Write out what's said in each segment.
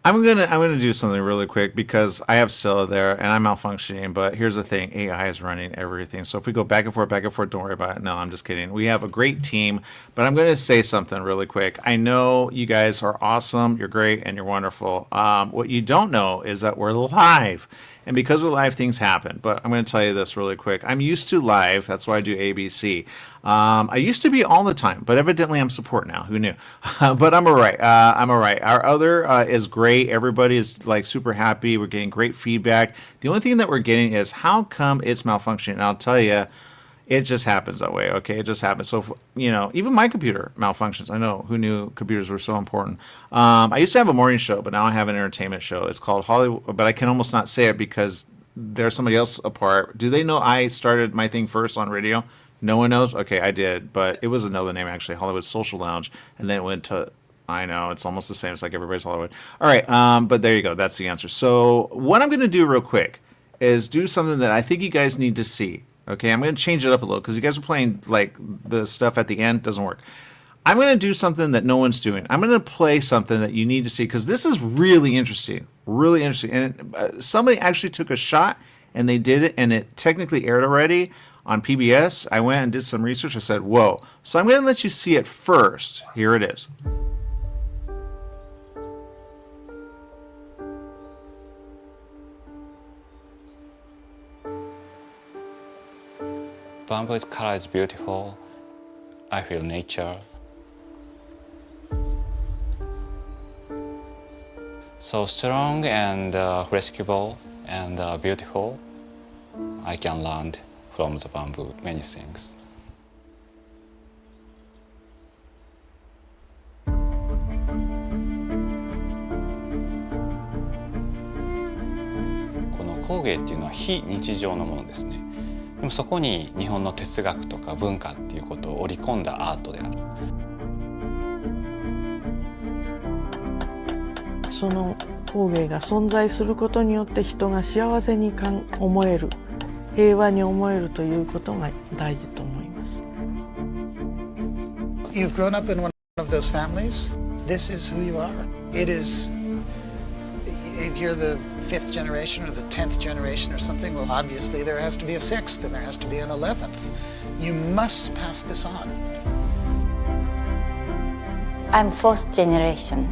I'm gonna do something really quick because I have Scylla there and I'm malfunctioning. But here's the thing: AI is running everything. So if we go back and forth, don't worry about it. No, I'm just kidding. We have a great team, but I'm gonna say something really quick. I know you guys are awesome. You're great and you're wonderful. What you don't know is that we're live. And because we're live, things happen. But I'm going to tell you this really quick. I'm used to live. That's why I do ABC. I used to be all the time, but evidently I'm support now. Who knew? But I'm all right. I'm all right. Our other is great. Everybody is like super happy. We're getting great feedback. The only thing that we're getting is how come it's malfunctioning. And I'll tell you, it just happens that way. Okay, it just happens. So even my computer malfunctions. I know, who knew computers were so important. I used to have a morning show, but now I have an entertainment show. It's called Hollywood, but I can almost not say it because there's somebody else apart. Do they know I started my thing first on radio? No one knows. Okay, I did, but it was another name actually, Hollywood Social Lounge, and then it went to. I know it's almost the same. It's like everybody's Hollywood. All right, but there you go. That's the answer. So what I'm going to do real quick is do something that I think you guys need to see. Okay, I'm going to change it up a little because you guys are playing like the stuff at the end doesn't work. I'm going to do something that no one's doing. I'm going to play something that you need to see because this is really interesting, really interesting. And somebody actually took a shot and they did it, and it technically aired already on PBS. I went and did some research. I said, "Whoa!" So I'm going to let you see it first. Here it is. Bamboo's color is beautiful. I feel nature. So strong and flexible and beautiful. I can learn from the bamboo many things. この工芸っていうのは非日常のものですね。でもそこに日本の哲学とか文化っていうことを織り込んだアートである。その工芸が存在することによって人が幸せに思える、平和に思えるということが大事と思います。 You've grown up in one of those families. This is who you are. It is, if you're the fifth generation or the 10th generation or something, well, obviously there has to be a sixth and there has to be an 11th. You must pass this on. I'm fourth generation.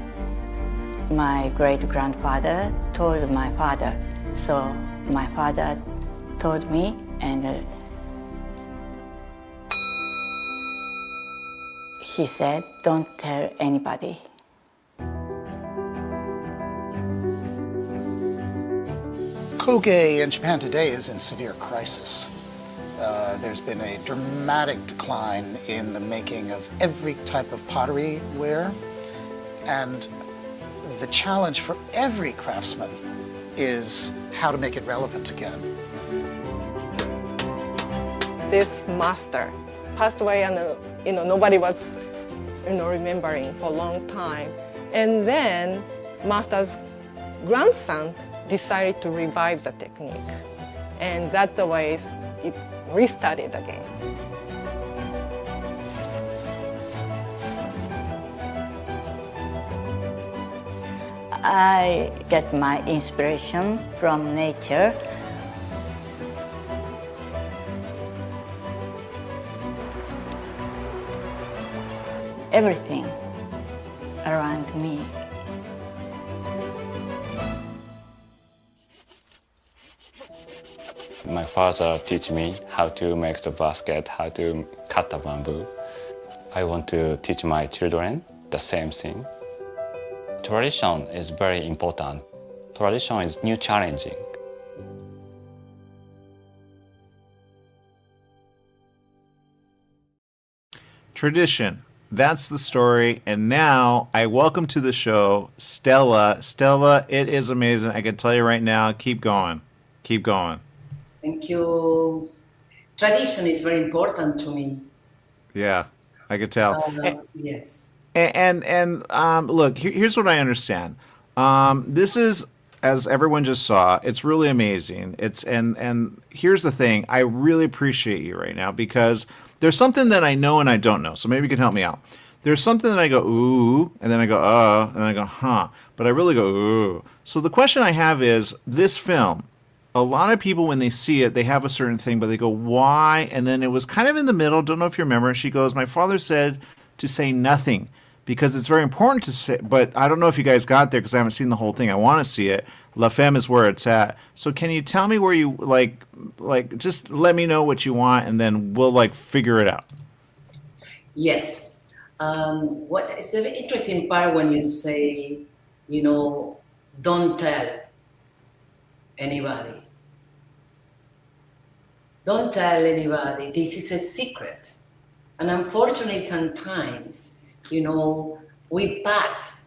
My great-grandfather told my father, so my father told me, and he said, don't tell anybody. Koge in Japan today is in severe crisis. There's been a dramatic decline in the making of every type of pottery ware, and the challenge for every craftsman is how to make it relevant again. This master passed away, and nobody was remembering for a long time. And then master's grandson decided to revive the technique, and that's the way it restarted again. I get my inspiration from nature. Everything around me. My father teach me how to make the basket, how to cut the bamboo. I want to teach my children the same thing. Tradition is very important. Tradition is new challenging. Tradition. That's the story. And now I welcome to the show Stella. Stella, it is amazing. I can tell you right now, keep going. Keep going. Thank you. Tradition is very important to me. Yeah, I could tell. Yes. And look, here's what I understand. This is, as everyone just saw, it's really amazing. And here's the thing. I really appreciate you right now because there's something that I know and I don't know. So maybe you can help me out. There's something that I go, ooh, and then I go, and then I go, huh. But I really go, ooh. So the question I have is this film, a lot of people, when they see it, they have a certain thing, but they go, why? And then it was kind of in the middle. Don't know if you remember. She goes, my father said to say nothing because it's very important to say, but I don't know if you guys got there because I haven't seen the whole thing. I want to see it. La Femme is where it's at. So can you tell me where you just let me know what you want and then we'll figure it out. Yes. What is a very interesting part when you say, don't tell anybody. Don't tell anybody. This is a secret. And unfortunately, sometimes, we pass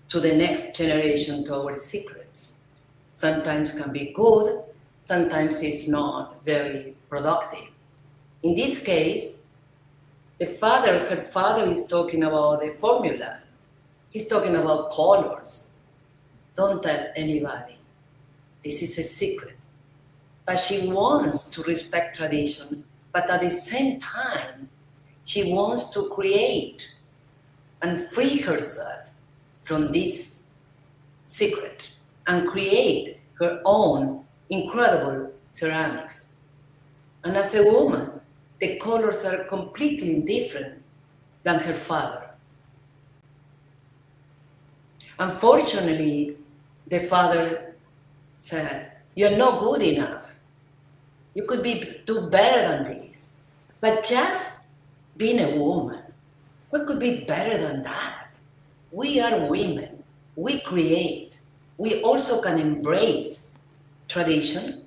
to the next generation to our secrets. Sometimes can be good, sometimes it's not very productive. In this case, her father is talking about the formula. He's talking about colors. Don't tell anybody. This is a secret. But she wants to respect tradition, but at the same time, she wants to create and free herself from this secret and create her own incredible ceramics. And as a woman, the colors are completely different than her father. Unfortunately, the father said, you're not good enough. You could do better than this. But just being a woman, what could be better than that? We are women. We create. We also can embrace tradition,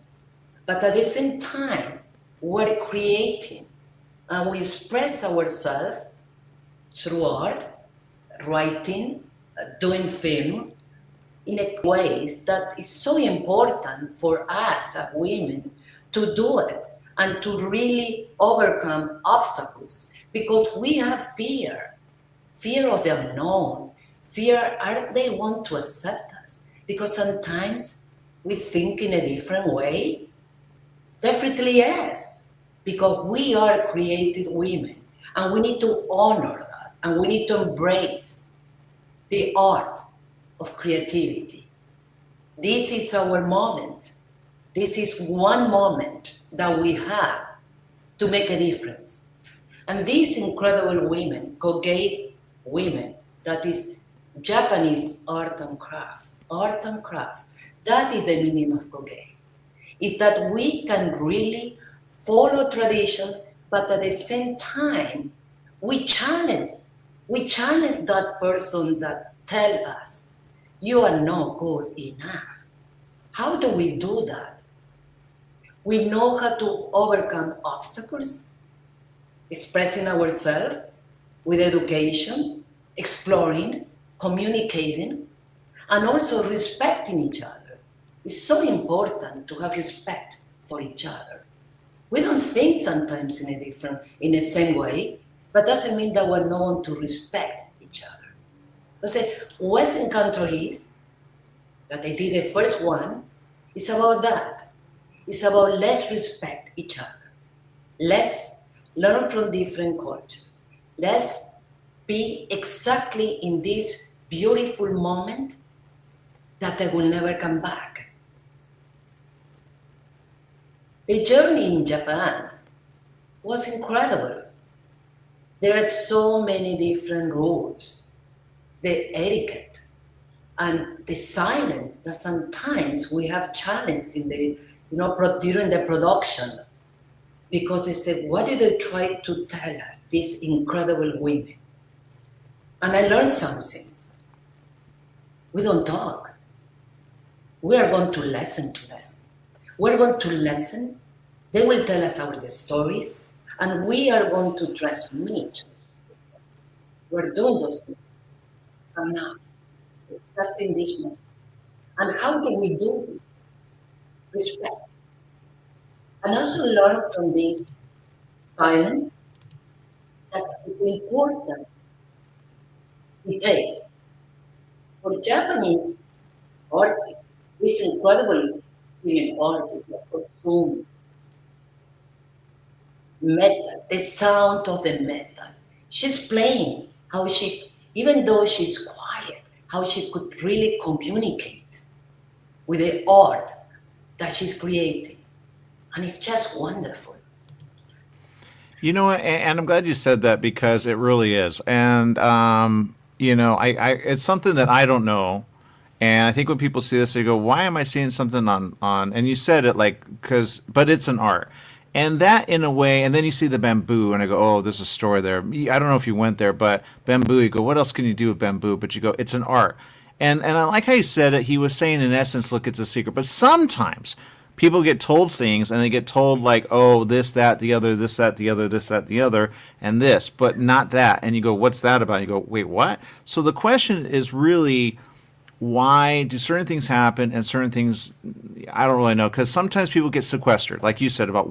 but at the same time, we're creating and we express ourselves through art, writing, doing film, in a ways that is so important for us as women to do it and to really overcome obstacles, because we have fear of the unknown, are they want to accept us? Because sometimes we think in a different way. Definitely yes, because we are created women and we need to honor that and we need to embrace the art of creativity. This is our moment. This is one moment that we have to make a difference. And these incredible women, Koge women, that is Japanese art and craft. Art and craft. That is the meaning of Koge. Is that we can really follow tradition, but at the same time, we challenge that person that tell us, you are not good enough. How do we do that? We know how to overcome obstacles, expressing ourselves with education, exploring, communicating, and also respecting each other. It's so important to have respect for each other. We don't think sometimes in the same way, but doesn't mean that we're not want to respect each other. Because Western countries, that they did the first one, it's about that. It's about let's respect each other. Let's learn from different cultures. Let's be exactly in this beautiful moment that they will never come back. The journey in Japan was incredible. There are so many different rules, the etiquette, and the silence that sometimes we have challenged in the, during the production, because they said, what did they try to tell us, these incredible women? And I learned something. We don't talk. We are going to listen to them. We're going to listen. They will tell us our stories, and we are going to transmit. We're doing those things. And now, accepting this moment. And how do we do this? Respect. And also learn from this silence that is important. It takes. For Japanese artists, this incredible women artists that consume metal, the sound of the metal. She's playing how she, even though she's quiet, how she could really communicate with the art that she's creating. And it's just wonderful. You know what? And I'm glad you said that because it really is. And, you know, it's something that I don't know. And I think when people see this, they go, why am I seeing something on, and you said it like, but it's an art. And that in a way, and then you see the bamboo and I go, oh, there's a story there. I don't know if you went there, but bamboo, you go, what else can you do with bamboo? But you go, it's an art. And I like how you said it. He was saying in essence, look, it's a secret. But sometimes people get told things and they get told like, oh, this, that, the other, this, that, the other, this, that, the other, and this, but not that. And you go, what's that about? You go, wait, what? So the question is really, why do certain things happen and certain things I don't really know, because sometimes people get sequestered, like you said about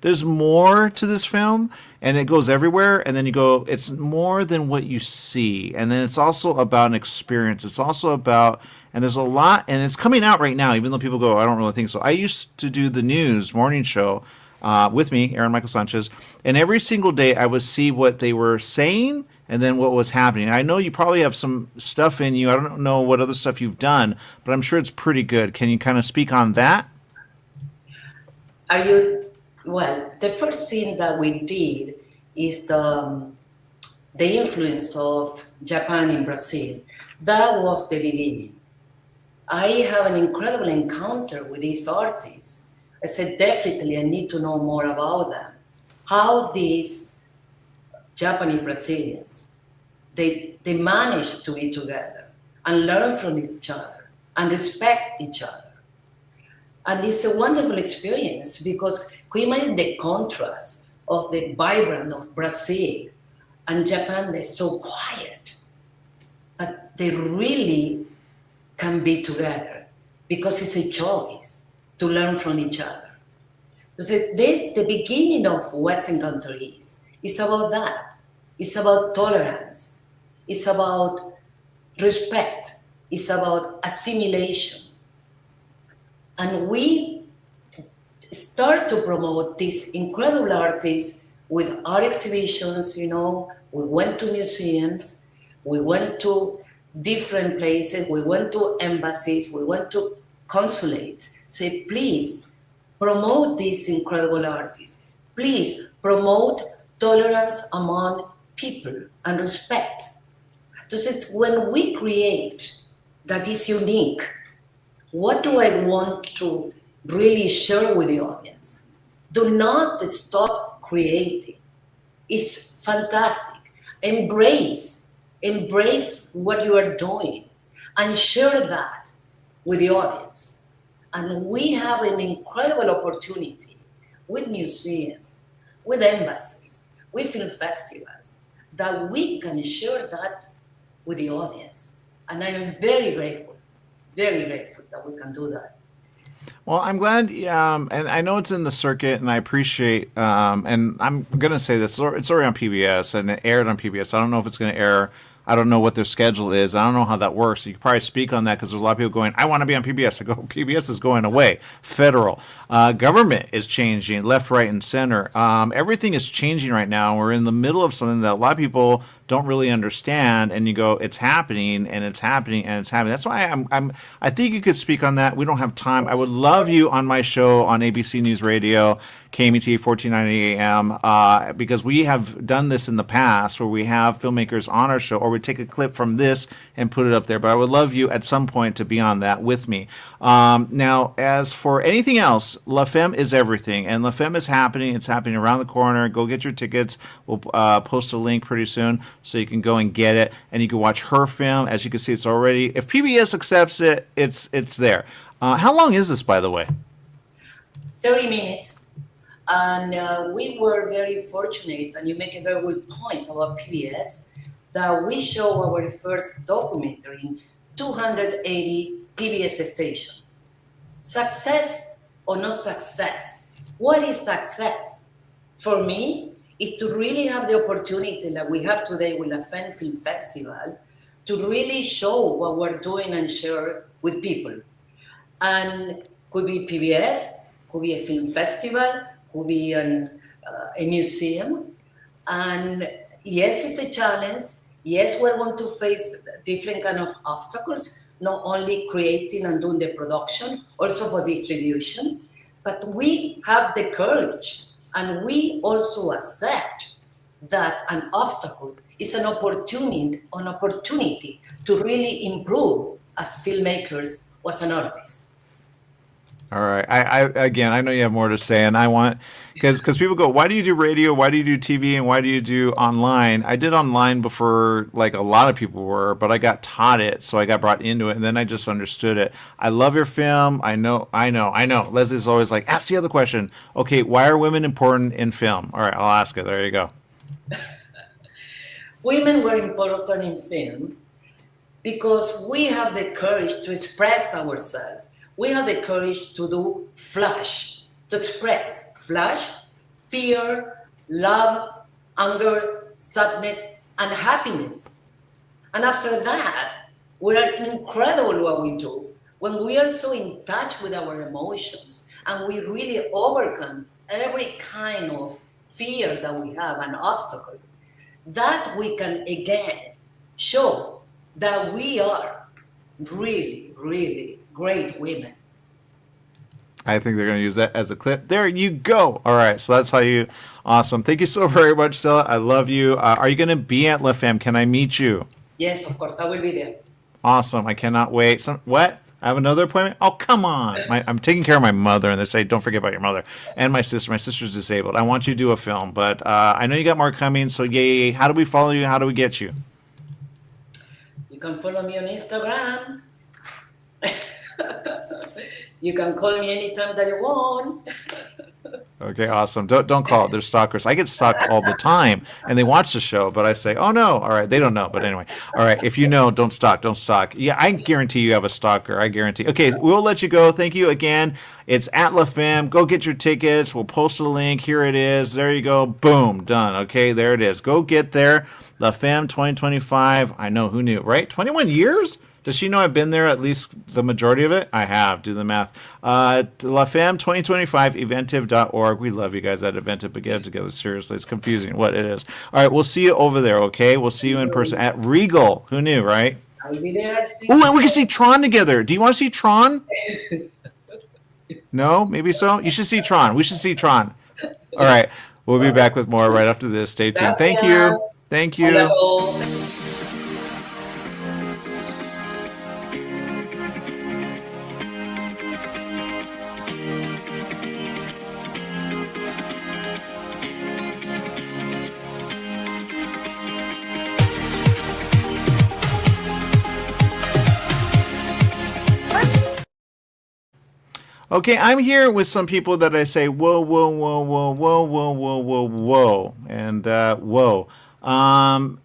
there's more to this film and it goes everywhere, and then you go, it's more than what you see, and then it's also about an experience, it's also about, and there's a lot, and it's coming out right now, even though people go, I don't really think so. I used to do the news morning show with me, Aaron Michael Sanchez, and every single day I would see what they were saying and then what was happening. I know you probably have some stuff in you. I don't know what other stuff you've done, but I'm sure it's pretty good. Can you kind of speak on that? Well, the first thing that we did is the influence of Japan in Brazil. That was the beginning. I have an incredible encounter with these artists. I said, definitely, I need to know more about them. How these Japanese Brazilians, they manage to be together and learn from each other and respect each other. And it's a wonderful experience because can you imagine the contrast of the vibrant of Brazil and Japan? They're so quiet, but they really can be together because it's a choice to learn from each other. So the beginning of Western countries is about that. It's about tolerance. It's about respect. It's about assimilation. And we start to promote these incredible artists with art exhibitions, you know. We went to museums, we went to different places, we went to embassies, we went to consulates. Say, please promote these incredible artists. Please promote tolerance among people and respect. So when we create that is unique, what do I want to really share with the audience? Do not stop creating. It's fantastic. Embrace what you are doing and share that with the audience. And we have an incredible opportunity with museums, with embassies, with film festivals, that we can share that with the audience. And I am very grateful that we can do that. Well, I'm glad, and I know it's in the circuit, and I appreciate, and I'm going to say this, it's already on PBS, and it aired on PBS. I don't know if it's going to air. I don't know what their schedule is. I don't know how that works. So you can probably speak on that because there's a lot of people going, I want to be on PBS. I go, PBS is going away. Federal. Government is changing, left, right, and center. Everything is changing right now. We're in the middle of something that a lot of people don't really understand, and you go, it's happening, and it's happening, and it's happening. That's why I think you could speak on that. We don't have time. I would love you on my show on ABC News Radio, KMET 1490 AM, because we have done this in the past where we have filmmakers on our show, or we take a clip from this and put it up there. But I would love you at some point to be on that with me. Now, as for anything else, La Femme is everything, and La Femme is happening. It's happening around the corner. Go get your tickets. We'll post a link pretty soon so you can go and get it, and you can watch her film. As you can see, it's already, if PBS accepts it, it's there. How long is this, by the way? 30 minutes. And we were very fortunate, and you make a very good point about PBS, that we show our first documentary in 280 PBS stations. Success or no success? What is success? For me, is to really have the opportunity that we have today with the Femme Film Festival to really show what we're doing and share with people. And could be PBS, could be a film festival, could be a museum. And yes, it's a challenge. Yes, we're going to face different kind of obstacles, not only creating and doing the production, also for distribution, but we have the courage and we also accept that an obstacle is an opportunity to really improve as filmmakers or as an artist. All right. I again, I know you have more to say, and I want because people go, why do you do radio? Why do you do TV? And why do you do online? I did online before, like a lot of people were, but I got taught it, so I got brought into it, and then I just understood it. I love your film. I know. Leslie's always like, ask the other question. Okay, why are women important in film? All right, I'll ask it. There you go. Women were important in film because we have the courage to express ourselves. We have the courage to do flash, to express flash, fear, love, anger, sadness, and happiness. And after that, we are incredible what we do when we are so in touch with our emotions and we really overcome every kind of fear that we have, an obstacle, that we can again show that we are really, really great women. I think they're going to use that as a clip. There you go. All right. So that's how you. Awesome. Thank you so very much, Stella. I love you. Are you going to be at La Femme? Can I meet you? Yes, of course. I will be there. Awesome. I cannot wait. What? I have another appointment? Oh, come on. I'm taking care of my mother, and they say, don't forget about your mother. And my sister. My sister's disabled. I want you to do a film, but I know you got more coming, so yay. How do we follow you? How do we get you? You can follow me on Instagram. You can call me anytime that you want. Okay, awesome. Don't call it. They're stalkers. I get stalked all the time, and they watch the show, but I say, oh, no. All right, they don't know. But anyway, all right, if you know, don't stalk. Don't stalk. Yeah, I guarantee you have a stalker. I guarantee. Okay, we'll let you go. Thank you again. It's at La Femme. Go get your tickets. We'll post a link. Here it is. There you go. Boom. Done. Okay, there it is. Go get there. La Femme 2025. I know. Who knew, right? 21 years? Does she know I've been there at least the majority of it? I have. Do the math. La Femme 2025, eventive.org. We love you guys at Eventive, but get it together. Seriously, it's confusing what it is. All right, we'll see you over there, okay? We'll see you in person at Regal. Who knew, right? I'll be there. Oh, and we can see Tron together. Do you want to see Tron? No? Maybe so? You should see Tron. We should see Tron. All right, we'll be back with more right after this. Stay tuned. Thank you. Thank you. Hello. Okay, I'm here with some people that I say, whoa, whoa, whoa, whoa, whoa, whoa, whoa, whoa, whoa, and whoa.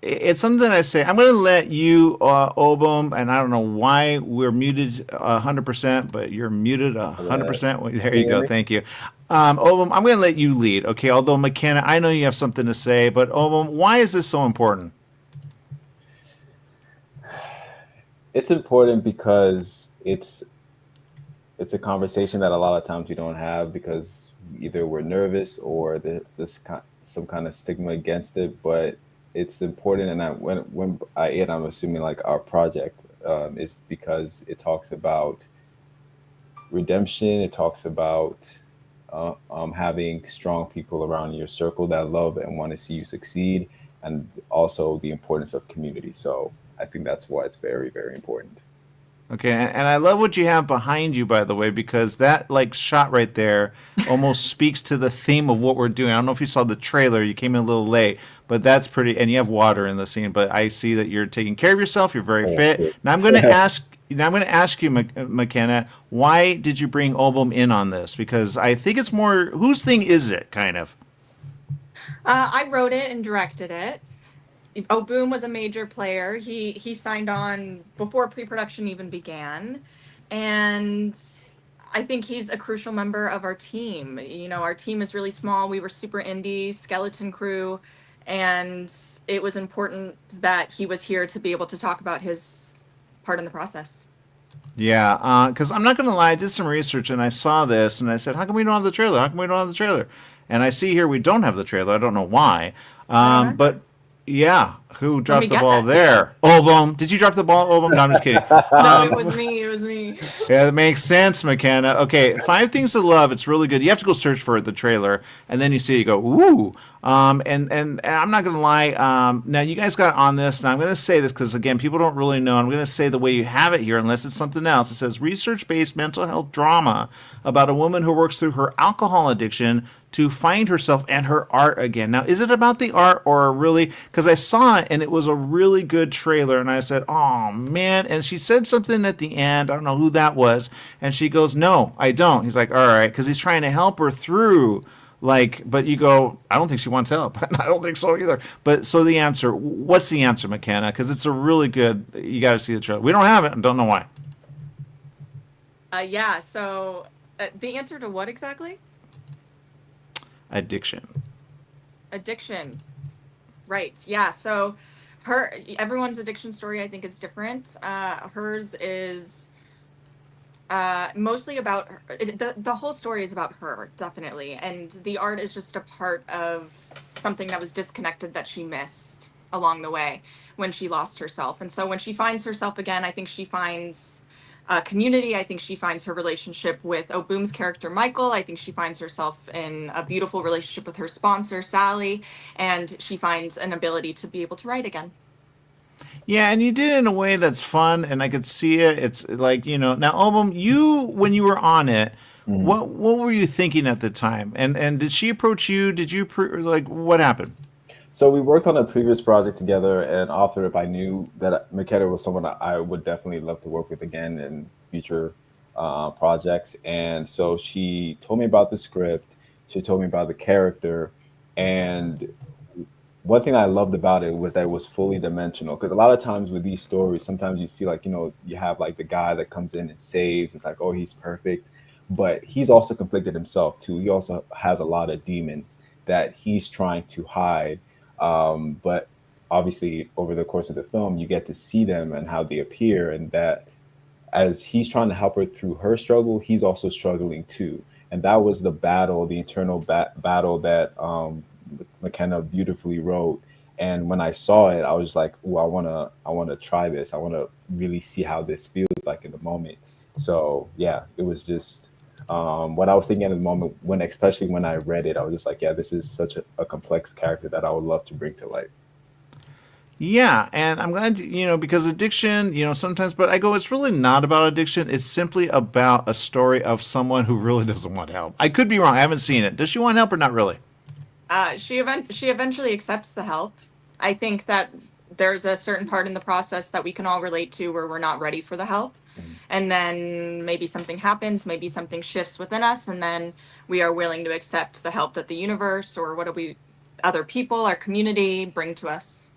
It's something that I say. I'm going to let you, Obum, and I don't know why we're muted 100%, but you're muted 100%. Well, there you go. Thank you. Obum, I'm going to let you lead, okay? Although, McKenna, I know you have something to say, but Obum, why is this so important? It's important because it's a conversation that a lot of times you don't have because either we're nervous or there's some kind of stigma against it. But it's important, and I'm assuming like our project is because it talks about redemption. It talks about having strong people around your circle that love and want to see you succeed, and also the importance of community. So I think that's why it's very, very important. Okay, and I love what you have behind you, by the way, because that like shot right there almost speaks to the theme of what we're doing. I don't know if you saw the trailer; you came in a little late, but that's pretty. And you have water in the scene, but I see that you're taking care of yourself. You're very fit. Now I'm going to ask. Now I'm going to ask you, McKenna, why did you bring Obum in on this? Because I think it's more whose thing is it, kind of. I wrote it and directed it. Obum was a major player. He signed on before pre-production even began, and I think he's a crucial member of our team. You know, our team is really small. We were super indie, skeleton crew, and it was important that he was here to be able to talk about his part in the process. Yeah, because I'm not going to lie, I did some research and I saw this and I said, how come we don't have the trailer? How come we don't have the trailer? And I see here we don't have the trailer. I don't know why. But Yeah, who dropped the get ball that to there? Obum. Did you drop the ball, Obum? No, I'm just kidding. No, it was me. It was me. Yeah, that makes sense, McKenna. Okay, Five Things to Love. It's really good. You have to go search for it, the trailer, and then you see it, you go, ooh. And I'm not gonna lie. Now you guys got on this, and I'm gonna say this because again, people don't really know. I'm gonna say the way you have it here, unless it's something else. It says research-based mental health drama about a woman who works through her alcohol addiction to find herself and her art again. Now, is it about the art or really? Because I saw it and it was a really good trailer, and I said, "Oh man!" And she said something at the end. I don't know who that was, and she goes, "No, I don't." He's like, "All right," because he's trying to help her through. Like, but you go, I don't think she wants help. I don't think so either. But so the answer, what's the answer, McKenna? Because it's a really good. You got to see the trailer. We don't have it. I don't know why. Yeah. So the answer to what exactly? Addiction. Addiction. Right. Yeah. So everyone's addiction story, I think, is different. Hers is mostly about her. The whole story is about her, definitely, and the art is just a part of something that was disconnected that she missed along the way when she lost herself. And so when she finds herself again, I think she finds community. I think she finds her relationship with Oboom's character Michael. I think she finds herself in a beautiful relationship with her sponsor Sally, and she finds an ability to be able to write again. Yeah, and you did it in a way that's fun, and I could see it. It's like, now, Obum, when you were on it, what were you thinking at the time? And did she approach you? Did you what happened? So we worked on a previous project together, and off the rip, I knew that McKenna was someone I would definitely love to work with again in future projects. And so she told me about the script. She told me about the character, and one thing I loved about it was that it was fully dimensional. Because a lot of times with these stories, sometimes you see you have like the guy that comes in and saves. It's like, oh, he's perfect, but he's also conflicted himself too. He also has a lot of demons that he's trying to hide. But obviously, over the course of the film, you get to see them and how they appear, and that as he's trying to help her through her struggle, he's also struggling too. And that was the battle, the internal battle that McKenna beautifully wrote. And when I saw it, I was like, "Oh, I wanna try this. I want to really see how this feels like in the moment." So yeah, it was just what I was thinking at the moment, especially when I read it, I was just like, "Yeah, this is such a complex character that I would love to bring to life." Yeah, and I'm glad, because addiction, sometimes, but I go, it's really not about addiction. It's simply about a story of someone who really doesn't want help. I could be wrong. I haven't seen it. Does she want help or not really? She eventually accepts the help. I think that there's a certain part in the process that we can all relate to where we're not ready for the help. And then maybe something happens, maybe something shifts within us, and then we are willing to accept the help that the universe or other people, our community bring to us.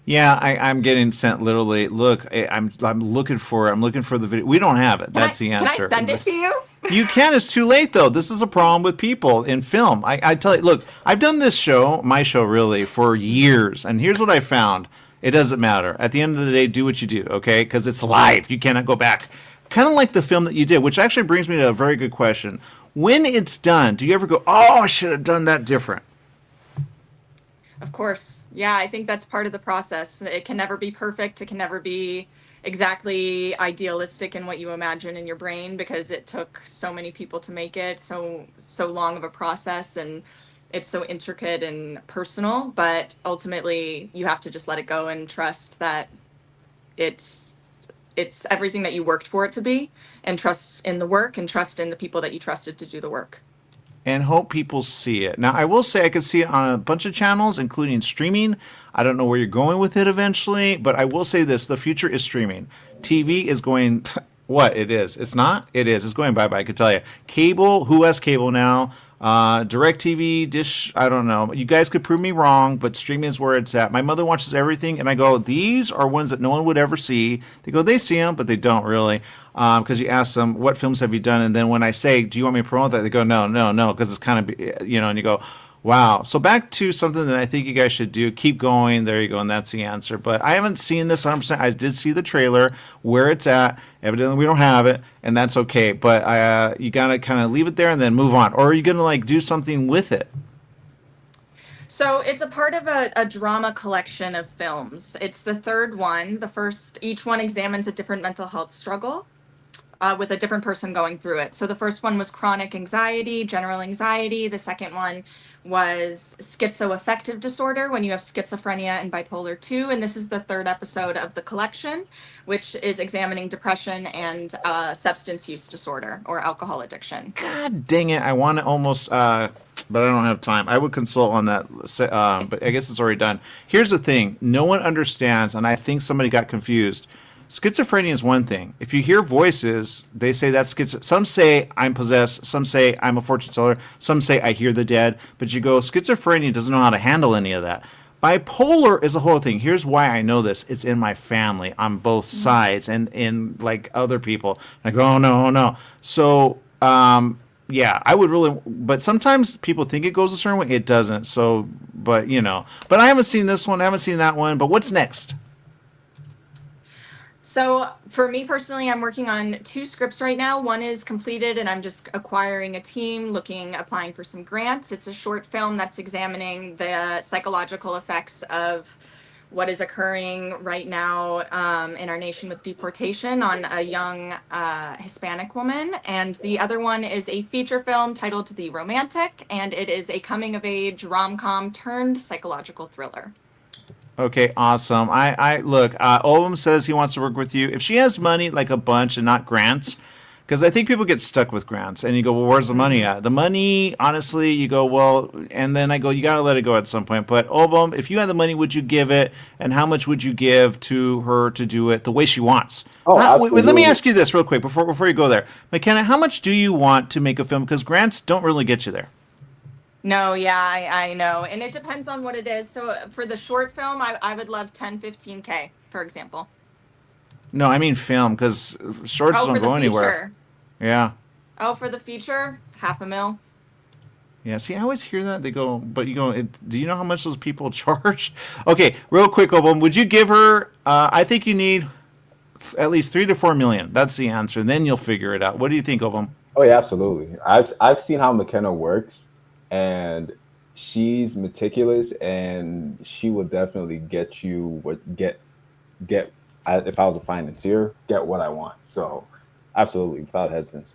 Yeah, I'm getting sent literally. Look, I'm looking for the video. We don't have it. That's the answer. Can I send it to you? You can. It's too late though. This is a problem with people in film. I tell you, look, I've done my show really for years, and here's what I found. It doesn't matter. At the end of the day, do what you do, okay? Because it's live. You cannot go back. Kind of like the film that you did, which actually brings me to a very good question. When it's done, do you ever go, "Oh, I should have done that different"? Of course. Yeah, I think that's part of the process. It can never be perfect. It can never be exactly idealistic in what you imagine in your brain because it took so many people to make it, so long of a process, and it's so intricate and personal. But ultimately, you have to just let it go and trust that it's everything that you worked for it to be, and trust in the work and trust in the people that you trusted to do the work. And hope people see it. Now, I will say I could see it on a bunch of channels, including streaming. I don't know where you're going with it eventually, but I will say this. The future is streaming. TV is going... What? It is. It's not? It is. It's going bye-bye, I could tell you. Cable, who has cable now? DirecTV, Dish, I don't know. You guys could prove me wrong, but streaming is where it's at. My mother watches everything, and I go, these are ones that no one would ever see. They go, they see them, but they don't really. Because you ask them, what films have you done? And then when I say, do you want me to promote that? They go, no, because it's kind of, and you go, wow. So back to something that I think you guys should do. Keep going. There you go. And that's the answer. But I haven't seen this 100%. I did see the trailer, where it's at. Evidently, we don't have it, and that's okay. But you got to kind of leave it there and then move on. Or are you going to do something with it? So it's a part of a drama collection of films. It's the third one. The first, each one examines a different mental health struggle. With a different person going through it. So the first one was chronic anxiety, general anxiety. The second one was schizoaffective disorder, when you have schizophrenia and bipolar 2. And this is the third episode of the collection, which is examining depression and substance use disorder or alcohol addiction. God dang it! I want to almost, but I don't have time. I would consult on that, but I guess it's already done. Here's the thing: no one understands, and I think somebody got confused. Schizophrenia is one thing. If you hear voices, they say that's schizo. Some say I'm possessed. Some say I'm a fortune teller. Some say I hear the dead. But you go, schizophrenia doesn't know how to handle any of that. Bipolar is a whole thing. Here's why I know this. It's in my family on both sides and in like other people. I go, oh no, oh no. So, yeah, I would really, but sometimes people think it goes a certain way. It doesn't. So, but you know, but I haven't seen this one. I haven't seen that one. But what's next? So for me personally, I'm working on 2 scripts right now. One is completed and I'm just acquiring a team, applying for some grants. It's a short film that's examining the psychological effects of what is occurring right now in our nation with deportation on a young Hispanic woman. And the other one is a feature film titled The Romantic, and it is a coming of age rom-com turned psychological thriller. Okay, awesome. I look, Olem says he wants to work with you. If she has money, like a bunch and not grants, because I think people get stuck with grants and you go, well, where's the money at? The money, honestly, you go, well, and then I go, you got to let it go at some point. But Olem, if you had the money, would you give it? And how much would you give to her to do it the way she wants? Oh, Wait, let me absolutely. ask you this real quick before you go there. McKenna, how much do you want to make a film? Because grants don't really get you there. No, yeah, I know. And it depends on what it is. So for the short film, I would love 10, 15K, for example. No, I mean film, because shorts Oh, don't for the go anywhere. feature. Yeah. Oh, for the feature, $500,000. Yeah, see, I always hear that. They go, but you go, do you know how much those people charge? Okay, real quick, Obam, would you give her, I think you need at least 3 to 4 million. That's the answer. Then you'll figure it out. What do you think, Obam? Oh yeah, absolutely. I've seen how McKenna works, and she's meticulous, and she will definitely get you if I was a financier, get what I want. So, absolutely, without hesitance.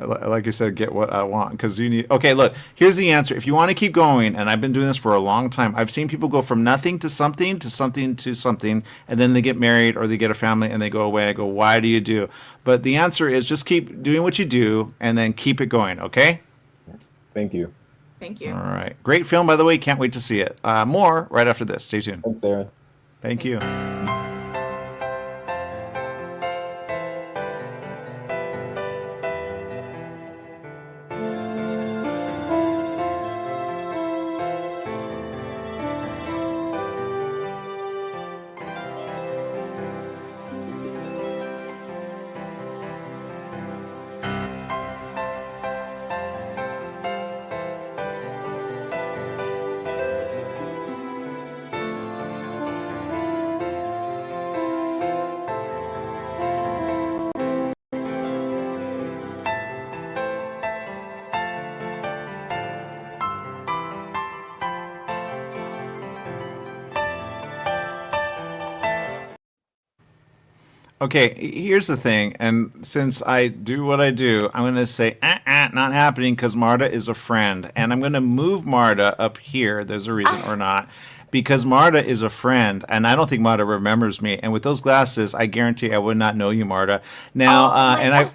Like I said, get what I want because you need. Okay, look, here's the answer. If you want to keep going, and I've been doing this for a long time, I've seen people go from nothing to something to something to something, and then they get married or they get a family and they go away. I go, why do you do? But the answer is just keep doing what you do and then keep it going. Okay. Thank you. Thank you. All right. Great film, by the way. Can't wait to see it. More right after this. Stay tuned. Thanks, Aaron. Thank you. Okay, here's the thing, and since I do what I do, I'm going to say, not happening because Marta is a friend, and I'm going to move Marta up here, there's a reason or not, because Marta is a friend, and I don't think Marta remembers me, and with those glasses, I guarantee I would not know you, Marta. Now,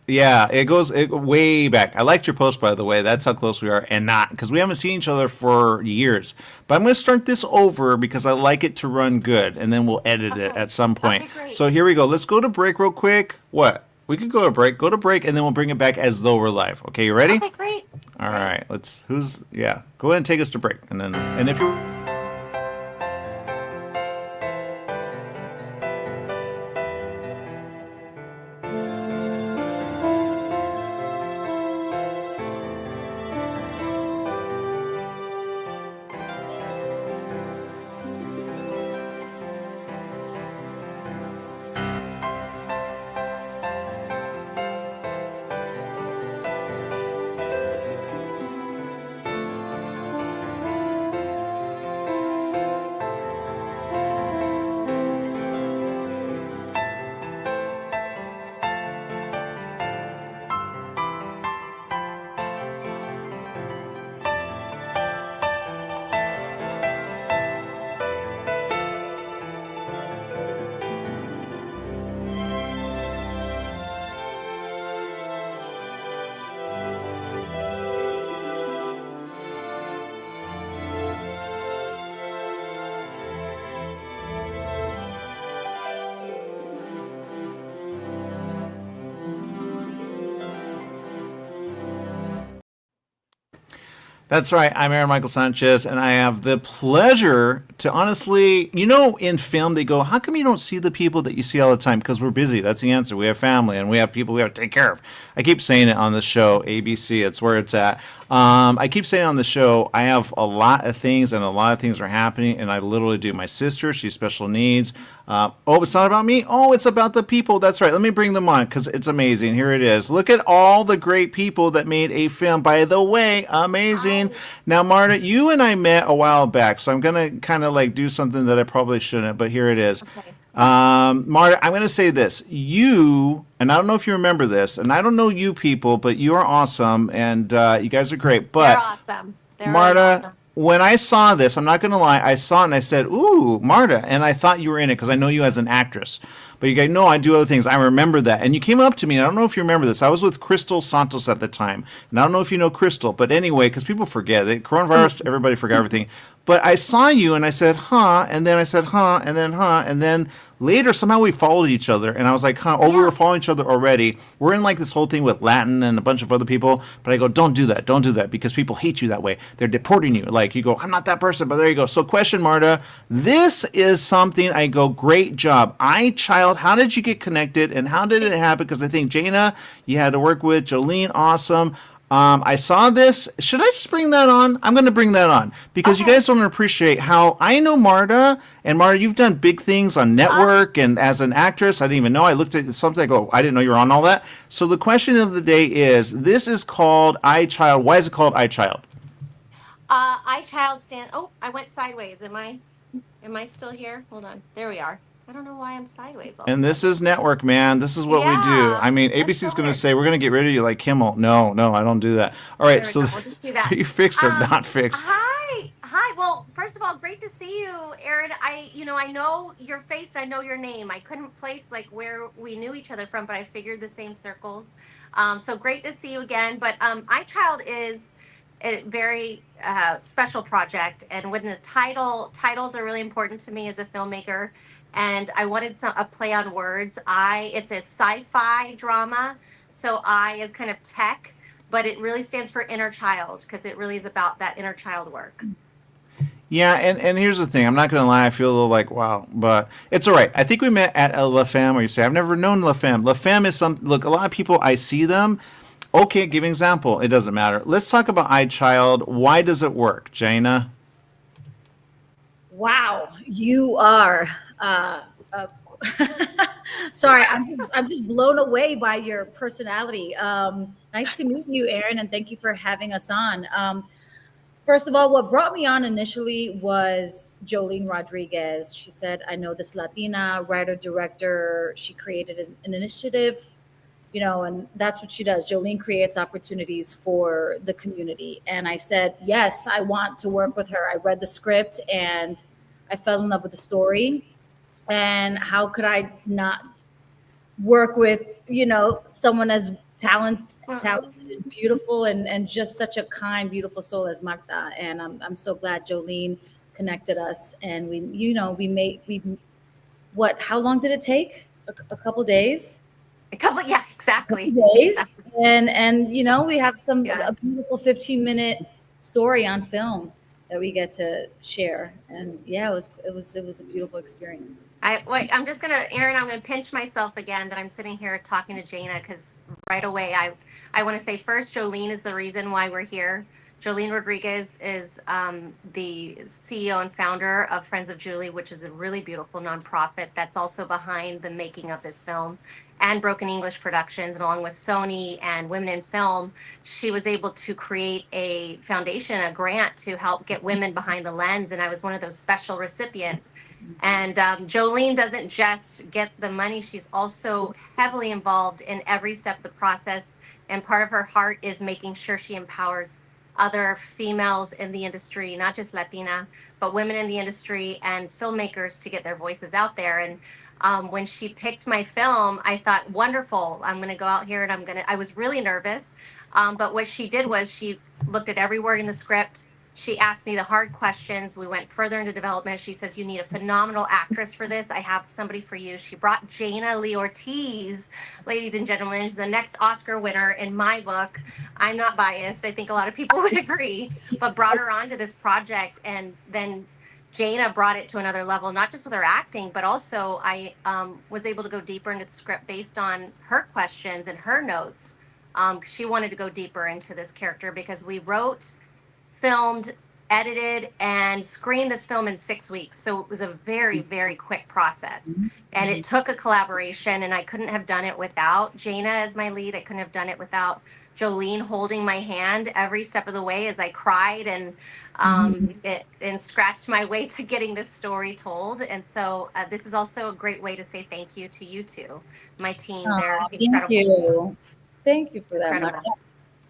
yeah, it goes way back. I liked your post, by the way. That's how close we are, and not because we haven't seen each other for years. But I'm going to start this over because I like it to run good, and then we'll edit it at some point. Okay, great. So here we go. Let's go to break real quick. What? We can go to break, and then we'll bring it back as though we're live. Okay, you ready? Okay, great. All right. Go ahead and take us to break, and if you. That's right. I'm Aaron Michael Sanchez, and I have the pleasure to honestly, in film, they go, how come you don't see the people that you see all the time? Because we're busy. That's the answer. We have family, and we have people we have to take care of. I keep saying it on the show, ABC, it's where it's at. I keep saying on the show, I have a lot of things, and a lot of things are happening, and I literally do. My sister, she's special needs. It's not about me. Oh, it's about the people. That's right. Let me bring them on because it's amazing. Here it is. Look at all the great people that made a film. By the way, amazing. Now, Marta, you and I met a while back, so I'm going to kind of like do something that I probably shouldn't, but here it is. Okay. Marta, I'm going to say this. And I don't know if you remember this, and I don't know you people, but you are awesome, and you guys are great. But They're awesome. They're Marta, really awesome. when I saw this, I'm not going to lie, I saw it and I said, ooh, Marta. And I thought you were in it because I know you as an actress. But you go, no, I do other things. I remember that. And you came up to me, and I don't know if you remember this. I was with Crystal Santos at the time. And I don't know if you know Crystal. But anyway, because people forget. Coronavirus, everybody forgot everything. But I saw you, and I said, huh. And then I said, huh. And then, huh. And then later, somehow we followed each other. And I was like, huh. Oh, we were following each other already. We're in like this whole thing with Latin and a bunch of other people. But I go, don't do that. Don't do that. Because people hate you that way. They're deporting you. Like, you go, I'm not that person. But there you go. So question, Marta. This is something I go, great job. iChild, how did you get connected? And how did it happen? Because I think, Jaina, you had to work with. Jolene, awesome. I saw this. Should I just bring that on? I'm going to bring that on because you guys don't appreciate how I know Marta. And Marta, you've done big things on network and as an actress. I didn't even know. I looked at something. I go, I didn't know you were on all that. So the question of the day is, this is called iChild. Why is it called iChild? iChild stand. Oh, I went sideways. Am I still here? Hold on. There we are. I don't know why I'm sideways. And this is network, man. This is what we do. I mean, ABC's going to say, we're going to get rid of you like Kimmel. No, I don't do that. All right, so we'll just do that. Are you fixed or not fixed? Hi. Well, first of all, great to see you, Aaron. I know your face. I know your name. I couldn't place like where we knew each other from, but I figured the same circles. So great to see you again. But iChild is a very special project, and when the titles are really important to me as a filmmaker. And I wanted a play on words. It's a sci-fi drama, so I is kind of tech, but it really stands for inner child because it really is about that inner child work. Yeah, and here's the thing. I'm not going to lie. I feel a little like, wow, but it's all right. I think we met at La Femme, or you say, I've never known La Femme. La Femme is look, a lot of people, I see them. Okay, give an example. It doesn't matter. Let's talk about iChild. Why does it work? Jaina? Wow, you are... sorry, I'm just blown away by your personality. Nice to meet you, Aaron, and thank you for having us on. First of all, what brought me on initially was Jolene Rodriguez. She said, I know this Latina writer-director. She created an initiative, and that's what she does. Jolene creates opportunities for the community. And I said, yes, I want to work with her. I read the script and I fell in love with the story. And how could I not work with, someone as talented and beautiful and just such a kind, beautiful soul as Marta. And I'm so glad Jolene connected us. And how long did it take? A couple days? Yeah, exactly. Days. And we have a beautiful 15-minute story on film that we get to share. And yeah, it was a beautiful experience. I'm just Aaron, I'm gonna pinch myself again that I'm sitting here talking to Jaina, because right away I want to say first, Jolene is the reason why we're here. Jolene Rodriguez is the CEO and founder of Friends of Julie, which is a really beautiful nonprofit that's also behind the making of this film, and Broken English Productions. And along with Sony and Women in Film, she was able to create a foundation, a grant to help get women behind the lens. And I was one of those special recipients. And Jolene doesn't just get the money, she's also heavily involved in every step of the process. And part of her heart is making sure she empowers other females in the industry, not just Latina, but women in the industry and filmmakers to get their voices out there. And when she picked my film, I thought, wonderful, I'm going to go out here and I was really nervous. But what she did was she looked at every word in the script. She asked me the hard questions. We went further into development. She says, you need a phenomenal actress for this. I have somebody for you. She brought Jaina Lee Ortiz, ladies and gentlemen, the next Oscar winner in my book. I'm not biased. I think a lot of people would agree, but brought her onto this project. And then Jaina brought it to another level, not just with her acting, but also I was able to go deeper into the script based on her questions and her notes. She wanted to go deeper into this character because we wrote, filmed, edited, and screened this film in 6 weeks. So it was a very, very quick process. And it took a collaboration, and I couldn't have done it without Jaina as my lead. I couldn't have done it without Jolene holding my hand every step of the way as I cried and scratched my way to getting this story told. And so this is also a great way to say thank you to you two, my team. They're incredible. Thank you. Thank you for that, Incredible. Marta.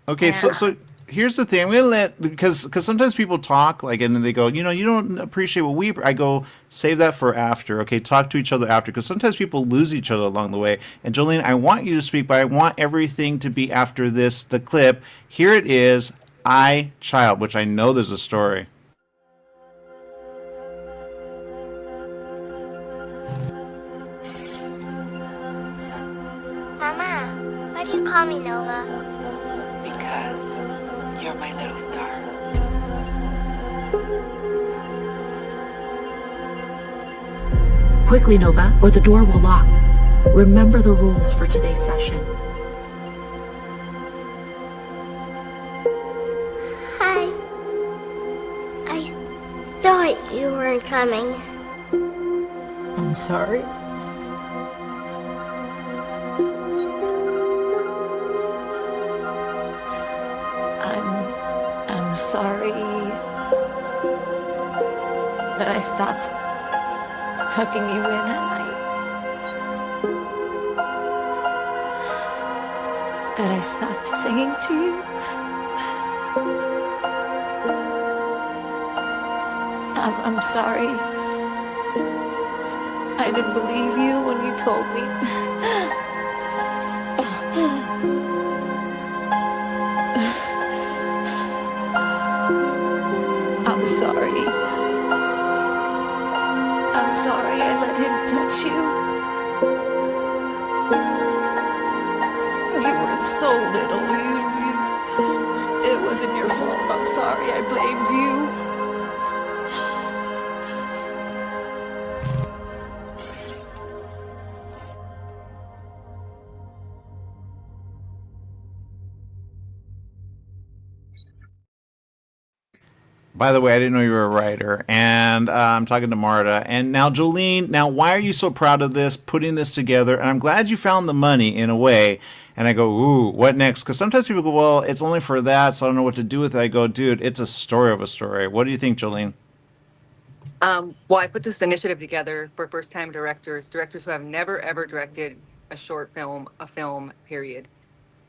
Okay, so here's the thing. I'm gonna let because sometimes people talk like and then they go, you know, you don't appreciate what we. I go save that for after. Okay, talk to each other after because sometimes people lose each other along the way. And Jolene, I want you to speak, but I want everything to be after this. The clip here it is. I Child, which I know there's a story. Mama, why do you call me Nova? Because you're my little star. Quickly, Nova, or the door will lock. Remember the rules for today's session. Hi. I thought you weren't coming. I'm sorry. I'm sorry that I stopped tucking you in at night. That I stopped singing to you. I'm sorry. I didn't believe you when you told me. I'm sorry. I'm sorry I let him touch you. You were so little. It wasn't your fault. I'm sorry. I blamed you. By the way, I didn't know you were a writer, and I'm talking to Marta. And now, Jolene, now why are you so proud of this, putting this together? And I'm glad you found the money in a way. And I go, ooh, what next? Because sometimes people go, well, it's only for that, so I don't know what to do with it. I go, dude, it's a story of a story. What do you think, Jolene? Well, I put this initiative together for first-time directors who have never, ever directed a short film, a film, period.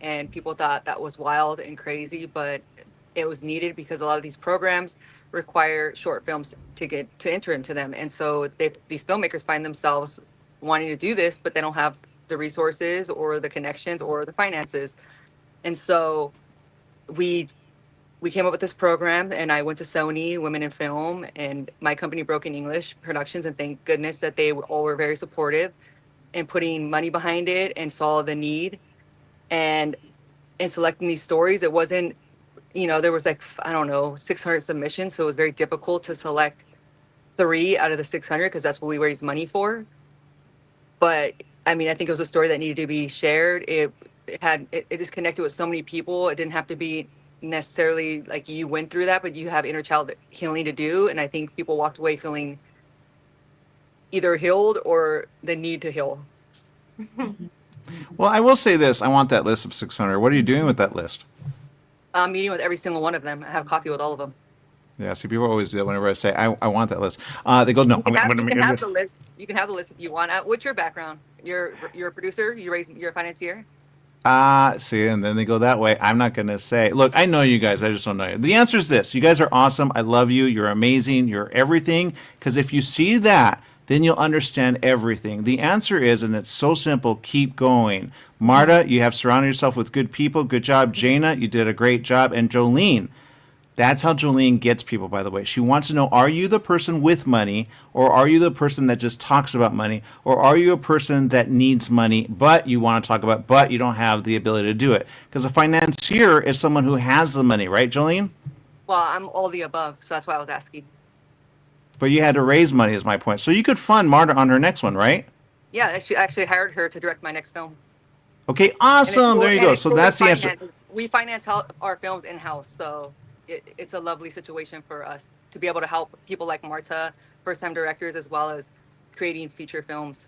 And people thought that was wild and crazy, but it was needed because a lot of these programs require short films to enter into them. And so these filmmakers find themselves wanting to do this, but they don't have the resources or the connections or the finances. And so we came up with this program, and I went to Sony Women in Film and my company Broken English Productions, and thank goodness that they all were very supportive and putting money behind it and saw the need. And in selecting these stories, it wasn't, there was 600 submissions. So it was very difficult to select 3 out of the 600 because that's what we raised money for. But I think it was a story that needed to be shared. It just connected with so many people. It didn't have to be necessarily like you went through that, but you have inner child healing to do. And I think people walked away feeling either healed or the need to heal. Well, I will say this. I want that list of 600. What are you doing with that list? I'm meeting with every single one of them. I have coffee with all of them. Yeah, see, people always do that whenever I say, I want that list. They go, no. You can have the list. You can have the list if you want. What's your background? You're a producer? You're a financier? See, and then they go that way. I'm not going to say. Look, I know you guys. I just don't know you. The answer is this. You guys are awesome. I love you. You're amazing. You're everything. Because if you see that, then you'll understand everything. The answer is, and it's so simple, keep going. Marta, you have surrounded yourself with good people. Good job. Jaina, you did a great job. And Jolene, That's how Jolene gets people, by the way. She wants to know, are you the person with money, or are you the person that just talks about money, or are you a person that needs money, but you want to talk about, but you don't have the ability to do it? Because a financier is someone who has the money, right, Jolene? Well, I'm all the above, so that's why I was asking. But you had to raise money, is my point. So you could fund Marta on her next one, right? Yeah, I actually hired her to direct my next film. Okay, awesome. There you go. So that's the answer. We finance our films in-house, so it's a lovely situation for us to be able to help people like Marta, first-time directors, as well as creating feature films.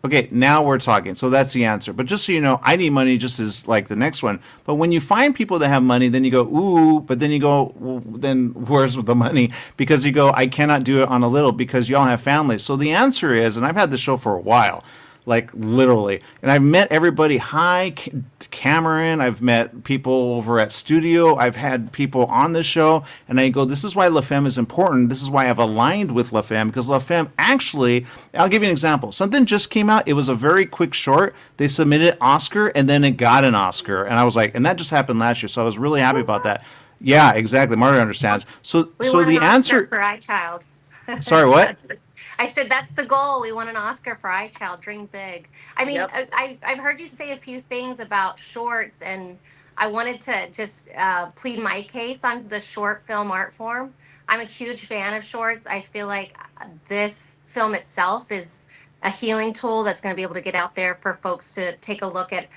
Okay, now we're talking. So that's the answer. But just so you know, I need money just as like the next one. But when you find people that have money, then you go, ooh, but then you go, well, then where's the money? Because you go, I cannot do it on a little because y'all have families. So the answer is, and I've had this show for a while, like literally, and I've met everybody. Hi, Cameron. I've met people over at studio. I've had people on the show, and I go, this is why La Femme is important. This is why I've aligned with La Femme, because La Femme actually, I'll give you an example. Something just came out. It was a very quick short. They submitted Oscar, and then it got an Oscar, and I was like, and that just happened last year, so I was really happy about that. Yeah, exactly. Marta understands. So the answer for iChild. Sorry, what? I said that's the goal. We want an Oscar for iChild. Dream big. I mean, Yep. I've heard you say a few things about shorts, and I wanted to just plead my case on the short film art form. I'm a huge fan of shorts. I feel like this film itself is a healing tool that's going to be able to get out there for folks to take a look at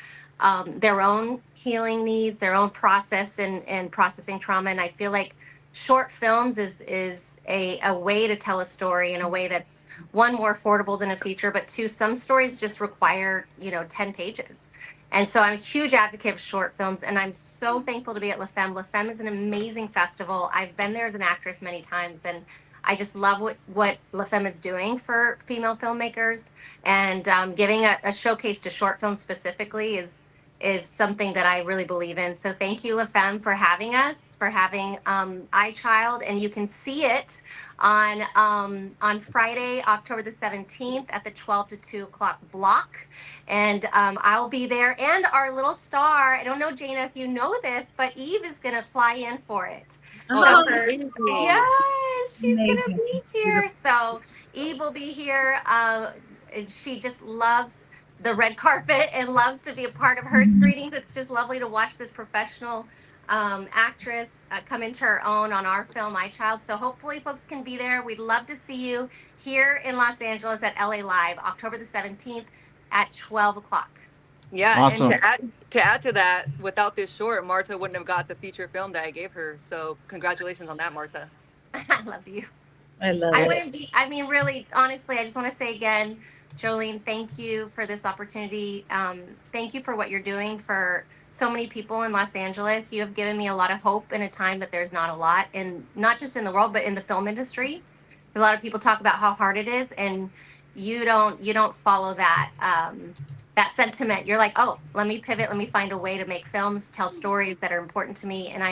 their own healing needs, their own process and processing trauma. And I feel like short films is a way to tell a story in a way that's, one, more affordable than a feature, but two, some stories just require 10 pages. And so I'm a huge advocate of short films, and I'm so thankful to be at La Femme. La Femme is an amazing festival. I've been there as an actress many times, and I just love what La Femme is doing for female filmmakers, and giving a showcase to short films specifically is something that I really believe in. So thank you, La Femme, for having us, for having iChild, and you can see it on Friday, October the 17th at the 12 to 2 o'clock block. And I'll be there. And our little star, I don't know, Jana, if you know this, but Eve is going to fly in for it. Oh, So that's yes, she's going to Amazing. be here. So Eve will be here. And she just loves the red carpet and loves to be a part of her screenings. It's just lovely to watch this professional actress come into her own on our film iChild. So hopefully folks can be there. We'd love to see you here in Los Angeles at LA Live, October the 17th at 12 o'clock. Yeah, Awesome. and to add to that, without this short, Marta wouldn't have got the feature film that I gave her. So congratulations on that, Marta. I love you. I love I it. wouldn't be, I mean, really, honestly, I just want to say again, Jolene, thank you for this opportunity. Thank you for what you're doing for so many people in Los Angeles. You have given me a lot of hope in a time that there's not a lot, and not just in the world, but in the film industry. A lot of people talk about how hard it is, and you don't follow that that sentiment. You're like, oh, let me pivot, let me find a way to make films, tell stories that are important to me, and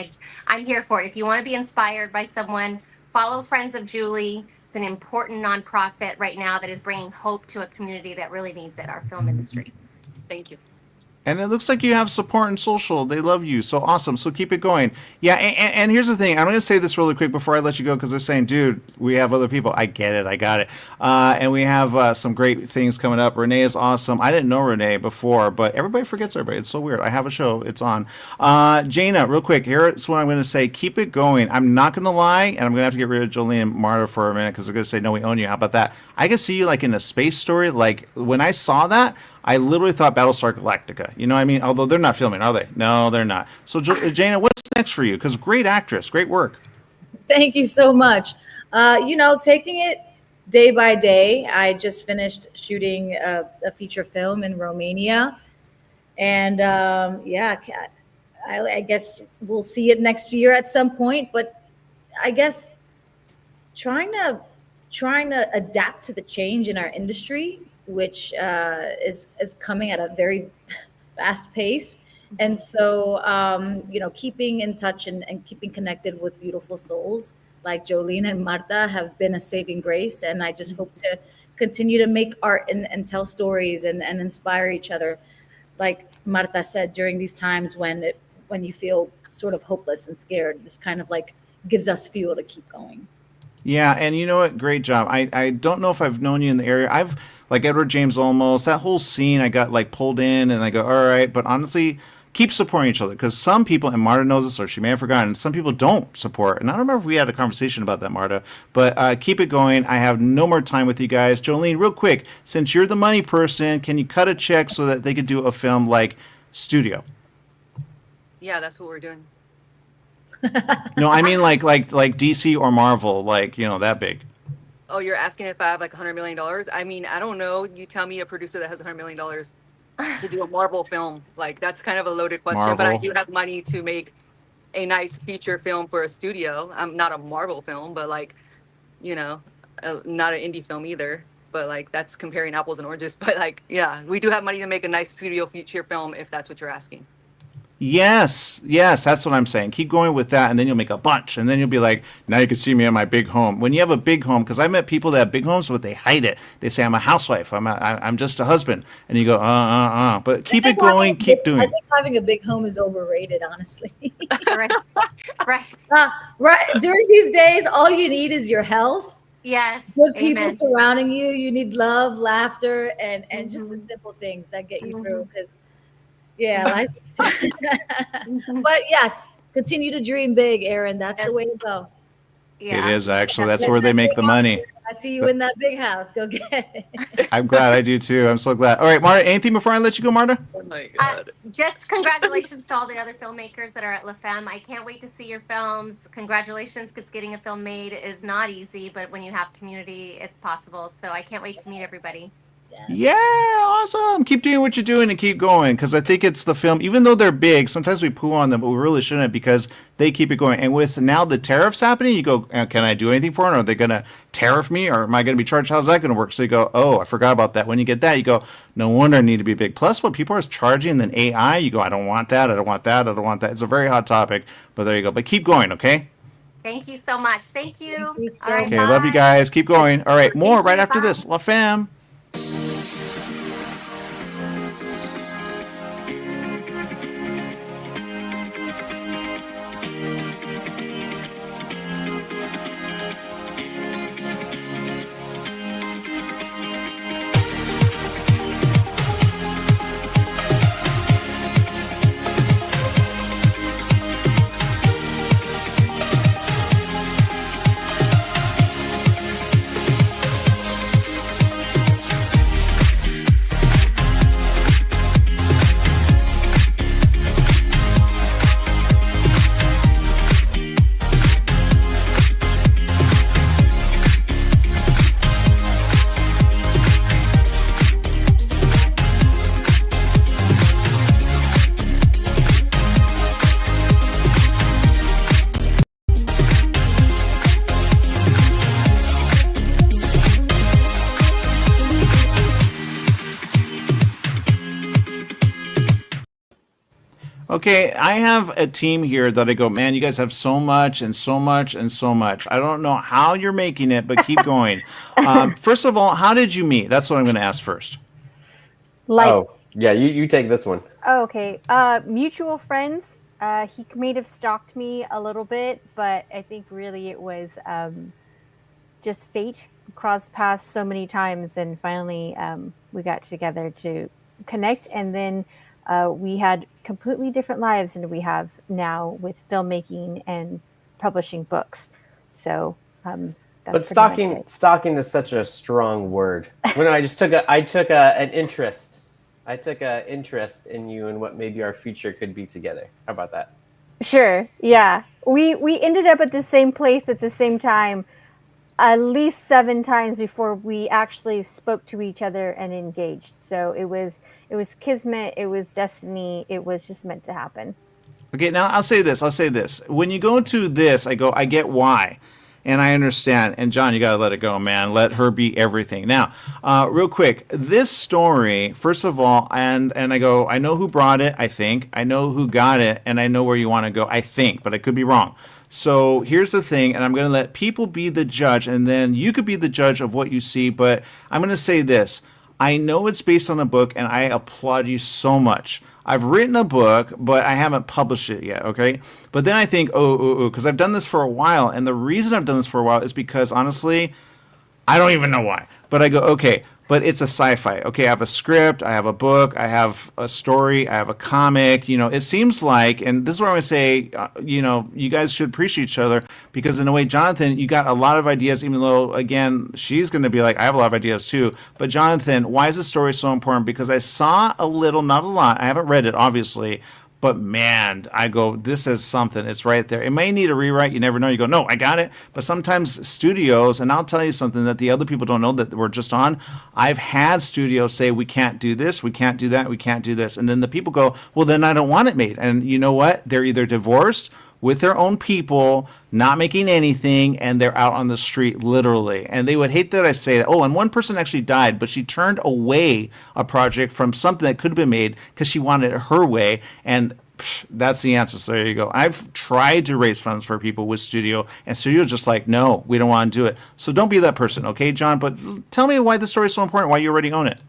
I'm here for it. If you want to be inspired by someone, follow Friends of Julie. It's an important nonprofit right now that is bringing hope to a community that really needs it, our film industry. Thank you. And it looks like you have support in social. They love you. So awesome. So keep it going. Yeah, and here's the thing. I'm going to say this really quick before I let you go, because they're saying, dude, we have other people. I get it. I got it. And we have some great things coming up. Renee is awesome. I didn't know Renee before, but everybody forgets everybody. It's so weird. I have a show. It's on. Jana, real quick. Here's what I'm going to say. Keep it going. I'm not going to lie, and I'm going to have to get rid of Jolene and Marta for a minute because they're going to say, no, we own you. How about that? I can see you like in a space story. Like when I saw that, I literally thought Battlestar Galactica. You know what I mean? Although they're not filming, are they? No, they're not. So, Jana, what's next for you? Because great actress, great work. Thank you so much. Taking it day by day. I just finished shooting a feature film in Romania. And I guess we'll see it next year at some point. But I guess trying to adapt to the change in our industry, which is coming at a very fast pace. And so, keeping in touch and keeping connected with beautiful souls like Jolene and Marta have been a saving grace. And I just hope to continue to make art and tell stories and inspire each other. Like Marta said, during these times when when you feel sort of hopeless and scared. This kind of like gives us fuel to keep going. Yeah, and you know what? Great job. I don't know if I've known you in the area. I've like Edward James Olmos, that whole scene I got like pulled in and I go, all right, but honestly, keep supporting each other because some people, and Marta knows this or she may have forgotten, some people don't support. And I don't remember if we had a conversation about that, Marta, but keep it going. I have no more time with you guys. Jolene, real quick, since you're the money person, can you cut a check so that they could do a film like Studio? Yeah, that's what we're doing. No, I mean like DC or Marvel, like, you know, that big. Oh, you're asking if I have like $100 million? I mean, I don't know. You tell me a producer that has $100 million to do a Marvel film. Like, that's kind of a loaded question. Marvel. But I do have money to make a nice feature film for a studio. I'm not a Marvel film, but like, you know, not an indie film either. But like, that's comparing apples and oranges. But like, yeah, we do have money to make a nice studio feature film if that's what you're asking. Yes, that's what I'm saying. Keep going with that, and then you'll make a bunch, and then you'll be like, now you can see me in my big home. When you have a big home, because I met people that have big homes, but they hide it. They say, I'm a housewife. I'm just a husband. And you go, But keep it going, keep doing I it. think having a big home is overrated, honestly. Right. Right. Right. During these days, all you need is your health. Yes. Good people Amen. surrounding you. You need love, laughter, and just the simple things that get you through. Because, yeah, life. But yes, continue to dream big, Erin. That's the way to go. Yeah. It is actually. That's where they make the money. I see you in that big house. Go get it. I'm glad I do too. I'm so glad. All right, Marta, anything before I let you go, Marta? Oh my God. Just congratulations to all the other filmmakers that are at Femme. I can't wait to see your films. Congratulations, because getting a film made is not easy, but when you have community, it's possible. So I can't wait to meet everybody. Yeah, awesome. Keep doing what you're doing and keep going because I think it's the film, even though they're big, sometimes we poo on them, but we really shouldn't because they keep it going. And with now the tariffs happening, you go, can I do anything for it? Are they going to tariff me or am I going to be charged? How's that going to work? So you go, oh, I forgot about that. When you get that, you go, no wonder I need to be big. Plus what people are charging, then AI, you go, I don't want that. I don't want that. I don't want that. It's a very hot topic, but there you go. But keep going, okay? Thank you so much. Thank you. Thank you so All right, Okay, bye. love you guys. Keep going. All right, more Thank right you, after bye. this. La Femme. Okay, I have a team here that I go, man, you guys have so much and so much and so much. I don't know how you're making it, but keep going. First of all, how did you meet? That's what I'm going to ask first. Oh, yeah, you take this one. Okay. Mutual friends. He may have stalked me a little bit, but I think really it was just fate. Crossed paths so many times, and finally we got together to connect, and then we had completely different lives than we have now with filmmaking and publishing books. So, but stalking is such a strong word. When I took an interest. I took an interest in you and what maybe our future could be together. How about that? Sure. Yeah. We ended up at the same place at the same time at least 7 times before we actually spoke to each other and engaged. So it was kismet, it was destiny, it was just meant to happen. Okay, now I'll say this. When you go to this, I get why. And I understand. And John, you got to let it go, man. Let her be everything. Now, real quick, this story, first of all, and I go, I know who brought it, I think. I know who got it, and I know where you want to go, I think, but I could be wrong. So here's the thing, and I'm going to let people be the judge, and then you could be the judge of what you see, but I'm going to say this. I know it's based on a book, and I applaud you so much. I've written a book, but I haven't published it yet, okay? But then I think, because I've done this for a while, and the reason I've done this for a while is because, honestly, I don't even know why. But I go, okay, but it's a sci-fi. Okay, I have a script, I have a book, I have a story, I have a comic. It seems like, and this is where I'm going to say, you guys should appreciate each other because in a way, Jonathan, you got a lot of ideas, even though, again, she's going to be like, I have a lot of ideas too. But Jonathan, why is this story so important? Because I saw a little, not a lot, I haven't read it, obviously, but man, I go, this is something. It's right there. It may need a rewrite. You never know. You go, no, I got it. But sometimes studios, and I'll tell you something that the other people don't know that we're just on. I've had studios say, we can't do this, we can't do that, we can't do this. And then the people go, well, then I don't want it made. And you know what? They're either divorced with their own people, not making anything, and they're out on the street, literally. And they would hate that I say that. Oh, and one person actually died, but she turned away a project from something that could have been made because she wanted it her way. And that's the answer. So there you go. I've tried to raise funds for people with studio, and studio just like, no, we don't want to do it. So don't be that person, okay, John? But tell me why the story is so important, why you already own it.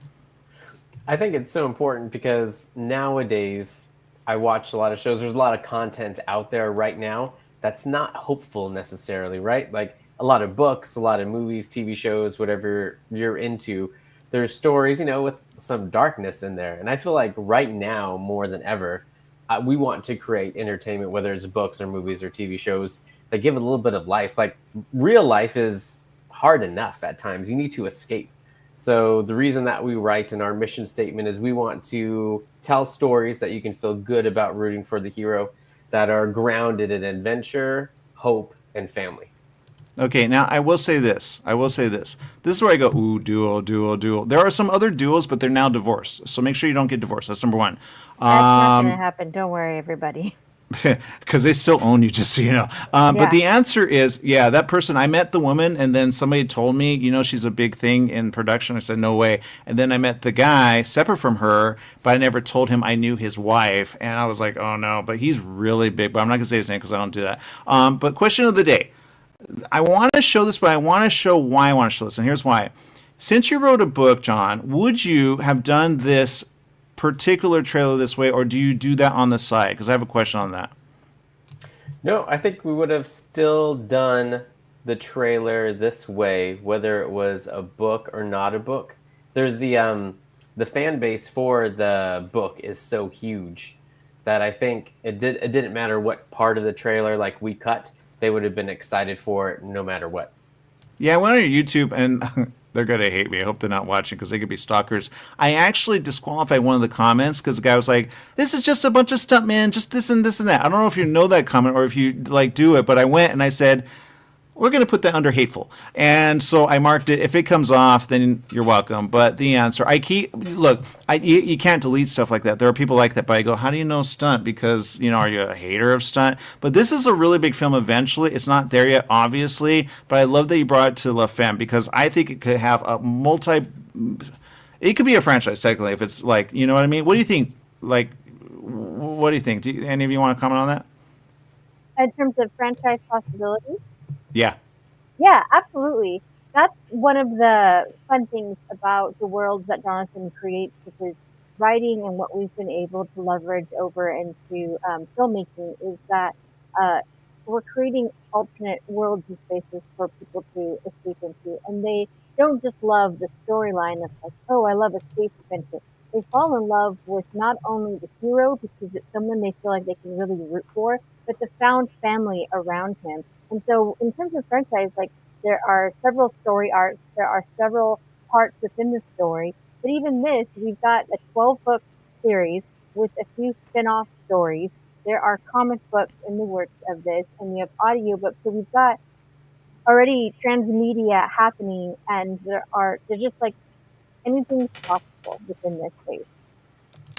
I think it's so important because nowadays I watch a lot of shows. There's a lot of content out there right now that's not hopeful necessarily, right? Like a lot of books, a lot of movies, TV shows, whatever you're into. There's stories, with some darkness in there. And I feel like right now, more than ever, we want to create entertainment, whether it's books or movies or TV shows, that give it a little bit of life. Like real life is hard enough at times. You need to escape. So the reason that we write in our mission statement is we want to tell stories that you can feel good about rooting for the hero, that are grounded in adventure, hope, and family. Okay, now I will say this. This is where I go, ooh, duo. There are some other duos, but they're now divorced. So make sure you don't get divorced. That's number one. That's not going to happen. Don't worry, everybody. Because they still own you, just so you know. But the answer is, that person, I met the woman, and then somebody told me, she's a big thing in production. I said, no way. And then I met the guy, separate from her, but I never told him I knew his wife. And I was like, oh, no. But he's really big. But I'm not going to say his name because I don't do that. But question of the day. I want to show this, but I want to show why I want to show this. And here's why. Since you wrote a book, John, would you have done this particular trailer this way, or do you do that on the side? Because I have a question on that. No, I think we would have still done the trailer this way, whether it was a book or not a book. There's the fan base for the book is so huge that I think it didn't matter what part of the trailer like we cut. They would have been excited for it no matter what. Yeah, I went on YouTube, and they're going to hate me. I hope they're not watching because they could be stalkers. I actually disqualified one of the comments because the guy was like, this is just a bunch of stuntmen, just this and this and that. I don't know if you know that comment or if you do it, but I went and I said, we're going to put that under hateful. And so I marked it. If it comes off, then you're welcome. But the answer, you can't delete stuff like that. There are people like that, but I go, how do you know stunt? Because, are you a hater of stunt? But this is a really big film eventually. It's not there yet, obviously. But I love that you brought it to Femme because I think it could have it could be a franchise, technically, if it's like, you know what I mean? What do you think? Like, what do you think? Any of you want to comment on that? In terms of franchise possibilities? Yeah. Yeah, absolutely. That's one of the fun things about the worlds that Jonathan creates, which is writing and what we've been able to leverage over into filmmaking, is that we're creating alternate worlds and spaces for people to escape into. And they don't just love the storyline of like, oh, I love a space adventure. They fall in love with not only the hero because it's someone they feel like they can really root for, but the found family around him. And so in terms of franchise, like there are several story arcs, there are several parts within the story, but even this, we've got a 12-book series with a few spin-off stories. There are comic books in the works of this, and we have audiobooks. So we've got already transmedia happening, and they're just like anything's possible within this space.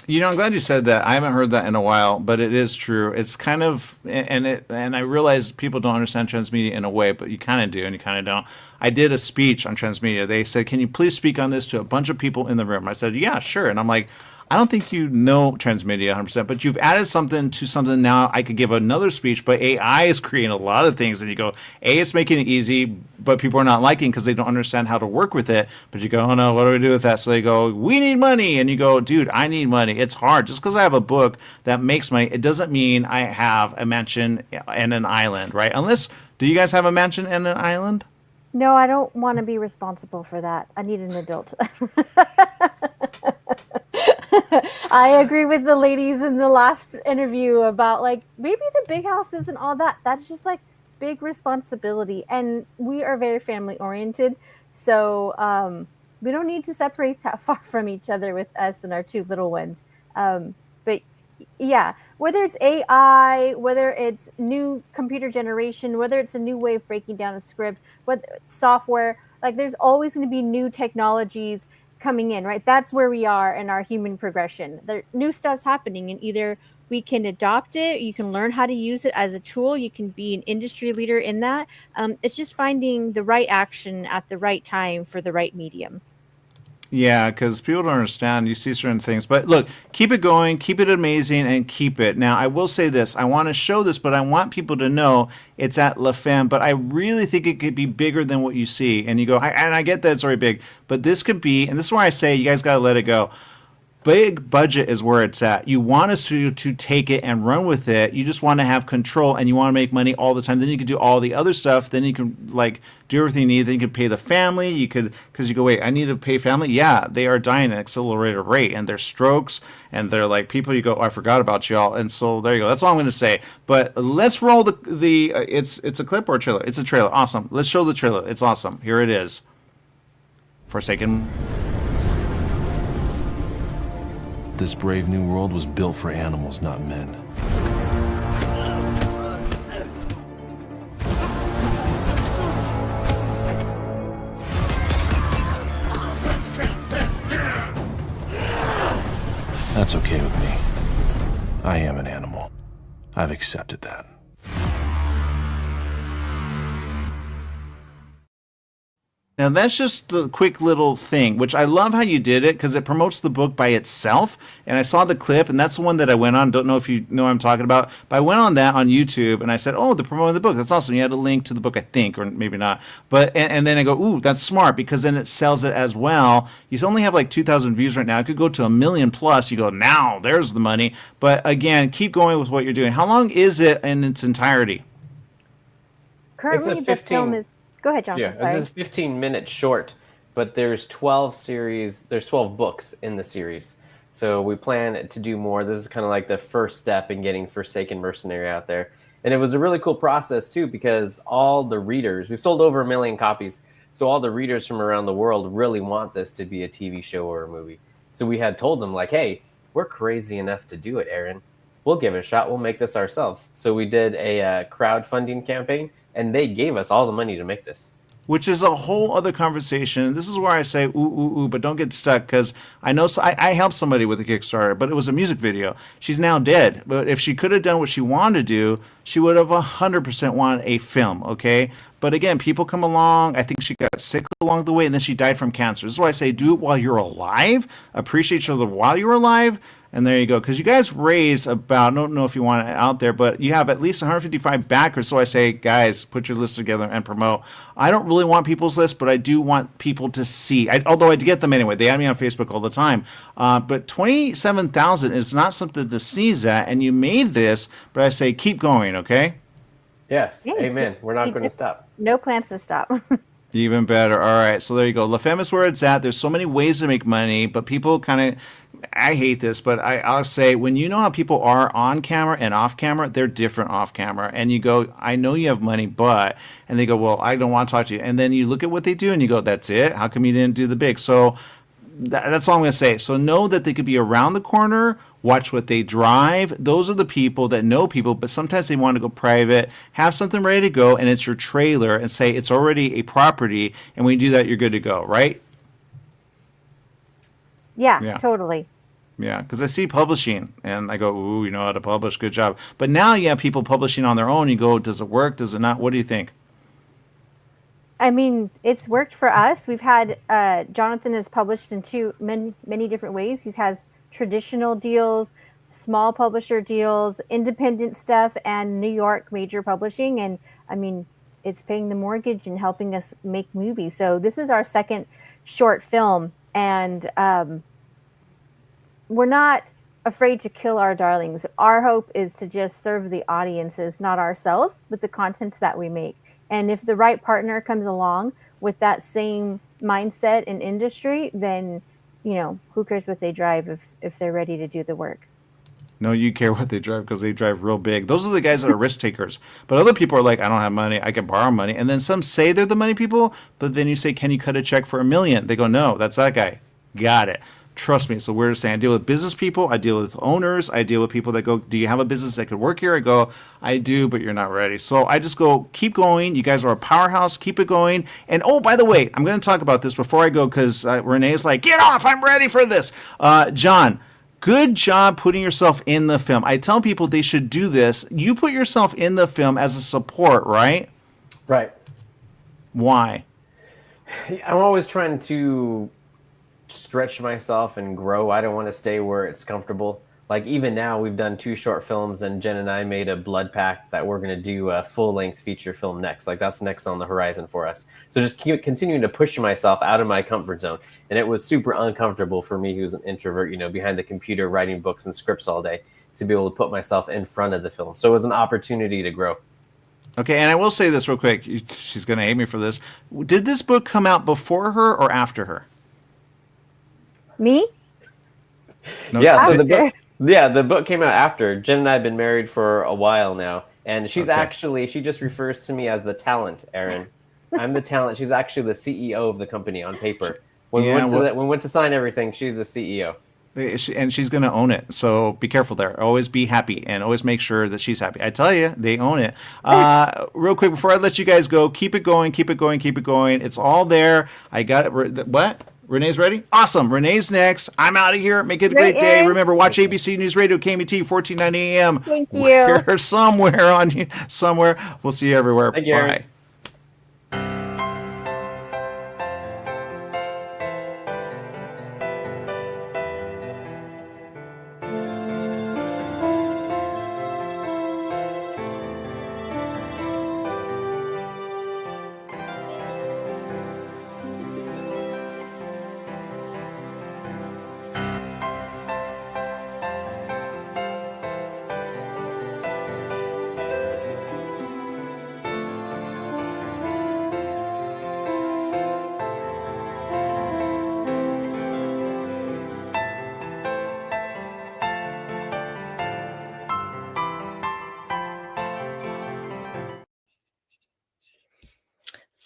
I'm glad you said that. I haven't heard that in a while, but it is true. It's kind of, and I realize people don't understand transmedia in a way, but you kind of do and you kind of don't. I did a speech on transmedia. They said, can you please speak on this to a bunch of people in the room? I said, yeah, sure. And I'm like, I don't think you know transmedia 100%, but you've added something to something. Now I could give another speech, but AI is creating a lot of things, and you go, it's making it easy, but people are not liking because they don't understand how to work with it. But you go, oh no, what do we do with that? So they go, we need money, and you go, dude, I need money. It's hard. Just because I have a book that makes money, it doesn't mean I have a mansion and an island, right? Unless, do you guys have a mansion and an island? No, I don't want to be responsible for that. I need an adult. I agree with the ladies in the last interview about like maybe the big house isn't all that. That's just like big responsibility, and we are very family oriented, so we don't need to separate that far from each other with us and our two little ones. But yeah, whether it's AI, whether it's new computer generation, whether it's a new way of breaking down a script, whether it's software, like there's always going to be new technologies coming in, right? That's where we are in our human progression. There new stuff's happening, and either we can adopt it, you can learn how to use it as a tool, you can be an industry leader in that. It's just finding the right action at the right time for the right medium. Yeah, because people don't understand. You see certain things. But look, keep it going, keep it amazing, and keep it. Now, I will say this. I want to show this, but I want people to know it's at La Femme, but I really think it could be bigger than what you see. And you go, and I get that it's already big, but this could be, and this is where I say you guys got to let it go. Big budget is where it's at. You want us to take it and run with it. You just want to have control, and you want to make money all the time. Then you can do all the other stuff. Then you can like do everything you need. Then you can pay the family. You could, because you go, wait, I need to pay family. Yeah, they are dying at an accelerated rate, and they're strokes, and they're like people. You go, oh, I forgot about y'all, and so there you go. That's all I'm going to say. But let's roll the. It's a clip or a trailer. It's a trailer. Awesome. Let's show the trailer. It's awesome. Here it is. Forsaken. This brave new world was built for animals, not men. That's okay with me. I am an animal. I've accepted that. Now, that's just the quick little thing, which I love how you did it because it promotes the book by itself. And I saw the clip, and that's the one that I went on. Don't know if you know what I'm talking about, but I went on that on YouTube, and I said, oh, they're promoting the book. That's awesome. You had a link to the book, I think, or maybe not. But and then I go, ooh, that's smart because then it sells it as well. You only have like 2,000 views right now. It could go to 1 million plus. You go, now there's the money. But again, keep going with what you're doing. How long is it in its entirety? Currently, the film is... Go ahead, John. Yeah, this is 15-minute short, but there's 12 books in the series. So we plan to do more. This is kind of like the first step in getting Forsaken Mercenary out there. And it was a really cool process, too, because all the readers, we've sold over 1 million copies, so all the readers from around the world really want this to be a TV show or a movie. So we had told them, like, hey, we're crazy enough to do it, Aaron. We'll give it a shot. We'll make this ourselves. So we did a crowdfunding campaign, and they gave us all the money to make this. Which is a whole other conversation. This is where I say, ooh, but don't get stuck, because I know I helped somebody with a Kickstarter, but it was a music video. She's now dead. But if she could have done what she wanted to do, she would have 100% wanted a film, okay? But again, people come along. I think she got sick along the way, and then she died from cancer. This is why I say do it while you're alive. Appreciate each other while you're alive. And there you go. Because you guys raised about, I don't know if you want it out there, but you have at least 155 backers. So I say, guys, put your list together and promote. I don't really want people's list, but I do want people to see. Although I get them anyway. They add me on Facebook all the time. But 27,000 is not something to sneeze at. And you made this, but I say, keep going, okay? Yes. Amen. We're not going to stop. No plans to stop. Even better. All right. So there you go. La Femme is where it's at. There's so many ways to make money, but people kind of, I hate this, but I'll say when you know how people are on camera and off camera, they're different off camera. And you go, I know you have money, but, and they go, well, I don't want to talk to you. And then you look at what they do and you go, that's it? How come you didn't do the big? So that's all I'm going to say. So know that they could be around the corner. Watch what they drive. Those are the people that know people, but sometimes they want to go private, have something ready to go, and it's your trailer, and say it's already a property, and when you do that, you're good to go, right? Yeah. Totally. Yeah, because I see publishing, and I go, ooh, you know how to publish, good job. But now you have people publishing on their own. You go, does it work? Does it not? What do you think? I mean, it's worked for us. We've had Jonathan has published in many different ways. He has traditional deals, small publisher deals, independent stuff, and New York major publishing. And I mean, it's paying the mortgage and helping us make movies. So this is our second short film, and we're not afraid to kill our darlings. Our hope is to just serve the audiences, not ourselves, with the content that we make. And if the right partner comes along with that same mindset and industry, then, you know, who cares what they drive if they're ready to do the work. No, you care what they drive because they drive real big. Those are the guys that are risk takers. But other people are like, I don't have money. I can borrow money. And then some say they're the money people, but then you say, can you cut a check for $1 million? They go, no, that's that guy. Got it. Trust me. So we're saying I deal with business people. I deal with owners. I deal with people that go, do you have a business that could work here? I go, I do, but you're not ready. So I just go, keep going. You guys are a powerhouse. Keep it going. And oh, by the way, I'm going to talk about this before I go because Renee's like, get off. I'm ready for this. John, good job putting yourself in the film. I tell people they should do this. You put yourself in the film as a support, right? Right. Why? I'm always trying to stretch myself and grow. I don't want to stay where it's comfortable. Like even now, we've done 2 short films, and Jen and I made a blood pact that we're going to do a full-length feature film next. Like that's next on the horizon for us. So just keep continuing to push myself out of my comfort zone. And it was super uncomfortable for me, who's an introvert, you know, behind the computer writing books and scripts all day, to be able to put myself in front of the film. So it was an opportunity to grow. Okay, and I will say this real quick. She's going to hate me for this. Did this book come out before her or after her? Me? No, yeah, so the book came out after. Jen and I have been married for a while now, and she's actually, she just refers to me as the talent, Aaron. I'm the talent. She's actually the CEO of the company on paper. When we went to sign everything, she's the CEO. And she's going to own it. So be careful there. Always be happy and always make sure that she's happy. I tell you, they own it. Real quick, before I let you guys go, keep it going, keep it going, keep it going. It's all there. I got it. What? Renee's ready? Awesome. Renee's next. I'm out of here. Make it a great day. Remember, watch ABC News Radio, KMT, 1490 AM. Thank you. We're here somewhere on you. Somewhere. We'll see you everywhere. Thank you, Bye. Aaron.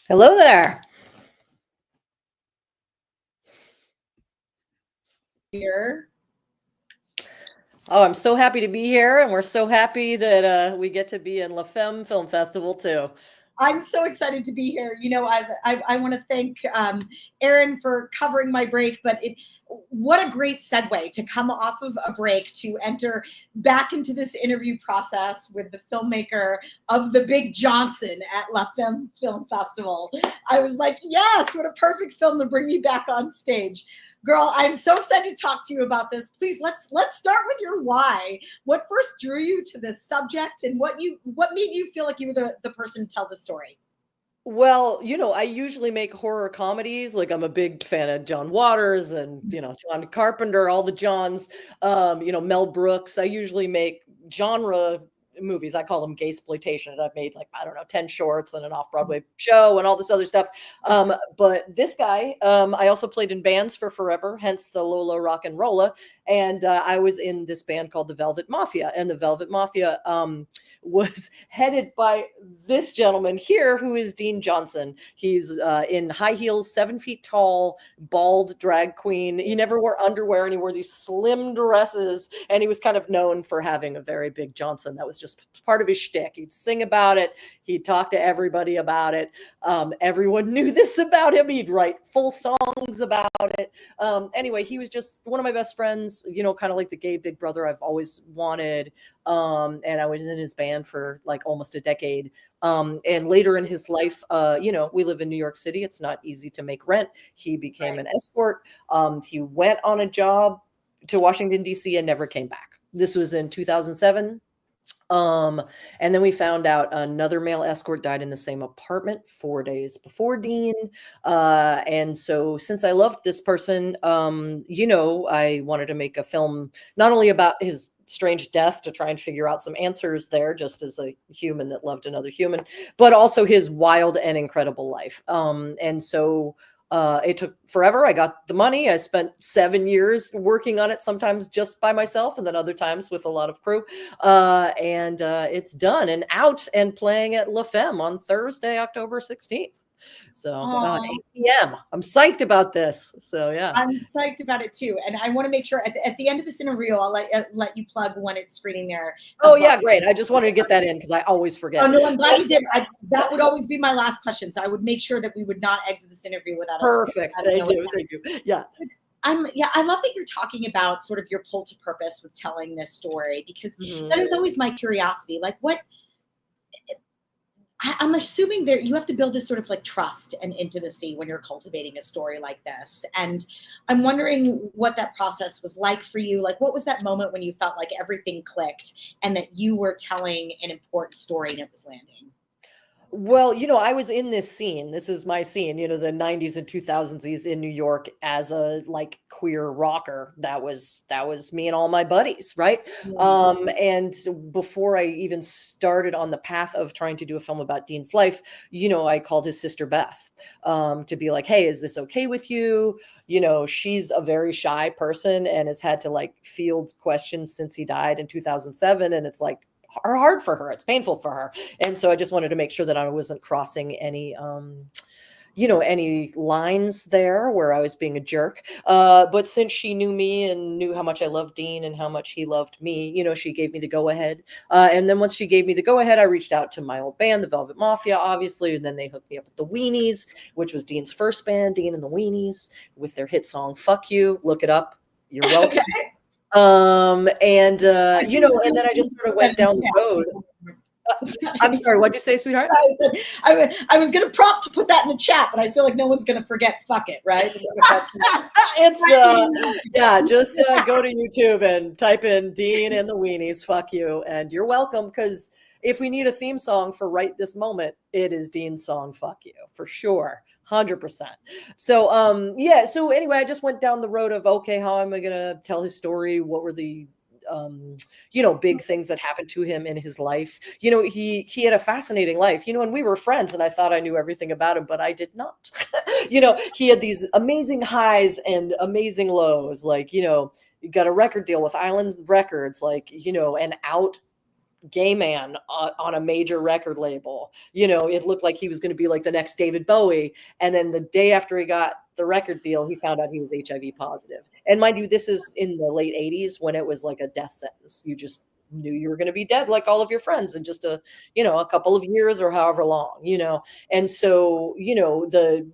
Hello there. Here. Oh, I'm so happy to be here, and we're so happy that we get to be in La Femme Film Festival too. I'm so excited to be here. You know, I want to thank Aaron for covering my break, but what a great segue to come off of a break to enter back into this interview process with the filmmaker of The Big Johnson at La Femme Film Festival. I was like, yes, what a perfect film to bring me back on stage. Girl, I'm so excited to talk to you about this. Please, let's start with your why. What first drew you to this subject, and what made you feel like you were the person to tell the story? Well, you know, I usually make horror comedies. Like I'm a big fan of John Waters and, you know, John Carpenter, all the Johns, you know, Mel Brooks. I usually make genre movies. I call them gaysploitation. I've made like, I don't know, 10 shorts and an off-Broadway show and all this other stuff. But this guy, I also played in bands for forever, hence the Lola Rock and Rolla. And I was in this band called the Velvet Mafia. And the Velvet Mafia was headed by this gentleman here, who is Dean Johnson. He's in high heels, 7 feet tall, bald drag queen. He never wore underwear, and he wore these slim dresses. And he was kind of known for having a very big Johnson. That was just part of his shtick. He'd sing about it. He'd talk to everybody about it. Everyone knew this about him. He'd write full songs about it. Anyway, he was just one of my best friends, you know, kind of like the gay big brother I've always wanted. And I was in his band for like almost a decade. And later in his life, you know, we live in New York City. It's not easy to make rent. He became an escort. He went on a job to Washington, D.C. and never came back. This was in 2007. And then we found out another male escort died in the same apartment 4 days before Dean. And so since I loved this person, I wanted to make a film not only about his strange death to try and figure out some answers there, just as a human that loved another human, but also his wild and incredible life. And so it took forever. I got the money. I spent 7 years working on it, sometimes just by myself, and then other times with a lot of crew. And it's done and out and playing at Femme on Thursday, October 16th. So 8 p.m. I'm psyched about this. So yeah, I'm psyched about it too. And I want to make sure at the end of this interview, I'll let you plug when it's screening there. Oh yeah, great. I just wanted to get that in because I always forget. Oh no, I'm glad you did. That would always be my last question. So I would make sure that we would not exit this interview without. Perfect. Thank you. Yeah. I love that you're talking about sort of your pull to purpose with telling this story, because that is always my curiosity. Like I'm assuming that you have to build this sort of like trust and intimacy when you're cultivating a story like this. And I'm wondering what that process was like for you. Like, what was that moment when you felt like everything clicked and that you were telling an important story and it was landing? Well, I was in this scene. This is my scene, the 90s and 2000s in New York as a like queer rocker. That was me and all my buddies, right? And before I even started on the path of trying to do a film about Dean's life, I called his sister Beth to be like, hey, is this okay with you? She's a very shy person and has had to like field questions since he died in 2007. And it's like, are hard for her. It's painful for her. And so I just wanted to make sure that I wasn't crossing any, any lines there where I was being a jerk. But since she knew me and knew how much I loved Dean and how much he loved me, she gave me the go ahead. And then once she gave me the go ahead, I reached out to my old band, the Velvet Mafia, obviously. And then they hooked me up with the Weenies, which was Dean's first band, Dean and the Weenies, with their hit song, Fuck You. Look it up. You're welcome. And then I just sort of went down the road. I'm sorry, what'd you say, sweetheart? I was going to prompt to put that in the chat, but I feel like no one's going to forget fuck it, right? Just go to YouTube and type in Dean and the Weenies, fuck you, and you're welcome, because if we need a theme song for right this moment, it is Dean's song, Fuck You, for sure. 100%. So, so anyway, I just went down the road of, okay, how am I going to tell his story? What were the, big things that happened to him in his life? He had a fascinating life, and we were friends and I thought I knew everything about him, but I did not. He had these amazing highs and amazing lows. Like, he got a record deal with Island Records, like, an out gay man on a major record label. It looked like he was going to be like the next David Bowie. And then the day after he got the record deal, he found out he was HIV positive. And mind you, this is in the late 80s when it was like a death sentence. You just knew you were going to be dead like all of your friends in just a couple of years or however long, And so, the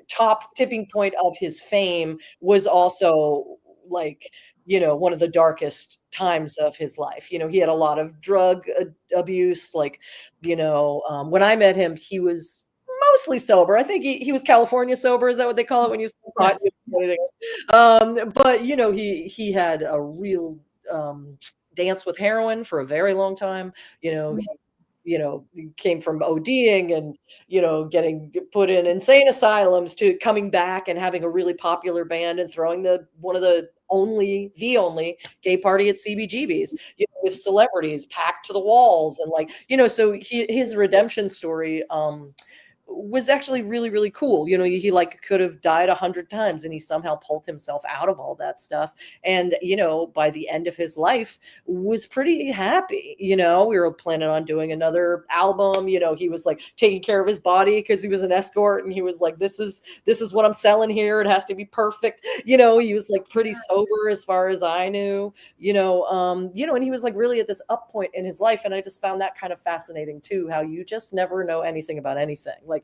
top tipping point of his fame was also like, one of the darkest times of his life. He had a lot of drug abuse. Like, when I met him, he was mostly sober. I think he was California sober. Is that what they call it when you smoke pot? But he had a real dance with heroin for a very long time. He came from ODing and, getting put in insane asylums to coming back and having a really popular band and throwing one of the only gay party at CBGB's, with celebrities packed to the walls. And like, so his redemption story, was actually really, really cool. He like could have died 100 times and he somehow pulled himself out of all that stuff. And, by the end of his life was pretty happy. We were planning on doing another album. He was like taking care of his body because he was an escort. And he was like, this is what I'm selling here. It has to be perfect. He was like pretty sober as far as I knew, and he was like really at this up point in his life. And I just found that kind of fascinating too, how you just never know anything about anything. Like,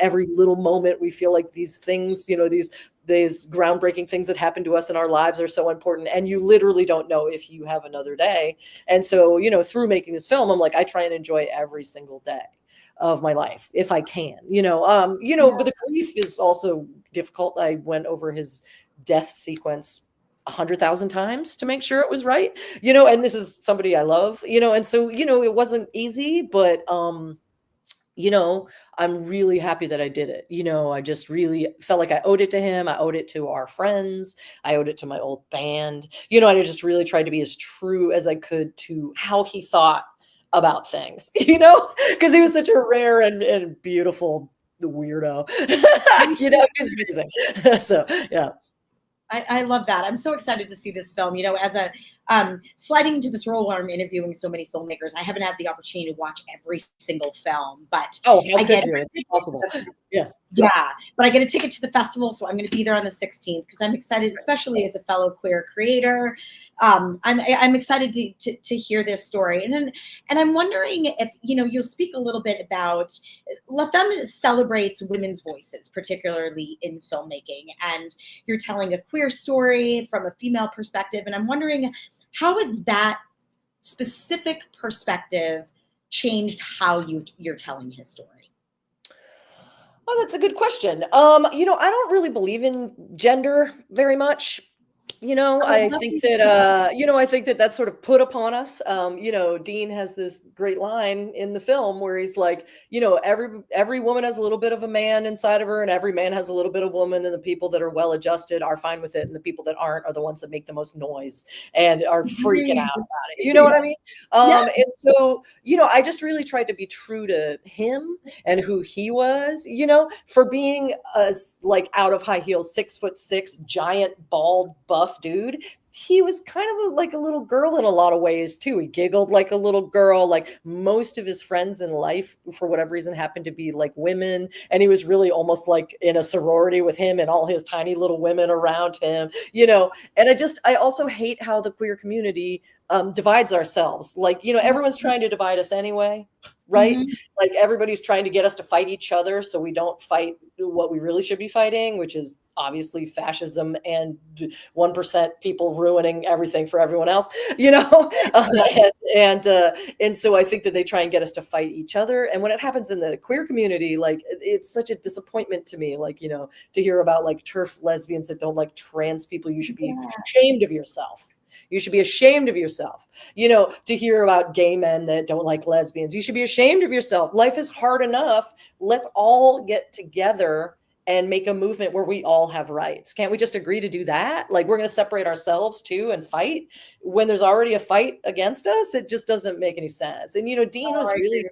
every little moment we feel like these things, these groundbreaking things that happen to us in our lives are so important. And you literally don't know if you have another day. And so, through making this film, I'm like, I try and enjoy every single day of my life if I can, but the grief is also difficult. I went over his death sequence 100,000 times to make sure it was right, you know, and this is somebody I love, you know, and so, you know, it wasn't easy, but, you know, I'm really happy that I did it. You know, I just really felt like I owed it to him. I owed it to our friends. I owed it to my old band. You know, and I just really tried to be as true as I could to how he thought about things, you know, because he was such a rare and beautiful weirdo. You know, he's amazing. So, yeah. I love that. I'm so excited to see this film. You know, as a sliding into this role where I'm interviewing so many filmmakers, I haven't had the opportunity to watch every single film, but Oh, how I could get you? It's impossible. Yeah. Yeah, but I get a ticket to the festival, so I'm going to be there on the 16th because I'm excited, especially as a fellow queer creator. I'm excited to hear this story, and I'm wondering if you'll speak a little bit about La Femme celebrates women's voices, particularly in filmmaking, and you're telling a queer story from a female perspective, and I'm wondering how has that specific perspective changed how you're telling his story? Oh, that's a good question. You know, I don't really believe in gender very much. You know, I think that I think that that's sort of put upon us. You know, Dean has this great line in the film where he's like, you know, every woman has a little bit of a man inside of her, and every man has a little bit of woman, and the people that are well adjusted are fine with it, and the people that aren't are the ones that make the most noise and are freaking out about it. You know what I mean? Yeah. And so, you know, I just really tried to be true to him and who he was, you know, for being a like out of high heels, 6'6", giant, bald, buff dude. He was kind of like a little girl in a lot of ways too. He giggled like a little girl. Like most of his friends in life, for whatever reason, happened to be like women, and he was really almost like in a sorority with him and all his tiny little women around him, you know. And I also hate how the queer community divides ourselves. Like, you know, everyone's trying to divide us anyway, right? Mhm. Like everybody's trying to get us to fight each other so we don't fight what we really should be fighting, which is obviously fascism and 1% people ruining everything for everyone else, you know. And so I think that they try and get us to fight each other, and when it happens in the queer community, like it's such a disappointment to me, like, you know, to hear about like turf lesbians that don't like trans people. You should be ashamed of yourself. You should be ashamed of yourself. You know, to hear about gay men that don't like lesbians. You should be ashamed of yourself. Life is hard enough. Let's all get together and make a movement where we all have rights. Can't we just agree to do that? Like we're going to separate ourselves too and fight when there's already a fight against us? It just doesn't make any sense. And, you know, Dean was really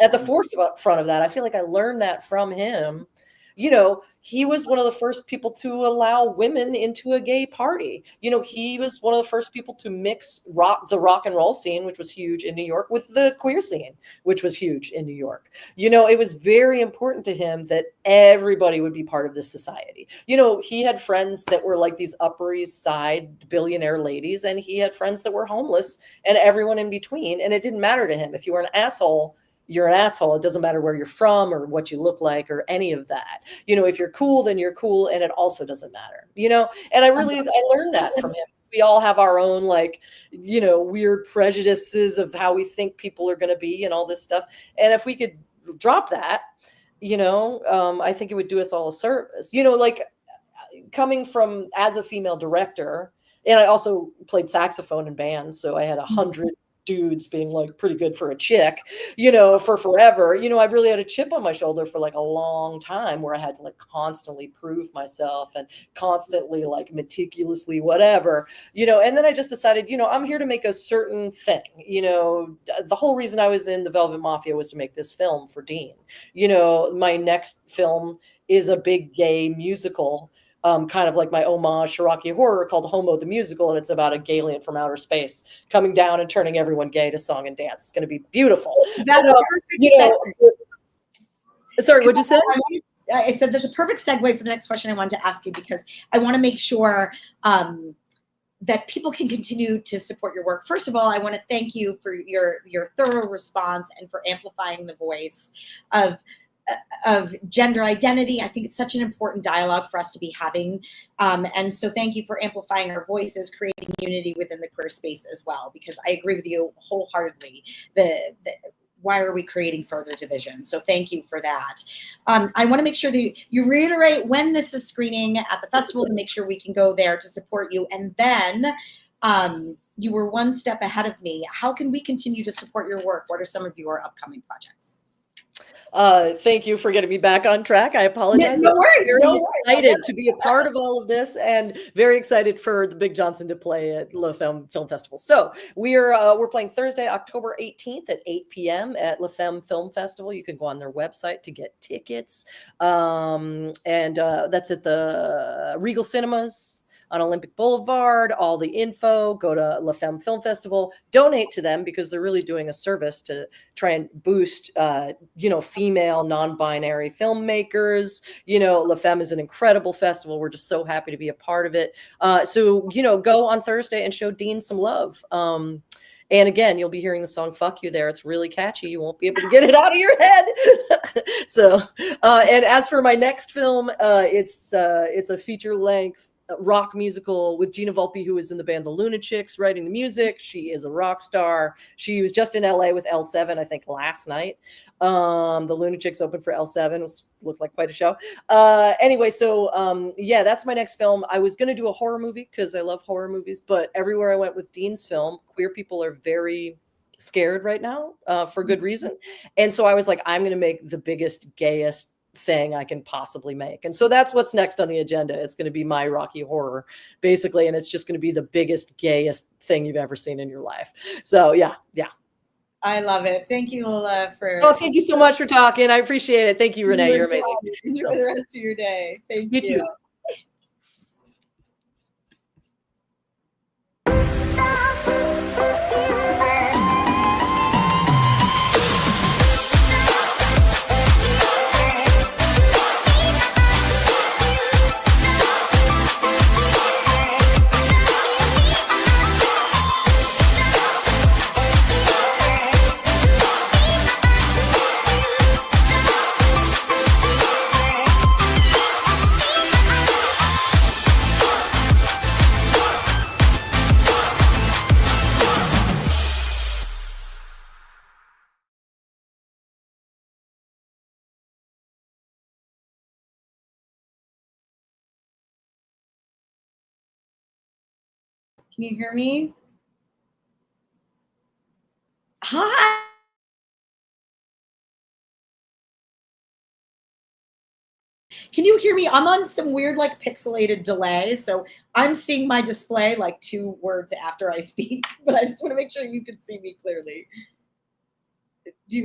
at the forefront of that. I feel like I learned that from him. You know, he was one of the first people to allow women into a gay party. You know, he was one of the first people to mix the rock and roll scene, which was huge in New York, with the queer scene, which was huge in New York. You know, it was very important to him that everybody would be part of this society. You know, he had friends that were like these Upper East Side billionaire ladies, and he had friends that were homeless and everyone in between. And it didn't matter to him. If you were an asshole, you're an asshole. It doesn't matter where you're from or what you look like or any of that. You know, if you're cool, then you're cool, and it also doesn't matter, you know? And I learned that from him. We all have our own, like, you know, weird prejudices of how we think people are going to be and all this stuff. And if we could drop that, you know, I think it would do us all a service. You know, like coming from as a female director, and I also played saxophone in bands, so I had 100 dudes being like pretty good for a chick, you know, for forever. You know, I really had a chip on my shoulder for like a long time where I had to like constantly prove myself and constantly like meticulously whatever, you know. And then I just decided, you know, I'm here to make a certain thing. You know, the whole reason I was in the Velvet Mafia was to make this film for Dean. You know, my next film is a big gay musical, kind of like my homage Shiraki horror called Homo the Musical, and it's about a alien from outer space coming down and turning everyone gay to song and dance. It's going to be beautiful. That's a perfect you know, sorry, what'd you say? I said that's a perfect segue for the next question I wanted to ask you, because I want to make sure that people can continue to support your work. First of all, I want to thank you for your thorough response and for amplifying the voice of gender identity. I think it's such an important dialogue for us to be having. And so thank you for amplifying our voices, creating unity within the queer space as well, because I agree with you wholeheartedly. why are we creating further division? So thank you for that. I want to make sure that you reiterate when this is screening at the festival to make sure we can go there to support you. And then you were one step ahead of me. How can we continue to support your work? What are some of your upcoming projects? Thank you for getting me back on track. I apologize. No worries. Very No worries. excited to be a part of all of this, and very excited for the Big Johnson to play at La Femme Film Festival. So we're playing Thursday, October 18th at 8 p.m. at La Femme Film Festival. You can go on their website to get tickets, and that's at the Regal Cinemas on Olympic Boulevard. All the info, go to La Femme Film Festival, donate to them because they're really doing a service to try and boost, female non-binary filmmakers. La Femme is an incredible festival. We're just so happy to be a part of it. So go on Thursday and show Dean some love. And again, you'll be hearing the song "Fuck You" there. It's really catchy. You won't be able to get it out of your head. So, and as for my next film, it's a feature-length rock musical with Gina Volpe, who is in the band The Lunatics, writing the music. She is a rock star. She was just in LA with L7, I think, last night. The Lunatics opened for L7. Looked like quite a show. Anyway, so that's my next film. I was going to do a horror movie because I love horror movies, but everywhere I went with Dean's film, queer people are very scared right now for good reason. And so I was like, I'm going to make the biggest, gayest thing I can possibly make. And so that's what's next on the agenda. It's going to be my Rocky Horror, basically. And it's just going to be the biggest, gayest thing you've ever seen in your life. So yeah. I love it. Thank you, Lola, for... Oh, thank you so much for talking. I appreciate it. Thank you, Renee. You're amazing. Enjoy the rest of your day. Thank you. You too. Can you hear me? Hi. Can you hear me? I'm on some weird, pixelated delay. So I'm seeing my display 2 words after I speak, but I just want to make sure you can see me clearly.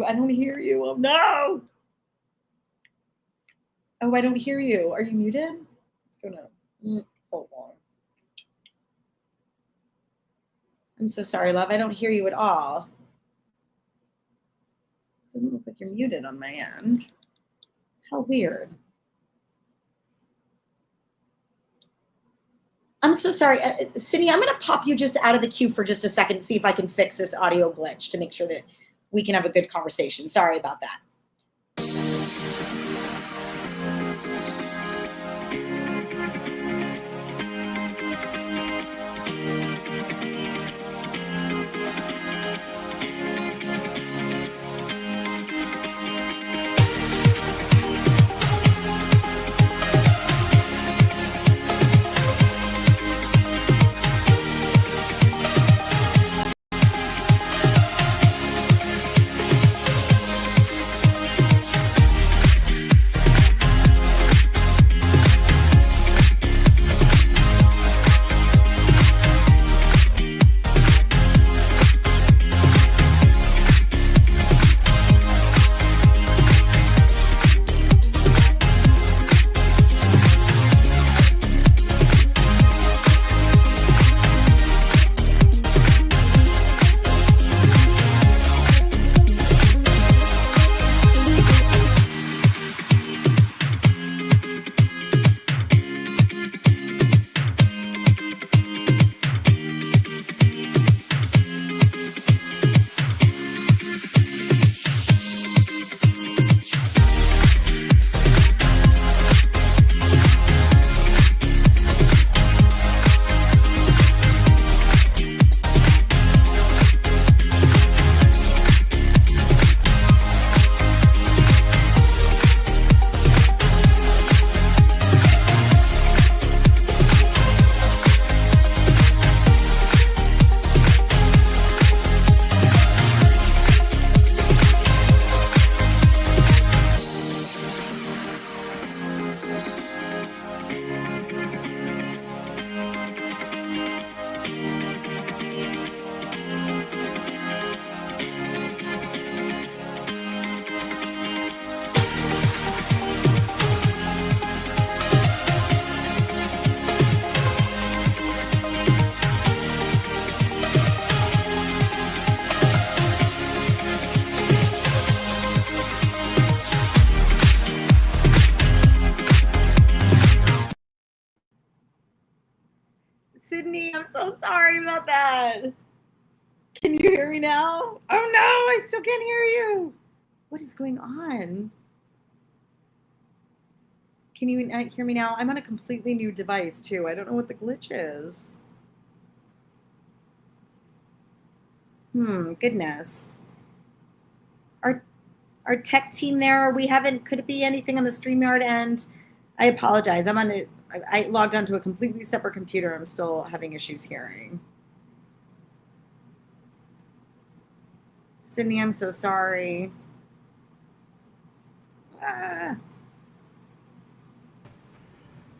I don't hear you. Oh, no. Oh, I don't hear you. Are you muted? It's gonna, hold on. I'm so sorry, love. I don't hear you at all. Doesn't look like you're muted on my end. How weird. I'm so sorry. Sydney, I'm going to pop you just out of the queue for just a second, see if I can fix this audio glitch to make sure that we can have a good conversation. Sorry about that. Sydney. I'm so sorry about that. Can you hear me now? Oh no, I still can't hear you. What is going on? Can you not hear me now? I'm on a completely new device too. I don't know what the glitch is. Goodness. Our tech team there, could it be anything on the StreamYard end? I apologize. I logged onto a completely separate computer. I'm still having issues hearing. Sydney, I'm so sorry.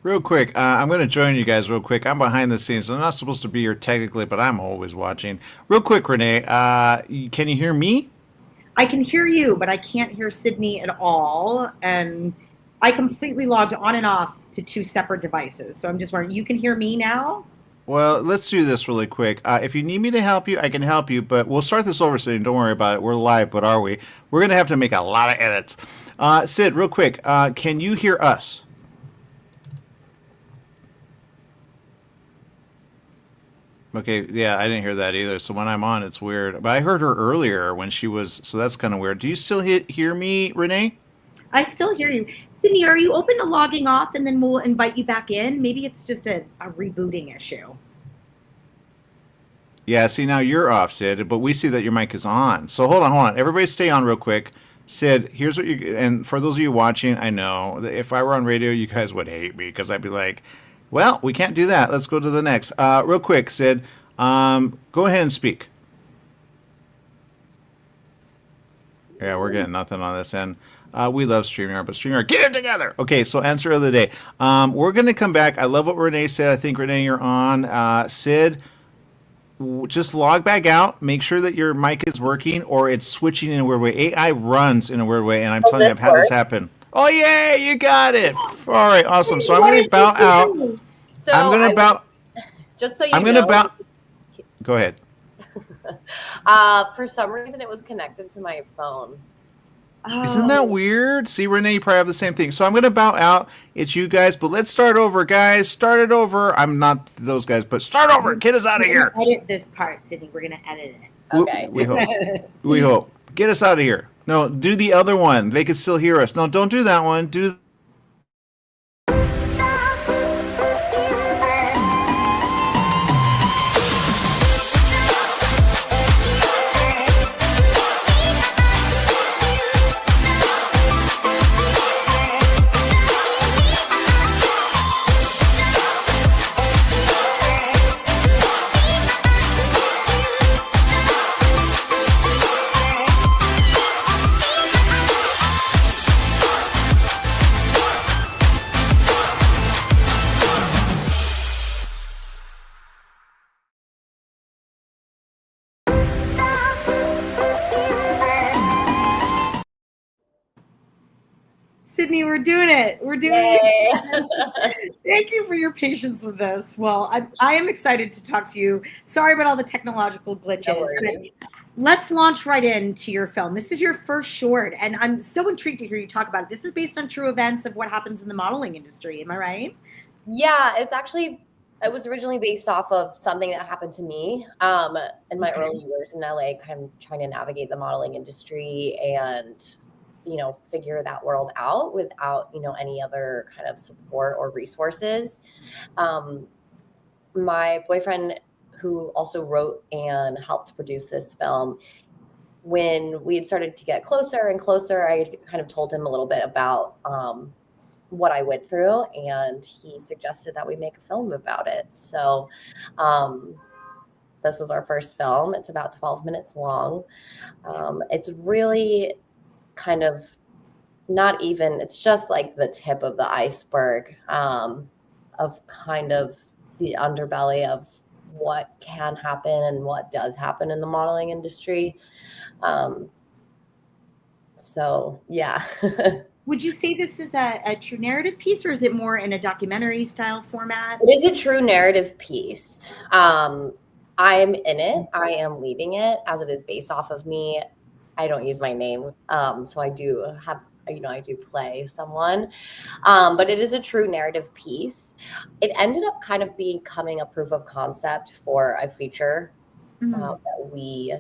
Real quick, I'm going to join you guys real quick. I'm behind the scenes. I'm not supposed to be here technically, but I'm always watching. Real quick, Renee, can you hear me? I can hear you, but I can't hear Sydney at all. And I completely logged on and off to two separate devices. So I'm just wondering, you can hear me now? Well, let's do this really quick. If you need me to help you, I can help you, but we'll start this over, Sid. Don't worry about it. We're live, but are we? We're going to have to make a lot of edits. Sid, real quick, can you hear us? Okay, yeah, I didn't hear that either. So when I'm on, it's weird. But I heard her earlier when she was, so that's kind of weird. Do you still hear me, Renee? I still hear you. Sydney, are you open to logging off and then we'll invite you back in? Maybe it's just a rebooting issue. Yeah, see, now you're off, Sid, but we see that your mic is on. So hold on. Everybody stay on real quick. Sid, here's what you, and for those of you watching, I know that if I were on radio, you guys would hate me because I'd be like, well, we can't do that. Let's go to the next. Real quick, Sid, go ahead and speak. Yeah, we're getting nothing on this end. We love StreamYard, but StreamYard, get it together. Okay, so answer of the day. We're going to come back. I love what Renee said. I think, Renee, you're on. Sid, just log back out. Make sure that your mic is working or it's switching in a weird way. AI runs in a weird way, and I'm telling you, I've had this happen. Oh, yay, you got it. All right, awesome. So I'm going to bow out. So I'm going to bow. Just so you I'm going to bow. Go ahead. For some reason, it was connected to my phone. Isn't that weird? See, Renee, you probably have the same thing. So I'm going to bow out. It's you guys, but let's start over, guys. Start it over. I'm not those guys, but start over. Get us out of here. Edit this part, Sydney. We're going to edit it. Okay. We hope. We hope. Get us out of here. No, do the other one. They could still hear us. No, don't do that one. Do. Sydney, we're doing it. We're doing it. Thank you for your patience with this. Well, I am excited to talk to you. Sorry about all the technological glitches. But let's launch right into your film. This is your first short, and I'm so intrigued to hear you talk about it. This is based on true events of what happens in the modeling industry. Am I right? Yeah, it was originally based off of something that happened to me in my early years in LA, kind of trying to navigate the modeling industry and figure that world out without, any other kind of support or resources. My boyfriend, who also wrote and helped produce this film, when we had started to get closer and closer, I kind of told him a little bit about what I went through, and he suggested that we make a film about it. So this was our first film. It's about 12 minutes long. It's really kind of it's just like the tip of the iceberg of kind of the underbelly of what can happen and what does happen in the modeling industry. So yeah. Would you say this is a true narrative piece, or is it more in a documentary style format? It is a true narrative piece. I'm in it. I am leading it, as it is based off of me. I don't use my name. So I do have I do play someone. But it is a true narrative piece. It ended up kind of becoming a proof of concept for a feature that we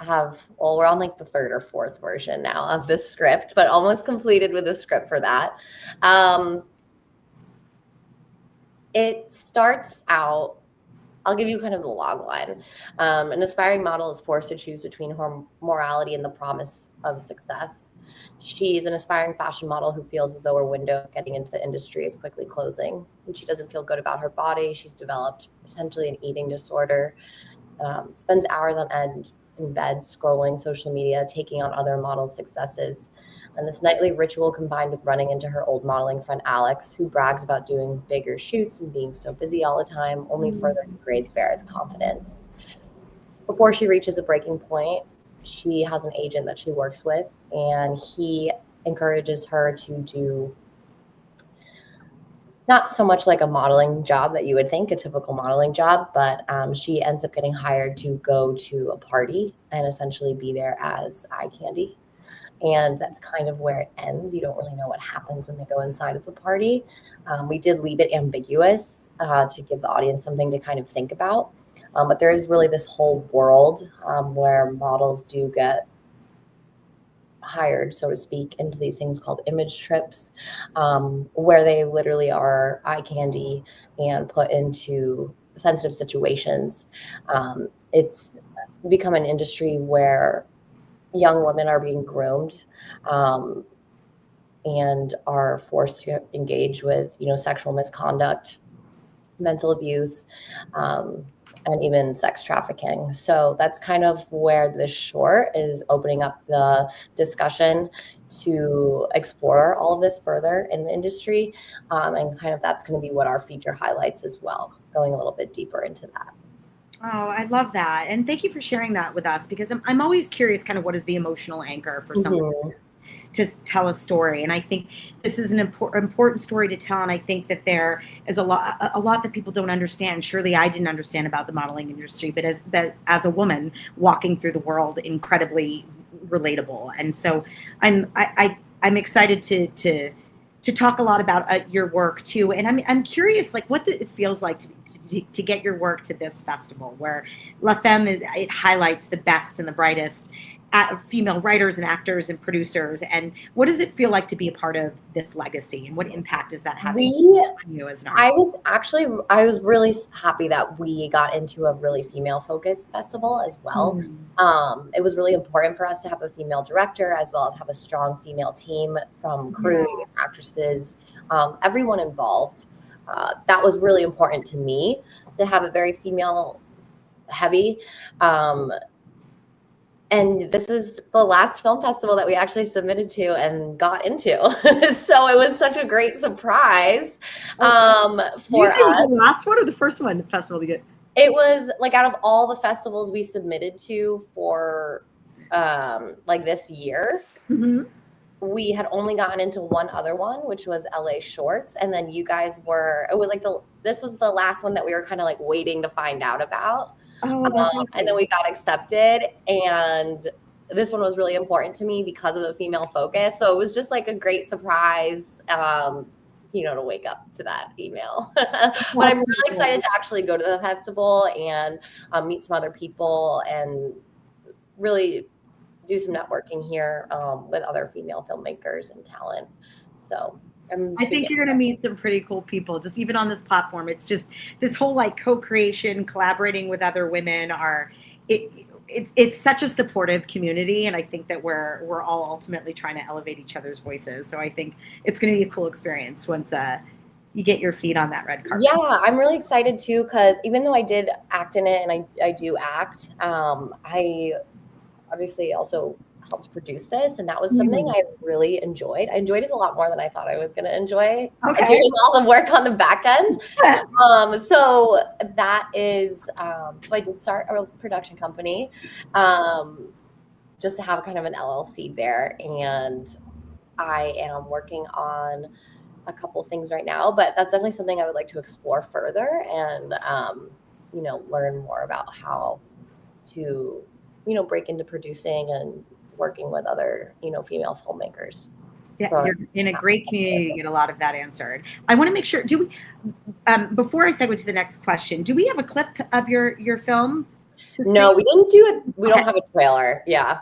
have. Well, we're on like the third or fourth version now of this script, but almost completed with the script for that. It starts out, I'll give you kind of the log line. An aspiring model is forced to choose between her morality and the promise of success. She is an aspiring fashion model who feels as though her window of getting into the industry is quickly closing. And she doesn't feel good about her body. She's developed potentially an eating disorder, spends hours on end in bed scrolling social media, taking on other models' successes. And this nightly ritual combined with running into her old modeling friend Alex, who brags about doing bigger shoots and being so busy all the time, only further degrades Vera's confidence. Before she reaches a breaking point, she has an agent that she works with, and he encourages her to do not so much like a modeling job that you would think, a typical modeling job, but she ends up getting hired to go to a party and essentially be there as eye candy. And that's kind of where it ends. You don't really know what happens when they go inside of the party. We did leave it ambiguous to give the audience something to kind of think about. But there is really this whole world where models do get hired, so to speak, into these things called image trips, where they literally are eye candy and put into sensitive situations. It's become an industry where young women are being groomed and are forced to engage with, sexual misconduct, mental abuse, and even sex trafficking. So that's kind of where this short is opening up the discussion to explore all of this further in the industry. And kind of that's going to be what our feature highlights as well, going a little bit deeper into that. Oh, I love that. And thank you for sharing that with us, because I'm always curious kind of what is the emotional anchor for someone to tell a story. And I think this is an important story to tell. And I think that there is a lot that people don't understand. Surely I didn't understand about the modeling industry, but as a woman walking through the world, incredibly relatable. And so I'm excited to talk a lot about your work too, and I'm curious, like, what it feels like to get your work to this festival, where Femme it highlights the best and the brightest female writers and actors and producers. And what does it feel like to be a part of this legacy, and what impact is that having on you as an artist? I was really happy that we got into a really female focused festival as well. It was really important for us to have a female director, as well as have a strong female team from crew, actresses, everyone involved. That was really important to me, to have a very female heavy. And this was the last film festival that we actually submitted to and got into. So it was such a great surprise for us. Was the last one or the first one festival to get? It was like, out of all the festivals we submitted to for like this year, we had only gotten into one other one, which was LA Shorts. And then you guys this was the last one that we were kind of like waiting to find out about. And then we got accepted, and this one was really important to me because of the female focus. So it was just like a great surprise, to wake up to that email. But I'm really excited to actually go to the festival and meet some other people and really do some networking here with other female filmmakers and talent. So I think you're going to meet some pretty cool people, just even on this platform. It's just this whole like co-creation, collaborating with other women it's such a supportive community. And I think that we're all ultimately trying to elevate each other's voices. So I think it's going to be a cool experience once you get your feet on that red carpet. Yeah, I'm really excited too, because even though I did act in it, and I do act, I obviously also helped produce this, and that was something I really enjoyed. I enjoyed it a lot more than I thought I was going to enjoy, doing all the work on the back end. So that is, so I did start a production company, just to have kind of an LLC there, and I am working on a couple things right now, but that's definitely something I would like to explore further and, learn more about how to, break into producing and working with other, female filmmakers. Yeah, for- you're in a great community to get a lot of that answered. I want to make sure, do we, before I segue to the next question, do we have a clip of your film? No, we didn't do it. We don't have a trailer. Yeah.